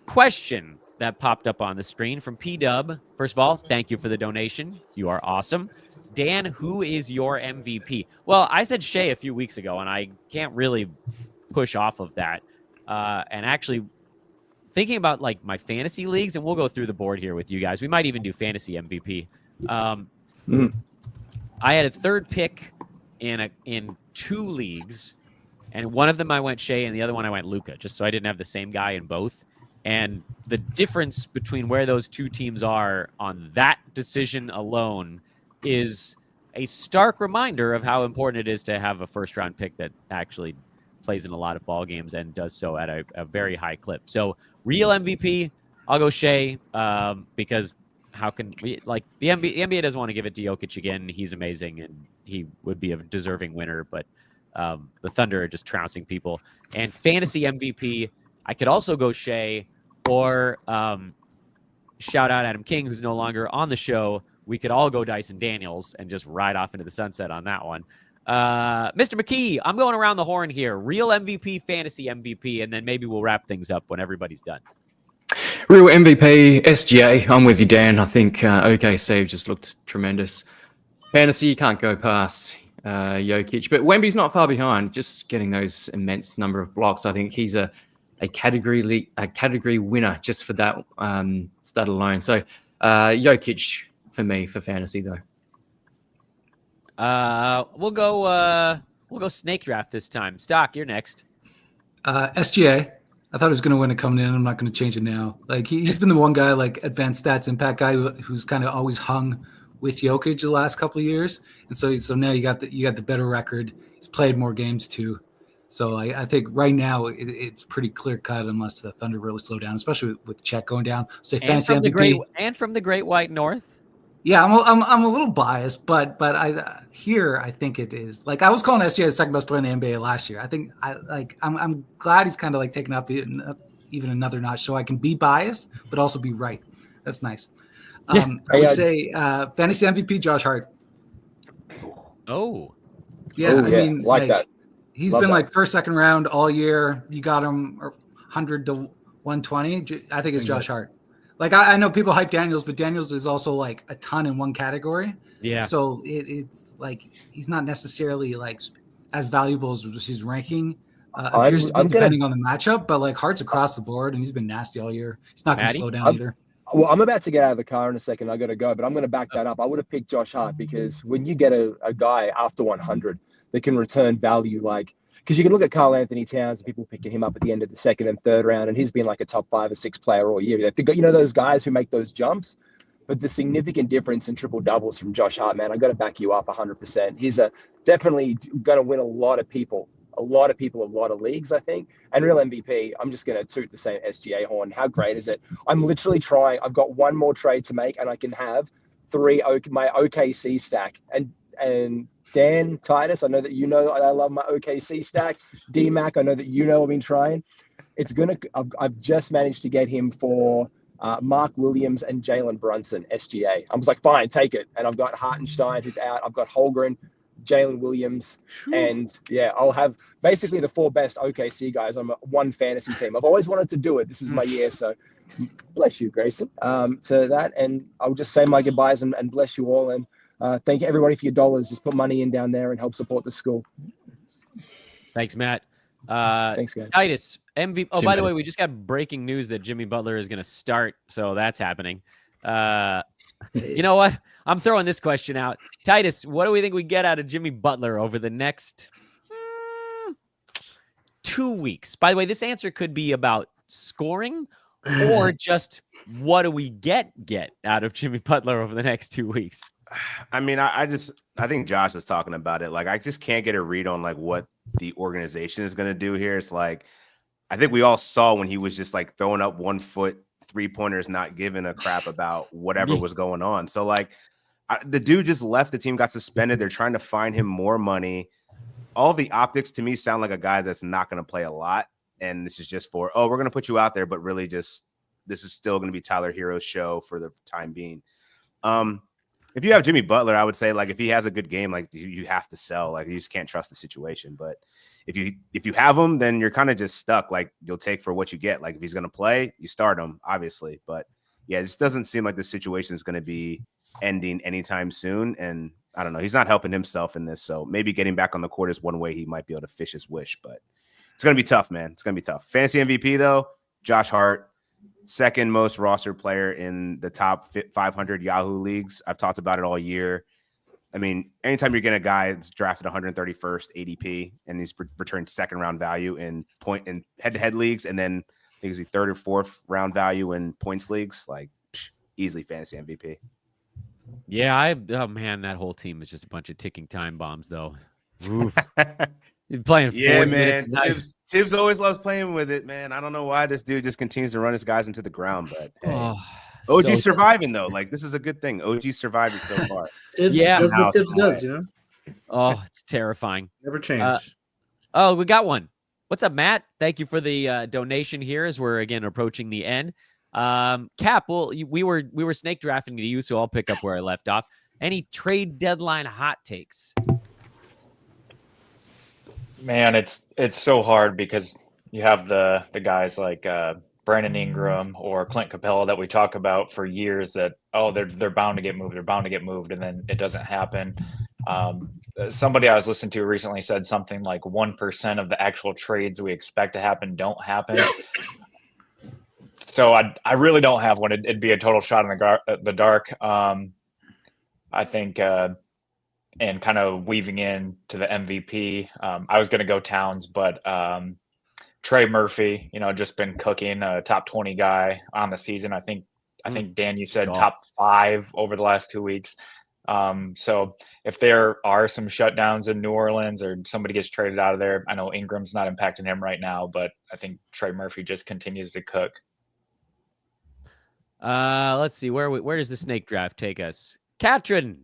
Question that popped up on the screen from P-Dub. First of all, thank you for the donation. You are awesome. Dan, who is your MVP? Well, I said Shea a few weeks ago, and I can't really push off of that. And actually, thinking about like my fantasy leagues, and we'll go through the board here with you guys. We might even do fantasy MVP. I had a third pick in 2 leagues, and one of them I went Shea, and the other one I went Luka, just so I didn't have the same guy in both. And the difference between where those 2 teams are on that decision alone is a stark reminder of how important it is to have a first-round pick that actually plays in a lot of ball games and does so at a very high clip. So real MVP, I'll go Shea, because how can we, like, the NBA doesn't want to give it to Jokic again. He's amazing and he would be a deserving winner, but the Thunder are just trouncing people. And fantasy MVP, I could also go Shea, or shout out Adam King, who's no longer on the show. We could all go Dyson Daniels and just ride off into the sunset on that one. Mr. McKee, I'm going around the horn here. Real MVP, fantasy MVP, and then maybe we'll wrap things up when everybody's done. Real MVP, SGA. I'm with you, Dan. I think OKC just looked tremendous. Fantasy, you can't go past Jokic, but Wemby's not far behind. Just getting those immense number of blocks. I think he's a category winner just for that stat alone. So Jokic for me for fantasy though. We'll go snake draft this time. Stock, you're next. SGA. I thought he was going to win it coming in. I'm not going to change it now. Like he's been the one guy, like advanced stats impact guy, who's kind of always hung with Jokic the last couple of years, and so now you got the better record. He's played more games too. So I think right now it's pretty clear cut unless the Thunder really slow down, especially with Chet going down. Say fantasy MVP. From the Great White North. Yeah, I'm a little biased, but I think it is. Like I was calling SGA the second best player in the NBA last year. I think I'm glad he's kind of like taking up even another notch, so I can be biased but also be right. That's nice. I would say fantasy MVP Josh Hart. Oh, yeah. I mean, like that. He's been like first, second round all year. You got him 100 to 120. I think it's Josh Hart. Like I know people hype Daniels, but Daniels is also like a ton in one category. Yeah. So it's like he's not necessarily like as valuable as his ranking appears to be depending on the matchup. But like Hart's across the board, and he's been nasty all year. He's not going to slow down either. Well, I'm about to get out of the car in a second. I got to go, but I'm going to back that up. I would have picked Josh Hart because when you get a guy after 100 that can return value, like because you can look at Karl Anthony Towns and people picking him up at the end of the second and third round, and he's been like a top 5 or 6 player all year. They've got, those guys who make those jumps, but the significant difference in triple doubles from Josh Hart, man, I got to back you up 100%. He's definitely going to win a lot of leagues, I think. And real MVP, I'm just going to toot the same SGA horn. How great is it? I'm literally trying. I've got one more trade to make, and I can have my OKC stack. And Dan, Titus, I know that I love my OKC stack. D-Mac, I know that I've been trying. I've just managed to get him for Mark Williams and Jalen Brunson, SGA. I was like, fine, take it. And I've got Hartenstein, who's out. I've got Holmgren, Jalen Williams, and I'll have basically the 4 best OKC guys on one fantasy team. I've always wanted to do it. This is my year, so bless you, Grayson. To that, and I'll just say my goodbyes and bless you all, and thank everybody for your dollars. Just put money in down there and help support the school. Thanks, Matt. Thanks, guys. Titus, MVP. Oh, by the way, we just got breaking news that Jimmy Butler is going to start, so that's happening. You know what? I'm throwing this question out. Titus, what do we think we get out of Jimmy Butler over the next 2 weeks? By the way, this answer could be about scoring or just what do we get out of Jimmy Butler over the next 2 weeks? I mean, I think Josh was talking about it. Like, I just can't get a read on like what the organization is going to do here. It's like, I think we all saw when he was just like throwing up 1 foot 3-pointers, not giving a crap about whatever was going on. So like the dude just left the team, got suspended. They're trying to find him more money. All the optics to me sound like a guy that's not going to play a lot. And this is just for, we're going to put you out there, but really just, this is still going to be Tyler Hero's show for the time being. If you have Jimmy Butler, I would say like if he has a good game, like you have to sell. Like you just can't trust the situation. But if you have him, then you're kind of just stuck. Like you'll take for what you get. Like if he's going to play, you start him, obviously. But yeah, it just doesn't seem like the situation is going to be ending anytime soon. And I don't know. He's not helping himself in this. So maybe getting back on the court is one way he might be able to fish his wish. But it's going to be tough, man. It's going to be tough. Fantasy MVP though, Josh Hart. second most roster player in the top 500 Yahoo leagues. I've talked about it all year. I mean, anytime you're getting a guy that's drafted 131st ADP and he's returned second round value in point in head-to-head leagues, and then I think he's third or fourth round value in points leagues, like easily fantasy MVP. Yeah, oh man, that whole team is just a bunch of ticking time bombs, though. Oof. You're playing 40 minutes. Tibbs always loves playing with it, man. I don't know why this dude just continues to run his guys into the ground, but hey. OG's surviving though. Like, this is a good thing. OG's surviving so far. Tibbs does what Tibbs does, you know? Oh, it's terrifying. Never change. Oh, we got one. What's up, Matt? Thank you for the donation here as we're again approaching the end. Cap, well, we were snake drafting to you, so I'll pick up where I left off. Any trade deadline hot takes? Man, it's so hard because you have the guys like Brandon Ingram or Clint Capella that we talk about for years that, they're bound to get moved. They're bound to get moved. And then it doesn't happen. Somebody I was listening to recently said something like 1% of the actual trades we expect to happen don't happen. So I really don't have one. It'd be a total shot in the dark. I think, and kind of weaving in to the MVP, I was going to go Towns, but Trey Murphy, just been cooking, a top 20 guy on the season. I think Dan, you said top 5 over the last 2 weeks. So if there are some shutdowns in New Orleans or somebody gets traded out of there, I know Ingram's not impacting him right now, but I think Trey Murphy just continues to cook. Let's see, where does the snake draft take us? Katrin,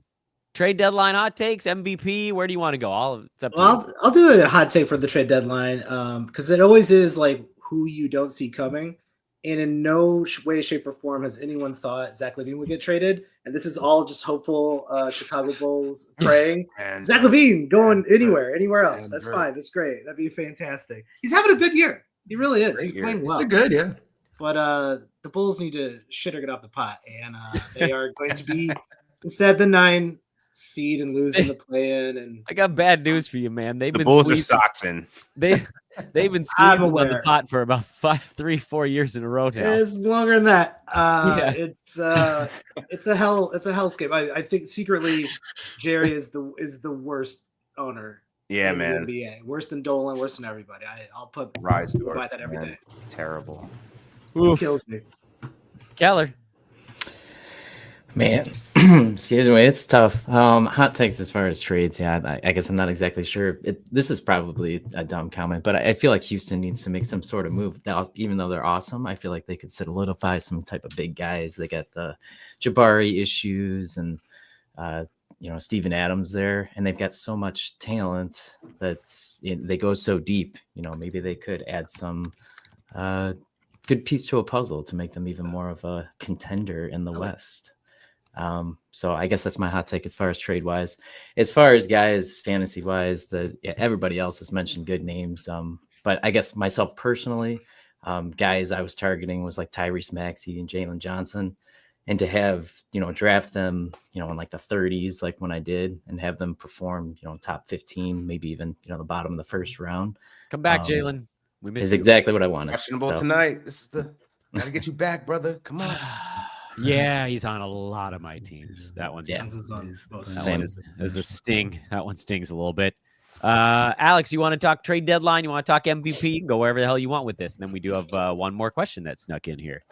trade deadline hot takes, MVP. Where do you want to go? It's up to you. I'll do a hot take for the trade deadline because it always is like who you don't see coming. And in no way, shape, or form has anyone thought Zach LaVine would get traded. And this is all just hopeful Chicago Bulls praying. Zach LaVine going anywhere else. That's fine. That's great. That'd be fantastic. He's having a good year. He really is. He's playing well. He's good, yeah. But the Bulls need to shit or get off the pot. And they are going to be, instead of the 9 seed and losing the play-in. And I got bad news for you, man. The Bulls are soxing. They've been squeezing on the pot for about 3-4 years in a row now. It's longer than that. It's a hellscape. I think secretly Jerry is the worst owner. Yeah, in man. The NBA. Worse than Dolan, worse than everybody. I'll put Rise by that every day. Terrible. It kills me. Keller. Man, excuse me, it's tough. Hot takes as far as trades. Yeah, I guess I'm not exactly sure. This is probably a dumb comment, but I feel like Houston needs to make some sort of move. Now, even though they're awesome, I feel like they could solidify some type of big guys. They got the Jabari issues and Steven Adams there, and they've got so much talent that they go so deep. Maybe they could add some good piece to a puzzle to make them even more of a contender in the West. So I guess that's my hot take as far as trade wise. As far as guys fantasy wise, everybody else has mentioned good names. But I guess myself personally, guys I was targeting was like Tyrese Maxey and Jalen Johnson, and to have draft them in like the 30s, like when I did, and have them perform top 15, maybe even the bottom of the first round. Come back, Jalen. We missed is you. exactly what I wanted. Questionable tonight. This is gotta get you back, brother. Come on. Yeah, he's on a lot of my teams. That one's Same. is a sting. That one stings a little bit. Alex, you want to talk trade deadline? You want to talk MVP? You can go wherever the hell you want with this. And then we do have one more question that snuck in here.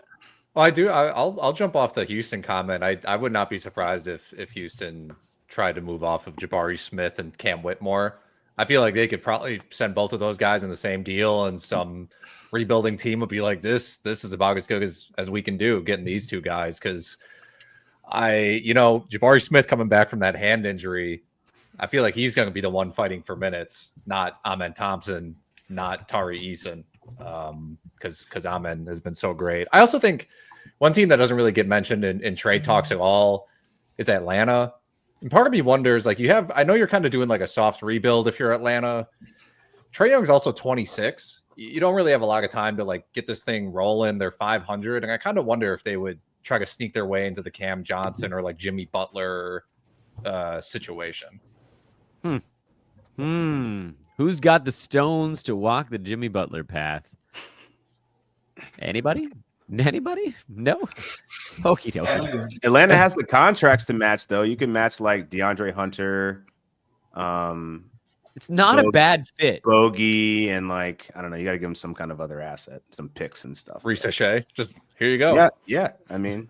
Well, I do. I'll jump off the Houston comment. I would not be surprised if Houston tried to move off of Jabari Smith and Cam Whitmore. I feel like they could probably send both of those guys in the same deal, and some rebuilding team would be like, this is about as good as we can do getting these two guys. Because Jabari Smith coming back from that hand injury, I feel like he's going to be the one fighting for minutes, not Amen Thompson, not Tari Eason, because Amen has been so great. I also think one team that doesn't really get mentioned in trade talks at all is Atlanta. And part of me wonders, I know you're kind of doing like a soft rebuild if you're Atlanta. Trae Young's also 26. You don't really have a lot of time to get this thing rolling. They're 500. And I kind of wonder if they would try to sneak their way into the Cam Johnson or Jimmy Butler situation. Who's got the stones to walk the Jimmy Butler path? Anybody? Anybody? No. Okie dokie. Atlanta has the contracts to match, though. You can match like DeAndre Hunter. It's not a bad fit. Bogey and like I don't know. You got to give him some kind of other asset, some picks and stuff. Ricochet, just here you go. Yeah. I mean,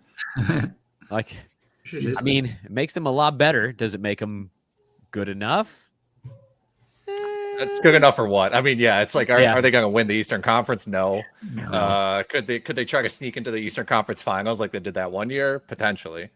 it makes them a lot better. Does it make them good enough? It's good enough for what? I mean, yeah, it's like, are they going to win the Eastern Conference? No. Could they try to sneak into the Eastern Conference Finals like they did that one year? Potentially.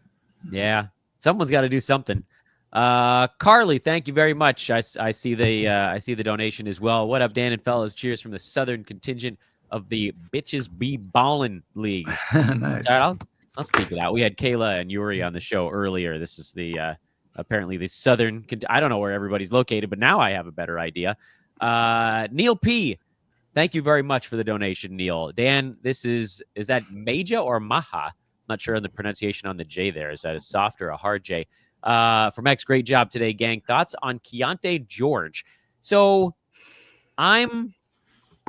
Yeah, someone's got to do something. Carly, thank you very much. I see the donation as well. What up, Dan and fellas? Cheers from the Southern contingent of the Bitches Be Ballin' League. Nice. So I'll speak it out. We had Kayla and Yuri on the show earlier. This is the apparently the Southern. I don't know where everybody's located, but now I have a better idea. Neil P, thank you very much for the donation, Neil. Dan, this is that Maja or Maha? Not sure on the pronunciation on the J there. Is that a soft or a hard J? From X, great job today, gang. Thoughts on Keontae George? So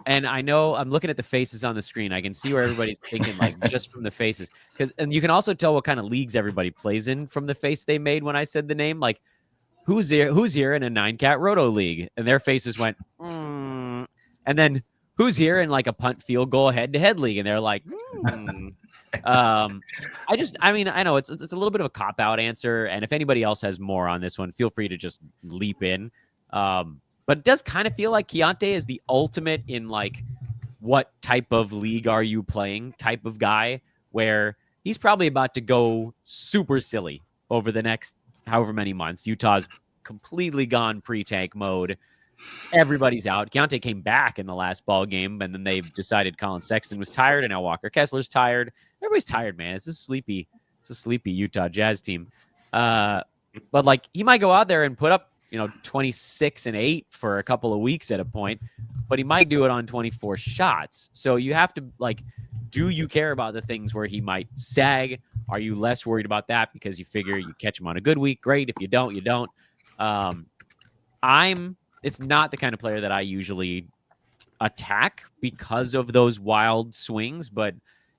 and I know I'm looking at the faces on the screen. I can see where everybody's thinking, like, just from the faces. And you can also tell what kind of leagues everybody plays in from the face they made when I said the name. Like, who's here in a 9-cat roto league? And their faces went, And then who's here in like a punt field goal head-to-head league? And they're like, I know it's a little bit of a cop-out answer. And if anybody else has more on this one, feel free to just leap in. But it does kind of feel like Keontae is the ultimate in like what type of league are you playing type of guy, where he's probably about to go super silly over the next however many months. Utah's completely gone pre-tank mode. Everybody's out. Keontae came back in the last ball game, and then they decided Colin Sexton was tired, and now Walker Kessler's tired. Everybody's tired, man. It's a sleepy Utah Jazz team. But like he might go out there and put up 26 and 8 for a couple of weeks at a point, but he might do it on 24 shots. So you have to do you care about the things where he might sag? Are you less worried about that because you figure you catch him on a good week? Great. If you don't, you don't. It's not the kind of player that I usually attack because of those wild swings, but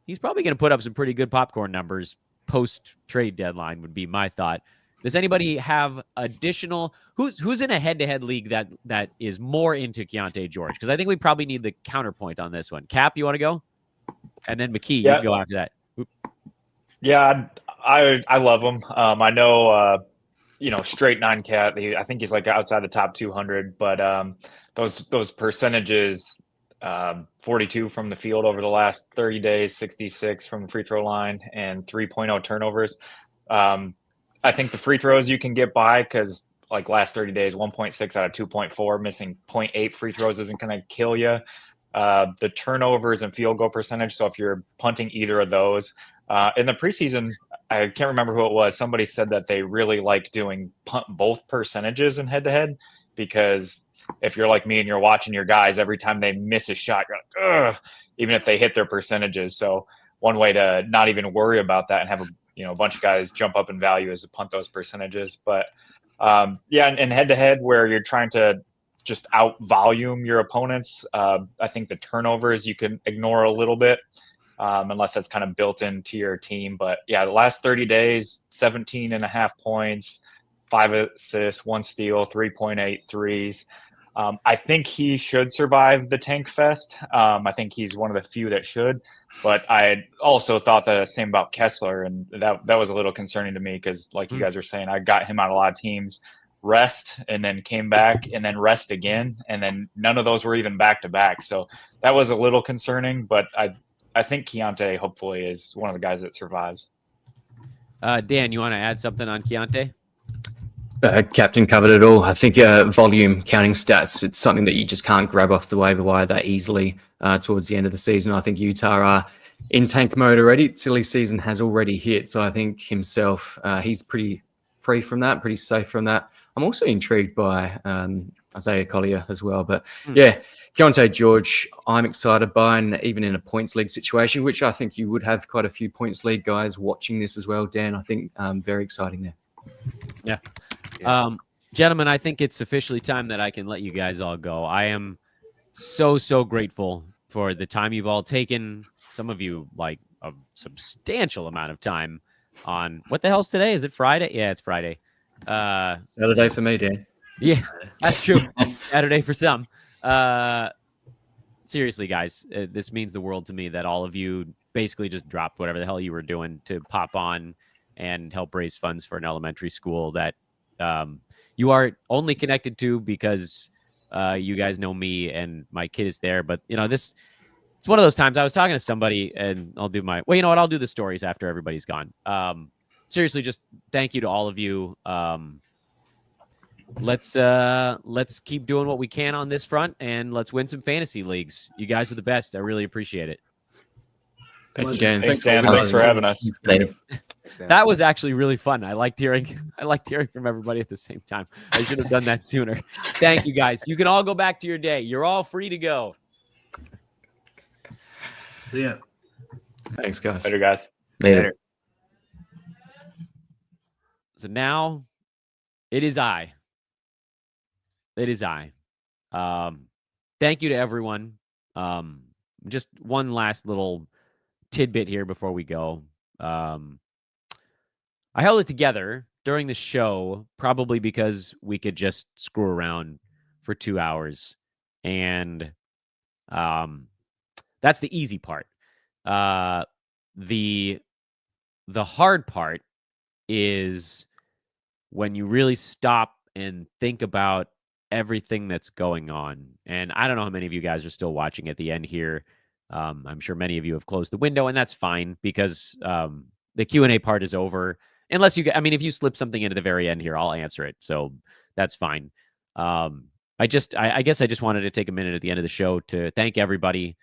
he's probably going to put up some pretty good popcorn numbers post trade deadline would be my thought. Does anybody have additional who's in a head-to-head league that is more into Keontae George? Because I think we probably need the counterpoint on this one. Cap, you want to go? And then McKee, you can go after that. Oop. Yeah, I love him. I know, straight 9-cat. I think he's like outside the top 200, but those percentages, 42 from the field over the last 30 days, 66 from the free throw line, and 3.0 turnovers. I think the free throws you can get by because like last 30 days, 1.6 out of 2.4, missing 0.8 free throws isn't going to kill you. The turnovers and field goal percentage. So if you're punting either of those in the preseason, I can't remember who it was. Somebody said that they really like doing punt both percentages in head to head, because if you're like me and you're watching your guys, every time they miss a shot, you're like, ugh, even if they hit their percentages. So one way to not even worry about that and have a bunch of guys jump up in value is to punt those percentages. But and head to head where you're trying to just out volume your opponents, I think the turnovers you can ignore a little bit, unless that's kind of built into your team. But yeah, the last 30 days, 17.5 points, 5 assists, 1 steal, 3.8 threes. I think he should survive the tank fest. I think he's one of the few that should. But I also thought the same about Kessler, and that was a little concerning to me because, like you guys were saying, I got him on a lot of teams. Rest, and then came back, and then rest again, and then none of those were even back-to-back. So that was a little concerning, but I think Keontae hopefully is one of the guys that survives. Dan, you want to add something on Keontae? Captain covered it all. I think volume counting stats, it's something that you just can't grab off the waiver wire that easily towards the end of the season. I think Utah are in tank mode already. Silly season has already hit, so I think himself, he's pretty free from that, pretty safe from that. I'm also intrigued by Isaiah Collier as well. But yeah, Keontae George, I'm excited by, and even in a points league situation, which I think you would have quite a few points league guys watching this as well, Dan. I think very exciting there. Yeah. Gentlemen, I think it's officially time that I can let you guys all go. I am so grateful for the time you've all taken. Some of you like a substantial amount of time on what the hell's today? Is it Friday? Yeah, it's Friday. Saturday for me, Dan. Yeah, that's true. Saturday for some. Seriously, guys, this means the world to me that all of you basically just dropped whatever the hell you were doing to pop on and help raise funds for an elementary school that you are only connected to because you guys know me and my kid is there. But, you know, it's one of those times I was talking to somebody, and I'll do well, you know what? I'll do the stories after everybody's gone. Seriously, just thank you to all of you. Let's keep doing what we can on this front, and let's win some fantasy leagues. You guys are the best. I really appreciate it. Thank you, Dan. Thanks, Dan. Thanks for having us. That was actually really fun. I liked hearing from everybody at the same time. I should have done that sooner. Thank you, guys. You can all go back to your day. You're all free to go. See ya. Thanks, guys. Later, guys. Later. So now it is I. Thank you to everyone. Just one last little tidbit here before we go. I held it together during the show, probably because we could just screw around for 2 hours. And that's the easy part. The hard part is when you really stop and think about everything that's going on. And I don't know how many of you guys are still watching at the end here. I'm sure many of you have closed the window, and that's fine because the Q&A part is over. Unless you, I mean, if you slip something into the very end here, I'll answer it. So that's fine. I guess I just wanted to take a minute at the end of the show to thank everybody,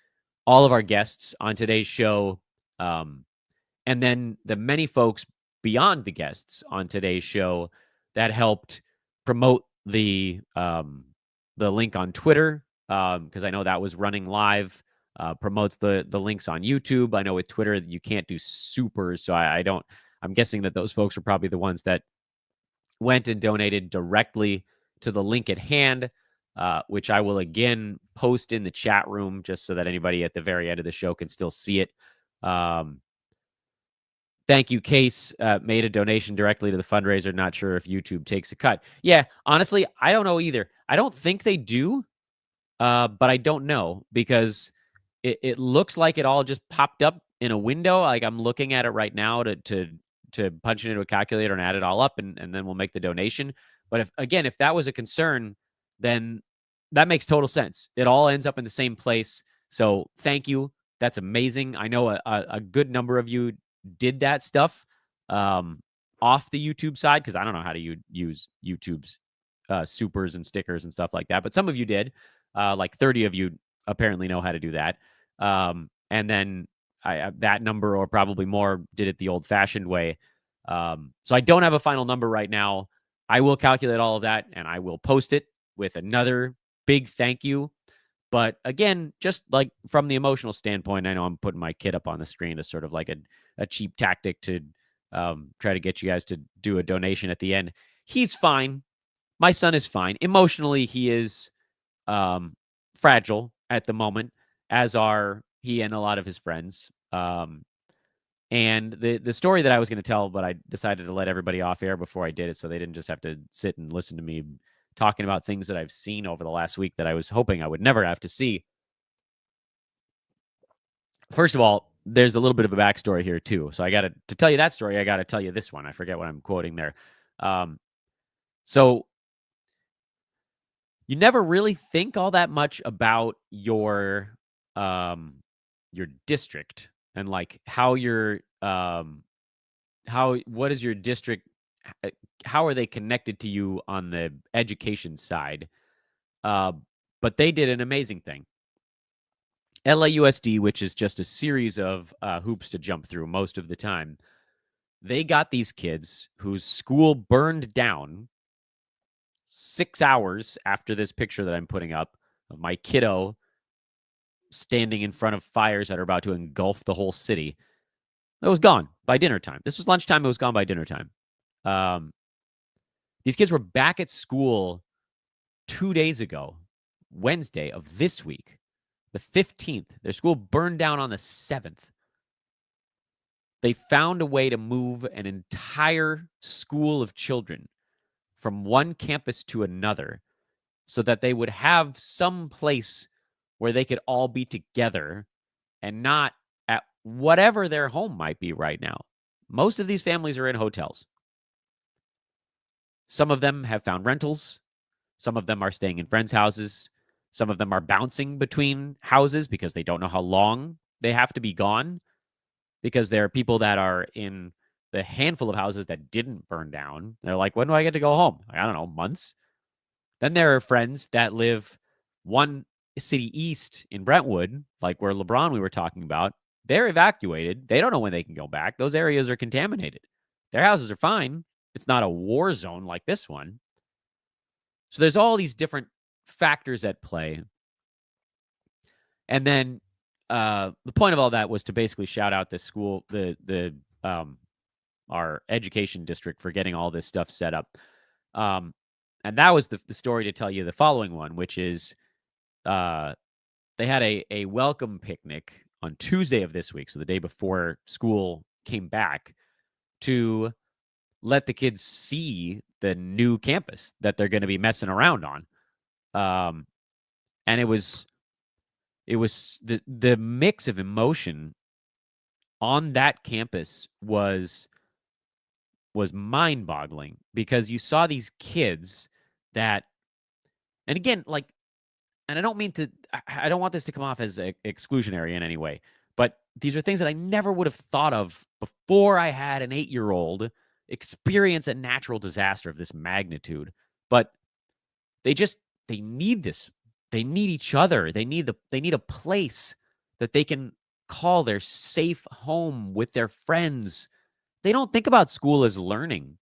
all of our guests on today's show, and then the many folks beyond the guests on today's show that helped promote the link on Twitter, because I know that was running live. Promotes the links on YouTube. I know with Twitter you can't do supers, so I'm guessing that those folks are probably the ones that went and donated directly to the link at hand, which I will again post in the chat room just so that anybody at the very end of the show can still see it. Thank you, Case. Made a donation directly to the fundraiser. Not sure if YouTube takes a cut. Yeah, honestly, I don't know either. I don't think they do, but I don't know because it looks like it all just popped up in a window. Like I'm looking at it right now to punch it into a calculator and add it all up, and then we'll make the donation. But if that was a concern, then that makes total sense. It all ends up in the same place. So thank you. That's amazing. I know a good number of you did that stuff off the YouTube side because I don't know how to use YouTube's supers and stickers and stuff like that. But some of you did. Like 30 of you apparently know how to do that. And then that number or probably more did it the old-fashioned way. So I don't have a final number right now. I will calculate all of that and I will post it with another big thank you. But again, just like from the emotional standpoint, I know I'm putting my kid up on the screen as sort of like a cheap tactic to try to get you guys to do a donation at the end. He's fine. My son is fine. Emotionally, he is fragile at the moment, as are he and a lot of his friends. And the story that I was going to tell, but I decided to let everybody off air before I did it so they didn't just have to sit and listen to me talking about things that I've seen over the last week that I was hoping I would never have to see. First of all, there's a little bit of a backstory here too. So to tell you that story, I got to tell you this one. I forget what I'm quoting there. So you never really think all that much about your district and like how what is your district, how are they connected to you on the education side? But they did an amazing thing. LAUSD, which is just a series of hoops to jump through most of the time, they got these kids whose school burned down 6 hours after this picture that I'm putting up of my kiddo standing in front of fires that are about to engulf the whole city. It was gone by dinner time. This was lunchtime. It was gone by dinner time. These kids were back at school 2 days ago, Wednesday of this week, The 15th, their school burned down on the 7th. They found a way to move an entire school of children from one campus to another so that they would have some place where they could all be together and not at whatever their home might be right now. Most of these families are in hotels. Some of them have found rentals. Some of them are staying in friends' houses. Some of them are bouncing between houses because they don't know how long they have to be gone, because there are people that are in the handful of houses that didn't burn down. They're like, when do I get to go home? I don't know, months. Then there are friends that live one city east in Brentwood, like where LeBron we were talking about. They're evacuated. They don't know when they can go back. Those areas are contaminated. Their houses are fine. It's not a war zone like this one. So there's all these different factors at play. And then the point of all that was to basically shout out the school, our education district, for getting all this stuff set up. And that was the story to tell you the following one, which is they had a welcome picnic on Tuesday of this week, so the day before school came back, to let the kids see the new campus that they're going to be messing around on. And it was the mix of emotion on that campus was mind-boggling, because you saw these kids that, and again, like, and I don't want this to come off as exclusionary in any way, but these are things that I never would have thought of before I had an 8-year-old experience a natural disaster of this magnitude. But they need this. They need each other. They need a place that they can call their safe home with their friends. They don't think about school as learning.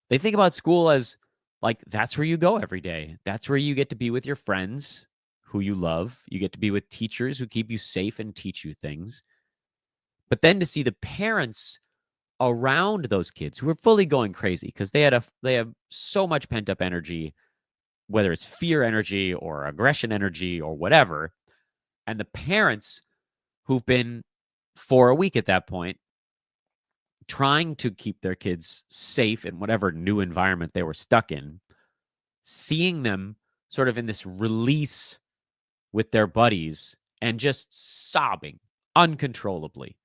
They think about school as, like, that's where you go every day. That's where you get to be with your friends who you love. You get to be with teachers who keep you safe and teach you things. But then to see the parents around those kids who are fully going crazy because they have so much pent up energy, whether it's fear energy or aggression energy or whatever, and the parents who've been, for a week at that point, trying to keep their kids safe in whatever new environment they were stuck in, seeing them sort of in this release with their buddies and just sobbing uncontrollably.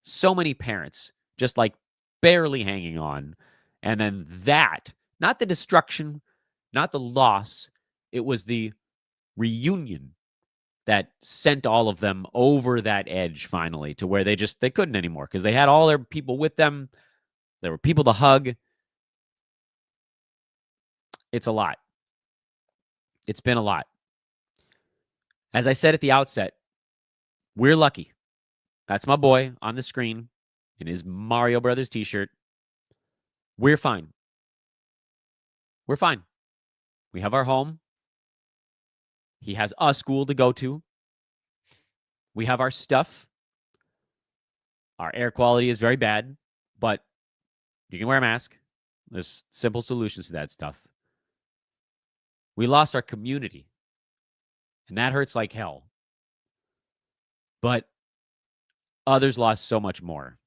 So many parents just like barely hanging on. And then that, not the destruction, not the loss, it was the reunion that sent all of them over that edge finally to where they couldn't anymore, because they had all their people with them. There were people to hug. It's a lot. It's been a lot. As I said at the outset, we're lucky. That's my boy on the screen in his Mario Brothers t-shirt. We're fine. We're fine. We have our home. He has a school to go to. We have our stuff. Our air quality is very bad, but you can wear a mask. There's simple solutions to that stuff. We lost our community, and that hurts like hell. But others lost so much more.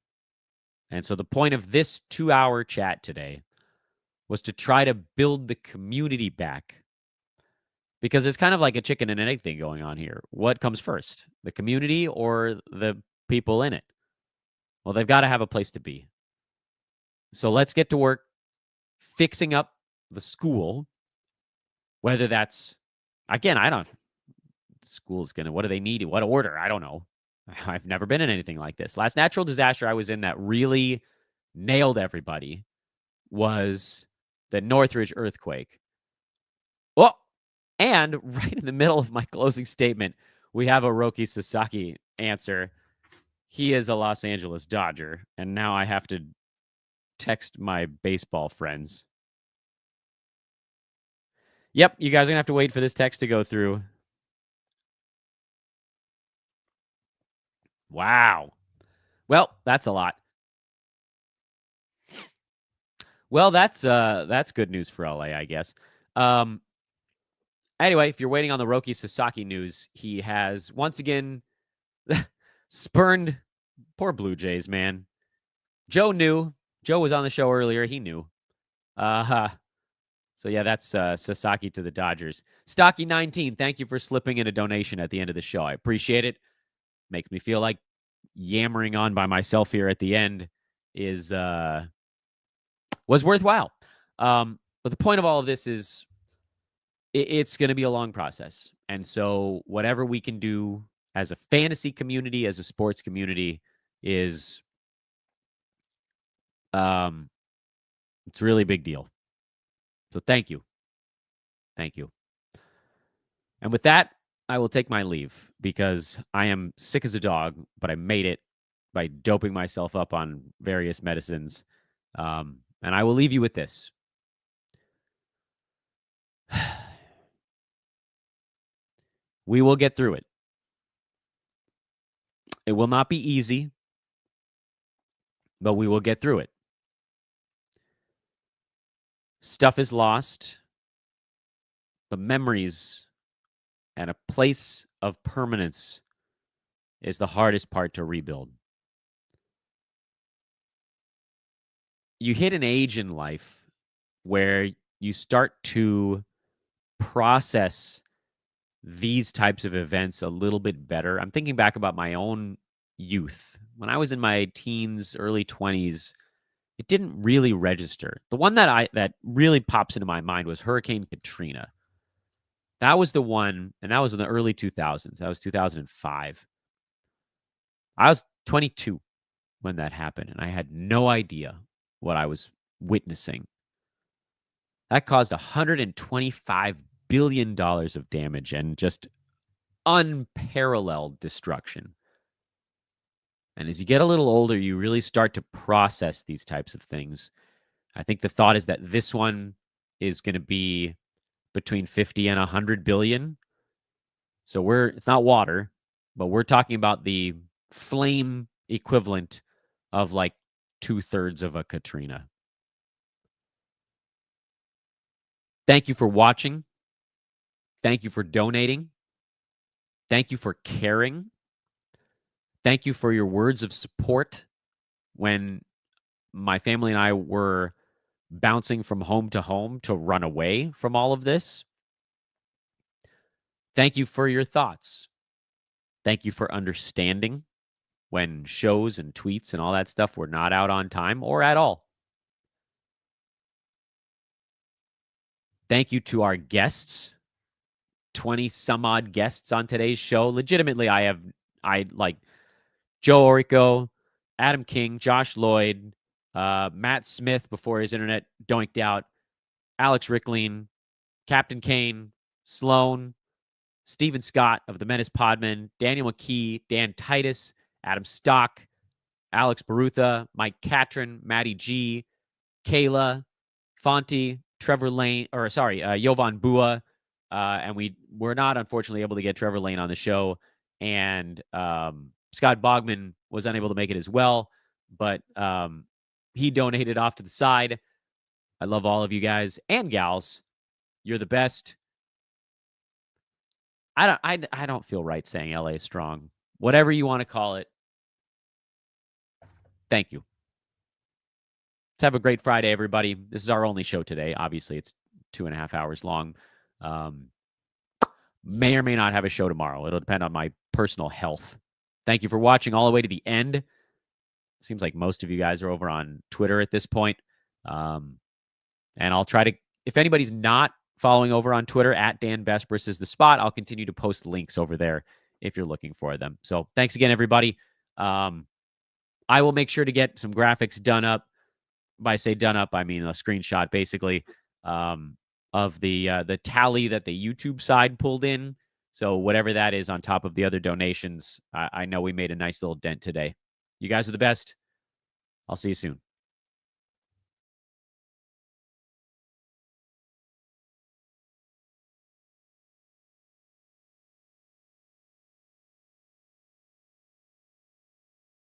And so the point of this 2-hour chat today was to try to build the community back, because there's kind of like a chicken and an egg thing going on here. What comes first, the community or the people in it? Well, they've got to have a place to be. So let's get to work fixing up the school, whether that's, again, school's going to, what do they need? What order? I don't know. I've never been in anything like this. Last natural disaster I was in that really nailed everybody was the Northridge earthquake. Oh, and right in the middle of my closing statement, we have a Roki Sasaki answer. He is a Los Angeles Dodger, and now I have to text my baseball friends. Yep, you guys are going to have to wait for this text to go through. Wow. Well, that's a lot. Well, that's good news for LA, I guess. Anyway, if you're waiting on the Roki Sasaki news, he has once again spurned poor Blue Jays, man. Joe knew. Joe was on the show earlier. He knew. So yeah, that's Sasaki to the Dodgers. Stocky19, thank you for slipping in a donation at the end of the show. I appreciate it. Makes me feel like yammering on by myself here at the end was worthwhile. But the point of all of this is it's going to be a long process. And so whatever we can do as a fantasy community, as a sports community, is it's a really big deal. So thank you. Thank you. And with that, I will take my leave because I am sick as a dog, but I made it by doping myself up on various medicines. And I will leave you with this. We will get through it. It will not be easy, but we will get through it. Stuff is lost, but memories and a place of permanence is the hardest part to rebuild. You hit an age in life where you start to process these types of events a little bit better. I'm thinking back about my own youth. When I was in my teens, early 20s, it didn't really register. The one that really pops into my mind was Hurricane Katrina. That was the one, and that was in the early 2000s. That was 2005. I was 22 when that happened, and I had no idea what I was witnessing. That caused $125 billion of damage and just unparalleled destruction. And as you get a little older, you really start to process these types of things. I think the thought is that this one is going to be between 50 and 100 billion. So it's not water, but we're talking about the flame equivalent of like 2/3 of a Katrina. Thank you for watching. Thank you for donating. Thank you for caring. Thank you for your words of support when my family and I were bouncing from home to home to run away from all of this. Thank you for your thoughts. Thank you for understanding when shows and tweets and all that stuff were not out on time or at all. Thank you to our guests, 20 some odd guests on today's show. Legitimately, I like Joe Orico, Adam King, Josh Lloyd, Matt Smith before his internet doinked out, Alex Rickling, Captain Kane, Sloan, Stephen Scott of the Menace Podman, Daniel McKee, Dan Titus, Adam Stock, Alex Barutha, Mike Catron, Maddie G, Kayla, Fonte, Trevor Lane, Jovan Bua, and we're not unfortunately able to get Trevor Lane on the show, and Scott Bogman was unable to make it as well, but he donated off to the side. I love all of you guys and gals. You're the best. I don't feel right saying LA is strong. Whatever you want to call it. Thank you. Let's have a great Friday, everybody. This is our only show today. Obviously, it's 2.5 hours long. May or may not have a show tomorrow. It'll depend on my personal health. Thank you for watching all the way to the end. Seems like most of you guys are over on Twitter at this point. And I'll try to, if anybody's not following over on Twitter, at Dan Besbris is the spot. I'll continue to post links over there if you're looking for them. So thanks again, everybody. I will make sure to get some graphics done up. By say done up, I mean a screenshot, basically, of the tally that the YouTube side pulled in. So whatever that is on top of the other donations, I know we made a nice little dent today. You guys are the best. I'll see you soon.